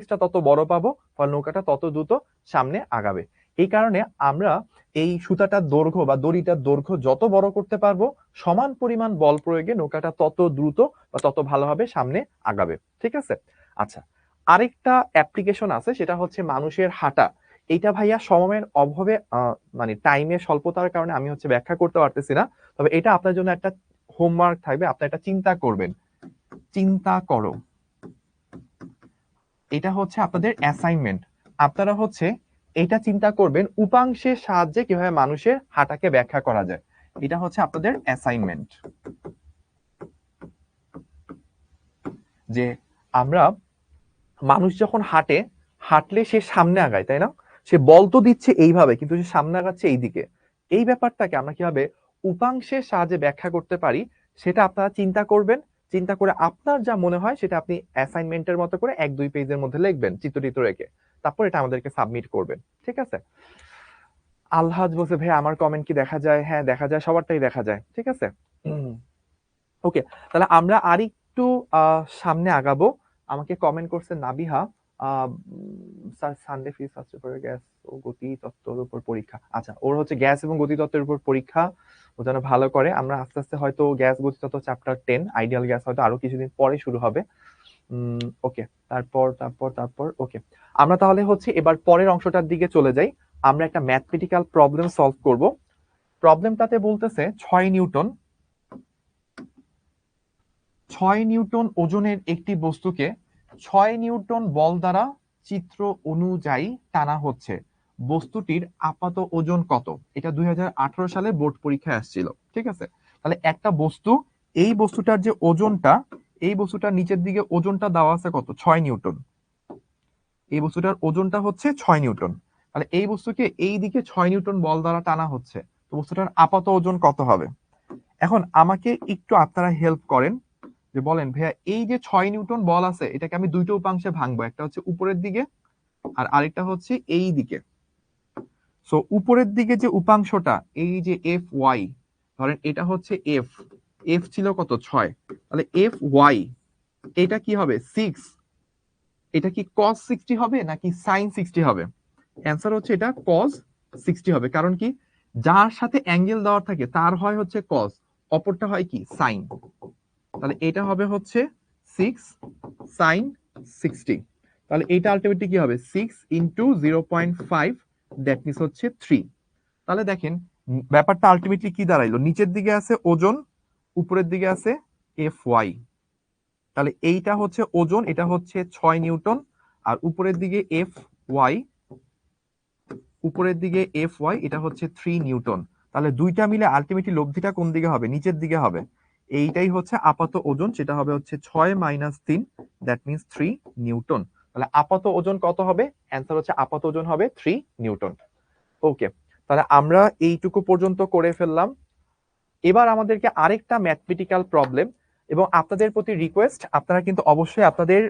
টা তত বড় পাবো, ফলে নৌকাটা তত দ্রুত সামনে আগাবে। এই কারণে আমরা এই সুতাটার দৈর্ঘ্য বা দড়িটার দৈর্ঘ্য যত বড় করতে পারবো, সমান পরিমাণ বল প্রয়োগে নৌকাটা তত দ্রুত বা তত ভালোভাবে সামনে আগাবে। ঠিক আছে? আচ্ছা, আরেকটা অ্যাপ্লিকেশন আছে, সেটা হচ্ছে মানুষের হাঁটা। এইটা ভাইয়া সময়ের অভাবে মানে টাইমের স্বল্পতার কারণে আমি হচ্ছে ব্যাখ্যা করতে পারতেছি না। তবে এটা আপনার জন্য একটা হোমওয়ার্ক থাকবে, আপনি এটা চিন্তা করবেন। চিন্তা করো, এটা হচ্ছে আপনাদের অ্যাসাইনমেন্ট। আপনারা হচ্ছে এটা চিন্তা করবেন উপাংশের সাহায্যে কিভাবে মানুষের হাঁটাকে ব্যাখ্যা করা যায়। এটা হচ্ছে আপনাদের অ্যাসাইনমেন্ট। যে আমরা মানুষ যখন হাঁটলে সে সামনে আগায়, তাই না? সে বল তো দিচ্ছে এইভাবে, কিন্তু সে সামনে আগাচ্ছে এইদিকে। এই ব্যাপারটাকে আমরা কিভাবে উপাংশের সাহায্যে ব্যাখ্যা করতে পারি সেটা আপনারা চিন্তা করবেন। চিন্তা করে আপনার যা মনে হয় সেটা আপনি অ্যাসাইনমেন্টের মতো করে 1-2 পেজের মধ্যে লিখবেন চিত্র রেখে, তারপর এটা আমাদেরকে সাবমিট করবেন। ঠিক আছে? আলহাজ বলছে ভাই আমার কমেন্ট কি দেখা যায়? হ্যাঁ দেখা যায়, সবারটাই দেখা যায়। ঠিক আছে, ওকে। তাহলে আমরা আরেকটু সামনে আগাবো। আমাকে কমেন্ট করছে নাবিহা, স্যার সানডে ফিজ ফার্স্ট পেপারে গ্যাস ও গতি তত্ত্বের উপর পরীক্ষা। আচ্ছা, ওর হচ্ছে গ্যাস এবং গতি তত্ত্বের উপর পরীক্ষা, ও যেন ভালো করে। আমরা আস্তে আস্তে হয়তো গ্যাস গতি তত্ত্ব চ্যাপ্টার 10 আইডিয়াল গ্যাস হয়তো আরো কিছুদিন পরে শুরু হবে। ওকে, তারপর ওকে, আমরা তাহলে হচ্ছে এবার পরের অংশটার দিকে চলে যাই। আমরা একটা ম্যাথমেটিক্যাল প্রবলেম সলভ করব। প্রবলেমটাতে বলতেছে 6 নিউটন ওজনের একটি বস্তুকে 6 নিউটন বল দ্বারা চিত্র অনুযায়ী টানা হচ্ছে, বস্তুটির আপাত ওজন কত? এটা 2018 সালে বোর্ড পরীক্ষায় আসছিল, ঠিক আছে? তাহলে একটা বস্তু, এই বস্তুটার যে ওজনটা, এই বস্তুটার নিচের দিকে ওজনটা দেওয়া আছে কত? 6 নিউটন। এই বস্তুটার ওজনটা হচ্ছে 6 নিউটন। তাহলে এই বস্তুকে এই দিকে 6 নিউটন বল দ্বারা টানা হচ্ছে, তো বস্তুটার আপাত ওজন কত হবে? এখন আমাকে একটু আপনারা হেল্প করেন, যে বলেন ভাইয়া এই যে 6 নিউটন বল আছে এটাকে আমি দুইটা উপাংশে ভাঙবো, একটা হচ্ছে উপরের দিকে আর আরেকটা হচ্ছে এই দিকে। সো উপরের দিকে যে উপাংশটা, এই যে এফ ওয়াই, ধরেন এটা হচ্ছে এফ, এফ ছিল কত? 6। তাহলে এফ ওয়াই এটা কি হবে? 6। এটা কি cos 60 হবে নাকি sin 60 হবে? অ্যান্সার হচ্ছে এটা cos 60 হবে। কারণ কি, যার সাথে অ্যাঙ্গেল দেওয়া থাকে তার হয় হচ্ছে cos, অপরটা হয় কি sin। তাহলে এটা হবে হচ্ছে 6 sin 60। তাহলে এটা আলটিমেটলি কি হবে? 6 ইন্টু 0.5, দ্যাট মিনস হচ্ছে 3। তাহলে দেখেন ব্যাপারটা আলটিমেটলি কি দাঁড়াইলো, নিচের দিকে আছে ওজন, উপরের দিকে আছে এফ ওয়াই। তাহলে এইটা হচ্ছে ওজন, এটা হচ্ছে 6 নিউটন, আর উপরের দিকে এফ ওয়াই, উপরের দিকে এফ ওয়াই এটা হচ্ছে 3 নিউটন। তাহলে দুইটা মিলে আলটিমেটলি লব্ধিটা কোন দিকে হবে? নিচের দিকে হবে। এইটাই হচ্ছে আপাত ওজন, সেটা হবে হচ্ছে 6 মাইনাস 3, দ্যাট মিনস 3 নিউটন। তাহলে আপাত ওজন কত হবে? অ্যান্সার হচ্ছে আপাত ওজন হবে 3 নিউটন। ওকে, তাহলে আমরা এইটুকু পর্যন্ত করে ফেললাম। এবার আমাদেরকে আরেকটা ম্যাথমেটিক্যাল প্রবলেম, এবং আপনাদের প্রতি রিকোয়েস্ট, আপনারা কিন্তু অবশ্যই আপনাদের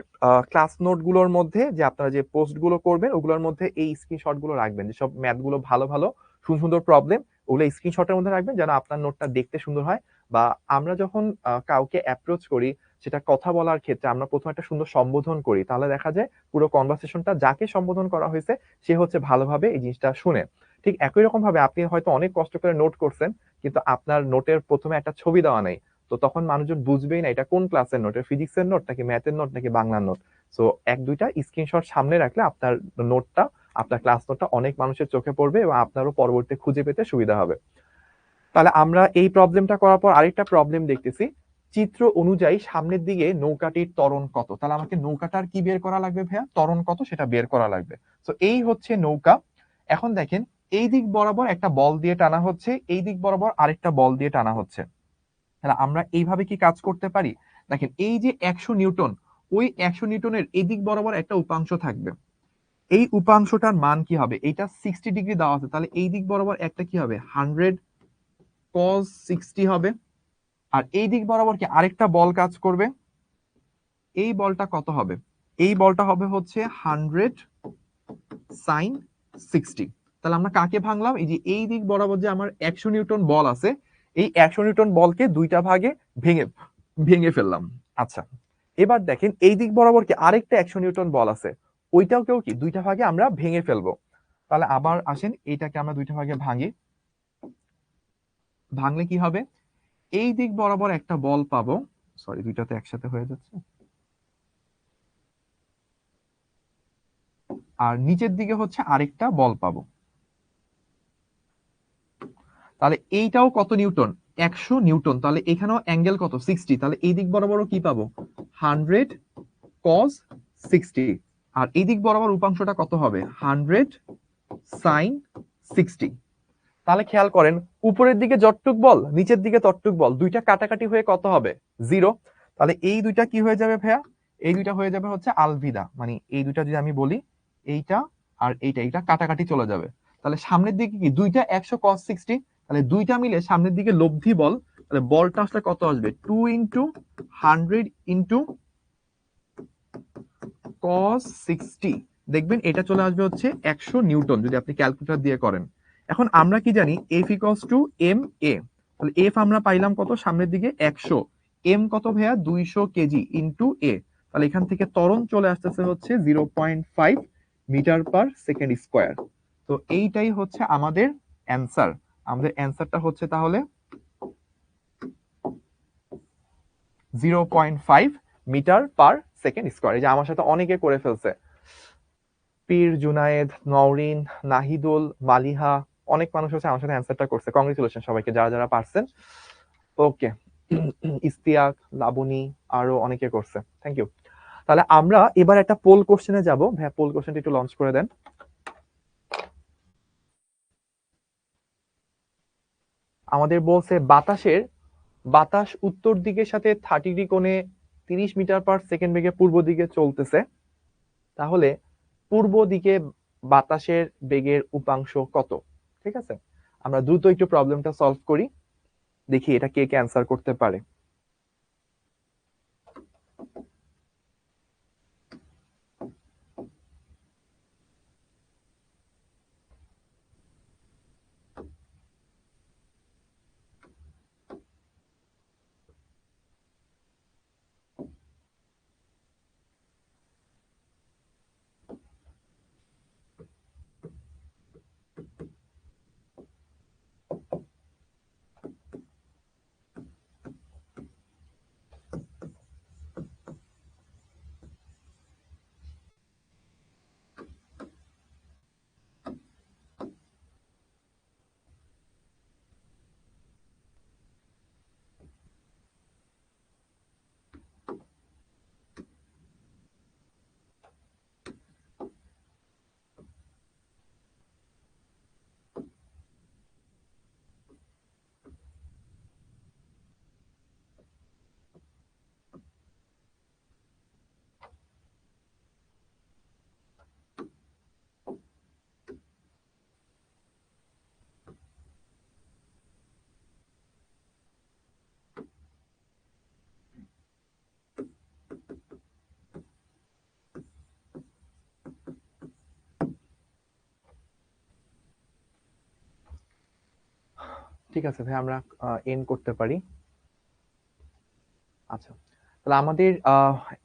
ক্লাস নোটগুলোর মধ্যে যে আপনারা যে পোস্টগুলো করবেন ওগুলোর মধ্যে এই স্ক্রিনশটগুলো রাখবেন, যেসব ম্যাথগুলো ভালো ভালো সুন্দর সুন্দর প্রবলেম, ওগুলো স্ক্রিনশটের মধ্যে রাখবেন যেন আপনার নোটটা দেখতে সুন্দর হয়। বা আমরা যখন কাউকে অ্যাপ্রোচ করি, সেটা কথা বলার ক্ষেত্রে আমরা প্রথমে একটা সুন্দর সম্বোধন করি, তাহলে দেখা যায় পুরো কনভারসেশনটা যাকে সম্বোধন করা হয়েছে সে হচ্ছে ভালোভাবে এই জিনিসটা শুনে। ঠিক একই রকম ভাবে আপনি হয়তো অনেক কষ্ট করে নোট করছেন, কিন্তু আপনার নোটের প্রথমে একটা ছবি দেওয়া নেই, তো তখন মানুষজন বুঝবেই না এটা কোন ক্লাসের নোট, ফিজিক্সের নোট নাকি ম্যাথের নোট নাকি বাংলার নোট। সো এক দুইটা স্ক্রিনশট সামনে রাখলে আপনার নোটটা, আপনার ক্লাস নোটটা অনেক মানুষের চোখে পড়বে এবং আপনারও পরবর্তী খুঁজে পেতে সুবিধা হবে। তাহলে আমরা এই প্রবলেমটা করার পর আরেকটা প্রবলেম দেখতেছি, চিত্র অনুযায়ী সামনের দিকে নৌকাটির ত্বরণ কত? তাহলে আমাকে নৌকাটার কি বের করা লাগবে ভাইয়া? ত্বরণ কত সেটা বের করা লাগবে। তো এই হচ্ছে নৌকা। এখন দেখেন এই দিক বরাবর একটা বল দিয়ে টানা হচ্ছে, এই দিক বরাবর আরেকটা বল দিয়ে টানা হচ্ছে। তাহলে আমরা এইভাবে কি কাজ করতে পারি? দেখেন এই যে 100 নিউটন, ওই 100 নিউটনের এদিক বরাবর একটা উপাংশ থাকবে, এই উপাংশটার মান কি হবে? এটা 60 ডিগ্রি দেওয়া আছে, তাহলে এই দিক বরাবর একটা কি হবে? 100 cos 60 হবে। আর এই দিক বরাবর কি আরেকটা বল কাজ করবে, এই বলটা কত হবে? এই বলটা হবে হচ্ছে 100 sin 60। তাহলে আমরা কাকে ভাঙলাম? এই যে এই দিক বরাবর যে আমার 100 নিউটন বল আছে, এই 100 নিউটন বলকে দুইটা ভাগে ভেঙে ভেঙে ফেললাম। আচ্ছা, এবার দেখেন এই দিক বরাবর কি আরেকটা 100 নিউটন বল আছে, ওইটাকেও কি দুইটা ভাগে আমরা ভেঙে ফেলবো। তাহলে আবার আসেন এইটাকে আমরা দুইটা ভাগে ভাঙি, ভাঙলে কি হবে? এই দিক বরাবর একটা বল পাবো, সরি দুইটাতে একসাথে হয়ে যাচ্ছে, আর নিচের দিকে হচ্ছে আরেকটা বল পাবো। তাহলে এইটাও কত নিউটন? 100 নিউটন। তাহলে এখানেও অ্যাঙ্গেল কত? 60। তাহলে এই দিক বরাবরও কি পাবো? 100 cos 60। আর এই দিক বরাবর উপাংশটা কত হবে? 100 sin 60। তাহলে খেয়াল করেন উপরের দিকে যতটুক বল, নিচের দিকে ততটুক বল, দুইটা কাটাকাটি হয়ে কত হবে? 0। তাহলে এই দুইটা কি হয়ে যাবে ভাইয়া? এই দুইটা হয়ে যাবে হচ্ছে আলভিদা, মানে এই দুইটা যদি আমি বলি, এইটা আর এইটা কাটাকাটি চলে যাবে। তাহলে সামনের দিকে কি দুইটা 100 cos 60, তাহলে দুইটা মিলে সামনের দিকে লব্ধি বল, তাহলে বলটা আসলে কত আসবে? 2 ইন্টু 100 ইন্টু cos 60। দেখবেন এটা চলে আসবে হচ্ছে 100 নিউটন যদি আপনি ক্যালকুলেটর দিয়ে করেন। এখন আমরা কি জানি? F equals to M A. তাহলে এফ আমরা পাইলাম কত? সামনের দিকে 100, এম কত ভাইয়া? 200 কেজি ইন্টু এ। তাহলে এখান থেকে ত্বরণ চলে আসতেছে হচ্ছে 0.5 মিটার পার সেকেন্ড স্কোয়ার। তো এইটাই হচ্ছে আমাদের অ্যান্সার। আমাদের অ্যান্সারটা হচ্ছে তাহলে 0.5 মিটার পার সেকেন্ড স্কোয়ার। এই যে আমার সাথে অনেকে করে ফেলছে, পীর, জুনায়েদ, নওরিন, নাহিদুল, মালিহা, অনেক মানুষ হচ্ছে আমার সাথে অ্যান্সারটা করছে। কংগ্রেচুলেশন সবাইকে যারা যারা পারছেন। ওকে, ইস্তিয়াক, লাবণী, আরো অনেকে করছে, থ্যাংক ইউ। তাহলে আমরা এবার একটা পোল কোশ্চেনে যাব। ভাই পোল কোশ্চেনটা একটু লঞ্চ করে দেন। আমাদের বলছে বাতাস উত্তর দিকের সাথে 30 ডিগ্রি কোণে 30 মিটার পার সেকেন্ড বেগে পূর্ব দিকে চলতেছে। তাহলে পূর্ব দিকে বাতাসের বেগের উপাংশ কত? ঠিক আছে, আমরা দ্রুত একটু প্রবলেমটা সলভ করি, দেখি এটা কে কে অ্যান্সার করতে পারে। ঠিক আছে ভাই, আমরা এন্ড করতে পারি। আচ্ছা, তাহলে আমাদের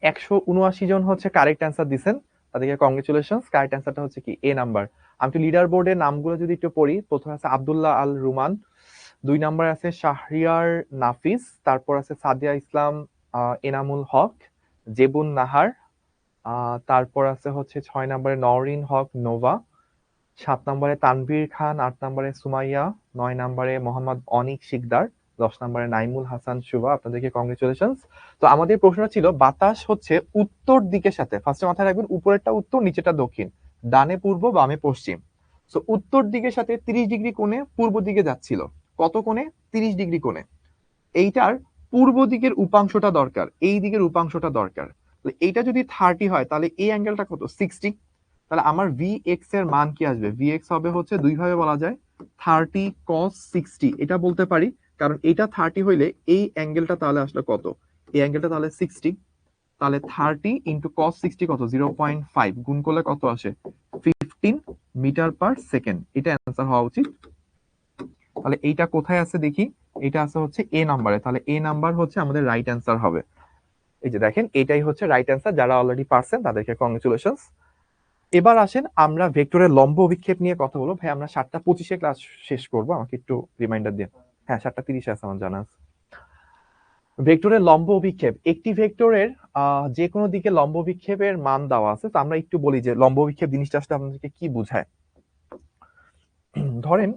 179 জন হচ্ছে কারেক্ট অ্যান্সার দিছেন, তাদেরকে কংগ্রেচুলেশন। কারেক্ট অ্যান্সারটা হচ্ছে কি এ নাম্বার। আমি একটু লিডার বোর্ডের নামগুলো যদি একটু পড়ি, প্রথমে আছে আব্দুল্লাহ আল রুমান, 2 নম্বরে আছে শাহরিয়ার নাফিস, তারপর আছে সাদিয়া ইসলাম, এনামুল হক, জেবুন নাহার, তারপর আছে হচ্ছে 6 নম্বরে নওরিন হক নোভা, 7 নম্বরে তানভীর খান, 8 নম্বরে সুমাইয়া, 9 নম্বরে মোহাম্মদ অনিক শিকদার, 10 নম্বরে নাইমুল হাসান শুভা। আপনাদেরকে কংগ্রেচুলেশন। তো আমাদের প্রশ্ন ছিল বাতাস হচ্ছে উত্তর দিকের সাথে, ফার্স্টে মাথায় রাখবেন উপরেরটা উত্তর নিচেটা দক্ষিণ, ডানে পূর্ব বামে পশ্চিম। তো উত্তর দিকের সাথে 30 ডিগ্রি কোণে পূর্ব দিকে যাচ্ছিল। কত কোণে? 30 ডিগ্রি কোণে। এইটার পূর্ব দিকের উপাংশটা দরকার, এই দিকের উপাংশটা দরকার। এইটা যদি 30 হয় তাহলে এই অ্যাঙ্গেলটা কত? 60। তাহলে আমার Vx এর মান কি আসবে? Vx হবে হচ্ছে দুই ভাবে বলা যায়, 30 cos 60 এটা বলতে পারি, কারণ এটা 30 হইলে এই অ্যাঙ্গেলটা তাহলে আসলে কত? এই অ্যাঙ্গেলটা তাহলে 60। তাহলে 30 ইন্টু cos 60 কত? 0.5 গুণ করলে কত আসে? 15 মিটার পার সেকেন্ড। এটা অ্যান্সার হওয়া উচিত। তাহলে এইটা কোথায় আছে দেখি, এটা আছে হচ্ছে এ নাম্বারে। তাহলে এ নাম্বার হচ্ছে আমাদের রাইট অ্যান্সার হবে। এই যে দেখেন, এটাই হচ্ছে রাইট অ্যান্সার। যারা অলরেডি পারছেন তাদেরকে কংগ্রেচুলেশন। এবার আসেন আমরা ভেক্টরের লম্ব অভিক্ষেপ নিয়ে কথা বলবো। ভাই আমরা 7:25-এ ক্লাস শেষ করব, আমাকে একটু রিমাইন্ডার দিন। হ্যাঁ 7:30-এ আছে আমার জানা আছে। ভেক্টরের লম্ব অভিক্ষেপ, একটি ভেক্টরের যে কোনো দিকে লম্ব অভিক্ষেপের মান দেওয়া আছে। তো আমরা একটু বলি যে লম্ব অভিক্ষেপ জিনিসটা আসলে আপনাদেরকে কি বোঝায়। ধরেন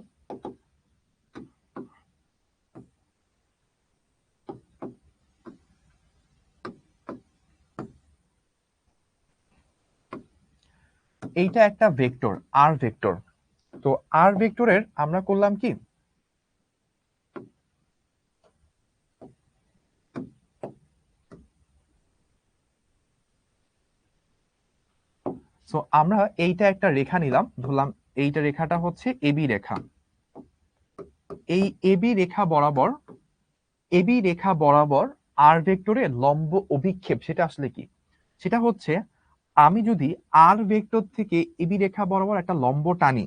এইটা একটা ভেক্টর, আর ভেক্টর। তো আর ভেক্টরের আমরা করলাম কি, সো আমরা এইটা একটা রেখা নিলাম, ধরলাম এইটা রেখাটা হচ্ছে এবি রেখা। এই এবি রেখা বরাবর আর ভেক্টরের লম্ব অভিক্ষেপ সেটা আসলে কি? সেটা হচ্ছে আমি যদি আর ভেক্টর থেকে এবি রেখা বরাবর একটা লম্ব টানি,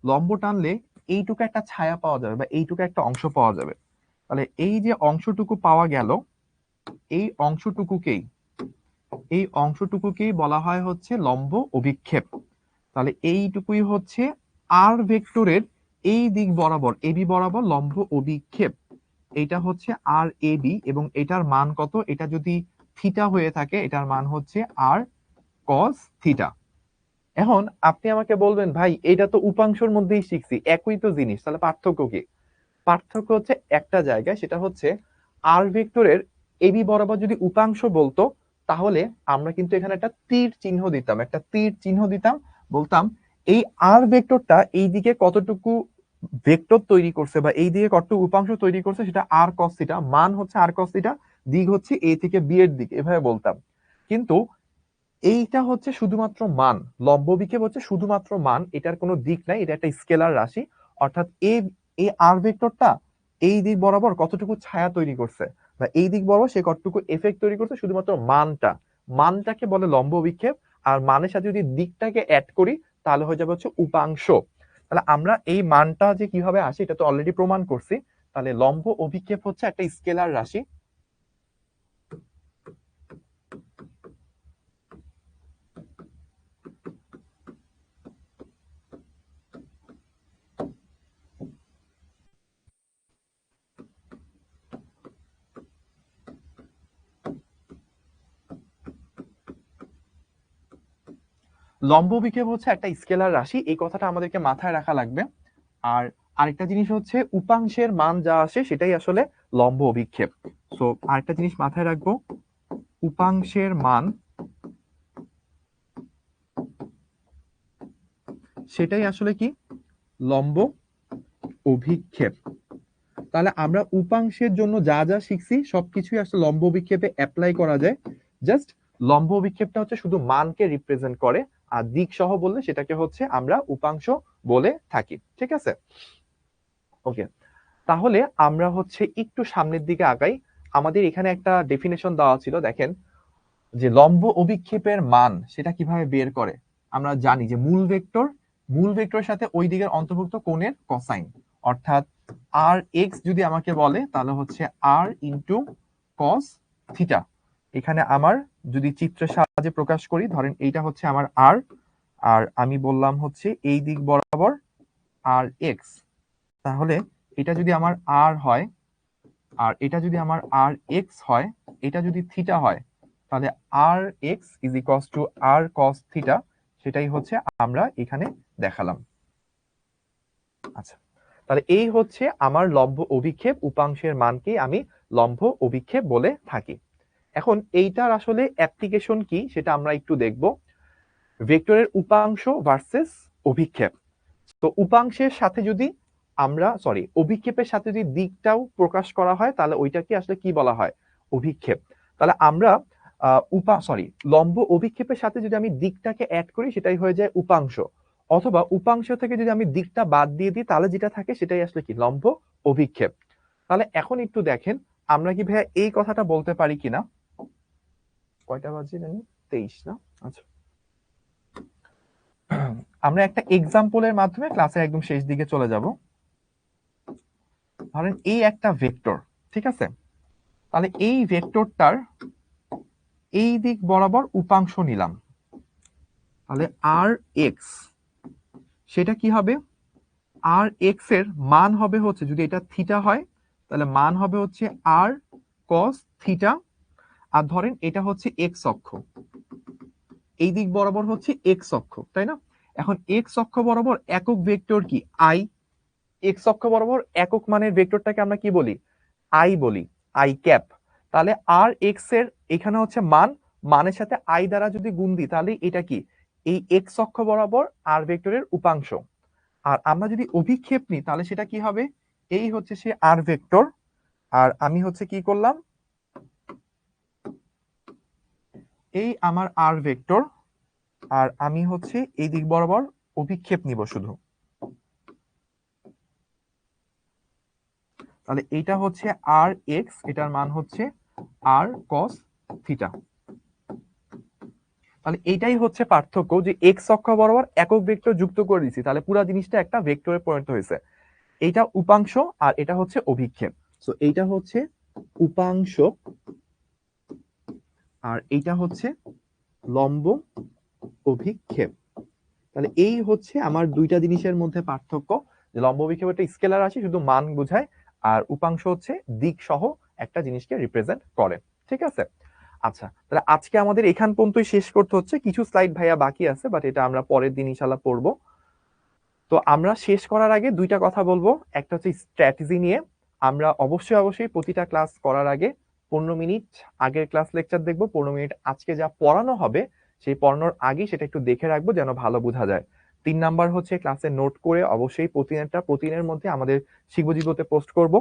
লম্ব টানলে এইটুকু একটা ছায়া পাওয়া যাবে বা এইটুকু একটা অংশ পাওয়া যাবে। তাহলে এই যে অংশটুকু পাওয়া গেল, এই অংশটুকুকেই বলা হয় হচ্ছে লম্ব অভিক্ষেপ। তাহলে এইটুকুই হচ্ছে আর ভেক্টরের এই দিক বরাবর, এবি বরাবর লম্ব অভিক্ষেপ। এটা হচ্ছে আর এ বি, এবং এটার মান কত? এটা যদি থিটা হয়ে থাকে এটার মান হচ্ছে আর কস থিটা। এখন আপনি আমাকে বলবেন ভাই এটা তো উপাংশের মধ্যেই শিখছি, একই তো জিনিস, তাহলে পার্থক্য কি? পার্থক্য হচ্ছে একটা জায়গায়, সেটা হচ্ছে আর ভেক্টরের এবি বরাবর যদি উপাংশ বলতো তাহলে আমরা কিন্তু এখানে একটা তীর চিহ্ন দিতাম, বলতাম এই আর ভেক্টরটা এই দিকে কতটুকু ভেক্টর তৈরি করছে বা এই দিকে কতটুকু উপাংশ তৈরি করছে সেটা আর কস থিটা, মান হচ্ছে আর কস থিটা, দিক হচ্ছে এ থেকে বি এর দিক, এভাবে বলতাম। কিন্তু এইটা হচ্ছে শুধুমাত্র মান, লম্ব বিক্ষেপ হচ্ছে শুধুমাত্র মান, এটার কোনো দিক নাই, এটা একটা স্কেলার রাশি। অর্থাৎ এই আর ভেক্টরটা এই দিক বরাবর কতটুকু ছায়া তৈরি করছে বা এই দিক বরাবর সে কতটুকু এফেক্ট তৈরি করছে, শুধুমাত্র মানটাকে বলে লম্ব বিক্ষেপ। আর মানের সাথে যদি দিকটাকে অ্যাড করি তাহলে হয়ে যাবে হচ্ছে উপাংশ। তাহলে আমরা এই মানটা যে কিভাবে আসে এটা তো অলরেডি প্রমাণ করছি। তাহলে লম্ব অভিক্ষেপ হচ্ছে একটা স্কেলার রাশি। লম্ব বিক্ষেপ হচ্ছে একটা স্কেলার রাশি, এই কথাটা আমাদেরকে মাথায় রাখা লাগবে। আর আরেকটা জিনিস হচ্ছে উপাংশের মান যা আসে সেটাই আসলে লম্ব অভিক্ষেপ। সো আরেকটা জিনিস মাথায় রাখবো, উপাংশের মান সেটাই আসলে কি লম্ব অভিক্ষেপ। তাহলে আমরা উপাংশের জন্য যা যা শিখছি সবকিছুই আসলে লম্ব অভিক্ষেপে অ্যাপ্লাই করা যায়। জাস্ট লম্ব অভিক্ষেপটা হচ্ছে শুধু মানকে রিপ্রেজেন্ট করে, আর দিক সহ বললে সেটাকে হচ্ছে আমরা উপাংশ বলে থাকি। ঠিক আছে, ওকে। তাহলে আমরা হচ্ছে একটু সামনের দিকে আগাই। আমাদের এখানে একটা ডেফিনেশন দেওয়া ছিল, দেখেন যে লম্ব অভিক্ষেপের মান সেটা কিভাবে বের করে। আমরা জানি যে মূল ভেক্টরের সাথে ওই দিকের অন্তর্ভুক্ত কোণের কোসাইন, অর্থাৎ আর এক্স যদি আমাকে বলে তাহলে হচ্ছে আর ইন্টু কস থিটা। এখানে আমার যদি চিত্রের সাহায্যে প্রকাশ করি, ধরেন এইটা হচ্ছে আমার আর, আর আমি বললাম হচ্ছে এই দিক বরাবর আর এক্স। তাহলে এটা যদি আমার আর হয় আর এটা যদি আমার আর এক্স হয়, এটা যদি থিটা হয়, তাহলে R X is equals to R cos theta, সেটাই হচ্ছে আমরা এখানে দেখালাম। আচ্ছা, তাহলে এই হচ্ছে আমার লম্ব অভিক্ষেপ, উপাংশের মানকে আমি লম্ব অভিক্ষেপ বলে থাকি। এখন এইটার আসলে অ্যাপ্লিকেশন কি সেটা আমরা একটু দেখব। ভেক্টরের উপাংশ ভার্সেস অভিক্ষেপ। তো উপাংশের সাথে যদি অভিক্ষেপের সাথে যদি দিকটাও প্রকাশ করা হয় তাহলে ওইটাকে আসলে কি বলা হয়, অভিক্ষেপ। তাহলে আমরা লম্ব অভিক্ষেপের সাথে যদি আমি দিকটাকে অ্যাড করি সেটাই হয়ে যায় উপাংশ, অথবা উপাংশ থেকে যদি আমি দিকটা বাদ দিয়ে দিই তাহলে যেটা থাকে সেটাই আসলে কি লম্ব অভিক্ষেপ। তাহলে এখন একটু দেখেন আমরা কি ভাইয়া এই কথাটা বলতে পারি কিনা। কয়টা বাজে জানি, 23 না? আচ্ছা, আমরা একটা এক্সাম্পলের মাধ্যমে ক্লাসের একদম শেষ দিকে চলে যাব। ধরেন এই একটা ভেক্টর, ঠিক আছে, তাহলে এই ভেক্টরটার এই দিক বরাবর উপাংশ নিলাম, তাহলে আর এক্স সেটা কি হবে, আর এক্স এর মান হবে হচ্ছে, যদি এটা থিটা হয় তাহলে মান হবে হচ্ছে আর কস থিটা। আর ধরেন এটা হচ্ছে এক্স অক্ষ, এই দিক বরাবর হচ্ছে এক্স অক্ষ, তাই না? এখন এক্স অক্ষ বরাবর একক ভেক্টর কি আই, এক্স অক্ষ বরাবর একক মানের ভেক্টরটাকে আমরা কি বলি, আই বলি, আই ক্যাপ। তাহলে আর এক্স এর এখানে হচ্ছে মানের সাথে আই দ্বারা যদি গুণ দিই তাহলে এটা কি এই এক্স অক্ষ বরাবর আর ভেক্টরের উপাংশ। আর আমরা যদি অভিক্ষেপ নিই তাহলে সেটা কি হবে, এই হচ্ছে সে আর ভেক্টর, আর আমি হচ্ছে কি করলাম, এই আমার আর ভেক্টর, আর আমি হচ্ছে এই দিক বরাবর অভিক্ষেপ নিব শুধু। তাহলে এইটা হচ্ছে আর এক্স, এটার মান হচ্ছে আর কস থিটা। তাহলে এইটাই হচ্ছে পার্থক্য, যে এক্স অক্ষ বরাবর একক ভেক্টর যুক্ত করে দিছি, তাহলে পুরো জিনিসটা একটা ভেক্টরে পরিণত হয়েছে। এইটা উপাংশ আর এটা হচ্ছে অভিক্ষেপ। সো এইটা হচ্ছে উপাংশ আর এইটা হচ্ছে লম্ব অভিক্ষেপ। তাহলে এই হচ্ছে আমার দুইটা জিনিসের মধ্যে পার্থক্য, যে লম্ব অভিক্ষেপ একটা স্কেলার রাশি, শুধু মান বোঝায়, আর উপাংশ হচ্ছে দিক সহ একটা জিনিসকে রিপ্রেজেন্ট করে। ঠিক আছে, আচ্ছা, তাহলে আজকে আমাদের এখান পর্যন্তই শেষ করতে হচ্ছে, কিছু স্লাইড ভাইয়া বাকি আছে, বাট এটা আমরা পরের দিন ইনশাআল্লাহ পড়বো। তো আমরা শেষ করার আগে দুইটা কথা বলবো, একটা হচ্ছে স্ট্র্যাটেজি নিয়ে। আমরা অবশ্যই প্রতিটা ক্লাস করার আগে 15 মিনিট আগের ক্লাস লেকচার দেখবো, 15 মিনিট আজকে যা পড়ানো হবে সেই পড়ানোর আগে সেটা একটু দেখে রাখবো যেন ভালো বোঝা যায়। 3 নাম্বার হচ্ছে ক্লাসে নোট করে অবশ্যই প্রতিদিনের মধ্যে আমাদের শিখবো জিগোতে পোস্ট করব।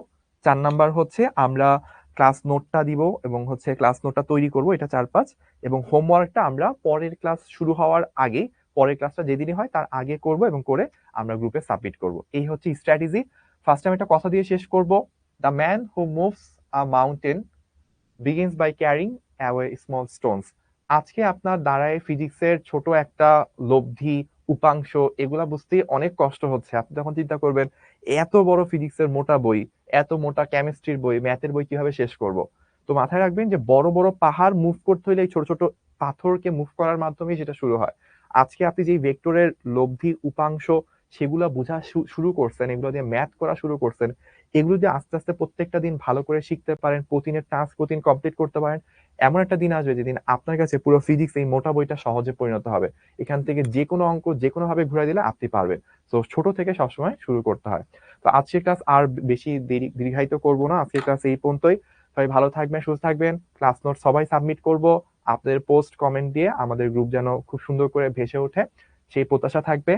4 নাম্বার হচ্ছে আমরা ক্লাস নোটটা দিব এবং হচ্ছে ক্লাস নোটটা তৈরি করব, এটা 4-5। এবং হোমওয়ার্কটা আমরা পরের ক্লাস শুরু হওয়ার আগে, পরের ক্লাসটা যেদিনই হয় তার আগে করব এবং করে আমরা গ্রুপে সাবমিট করব। এই হচ্ছে স্ট্র্যাটেজি। ফার্স্ট আমি একটা কথা দিয়ে শেষ করব। The man who moves a mountain begins by carrying away small stones. আজকে আপনার দ্বারায় ফিজিক্সের ছোট একটা লব্ধি, উপাংশ এগুলা বুঝতে অনেক কষ্ট হচ্ছে। আপনি যখন চিন্তা করবেন এত বড় ফিজিক্সের মোটা বই, এত মোটা কেমিস্ট্রির বই, ম্যাথের বই কিভাবে শেষ করব। তো মাথায় রাখবেন যে বড় বড় পাহাড় মুভ করতে হলে এই ছোট ছোট পাথরকে মুভ করার মাধ্যমেই সেটা শুরু হয়। আজকে আপনি যে ভেক্টরের লব্ধি, উপাংশ সেগুলা বোঝা শুরু করছেন, এগুলো দিয়ে ম্যাথ করা শুরু করছেন, এগুলো দিয়ে আস্তে আস্তে প্রত্যেকটা দিন ভালো করে শিখতে পারেন, প্রতিদিনের টাস্ক প্রতিদিন কমপ্লিট করতে পারেন, এমন একটা দিন আসবে যেদিন আপনার কাছে পুরো ফিজিক্স এই মোটা বইটা সহজে পরিণত হবে। এখান থেকে যে কোনো অঙ্ক যে কোনো ভাবে ঘুরে দিলে আপনি পারবেন। তো ছোট থেকে সবসময় শুরু করতে হয়। তো আজকের ক্লাস আর বেশি দীর্ঘায়িত করব না, আজকের ক্লাস এই পর্যন্তই। সবাই ভালো থাকবেন, সুস্থ থাকবেন। ক্লাস নোট সবাই সাবমিট করব। আপনাদের পোস্ট কমেন্ট দিয়ে আমাদের গ্রুপ যেন খুব সুন্দর করে ভেসে ওঠে সেই প্রত্যাশা থাকবে।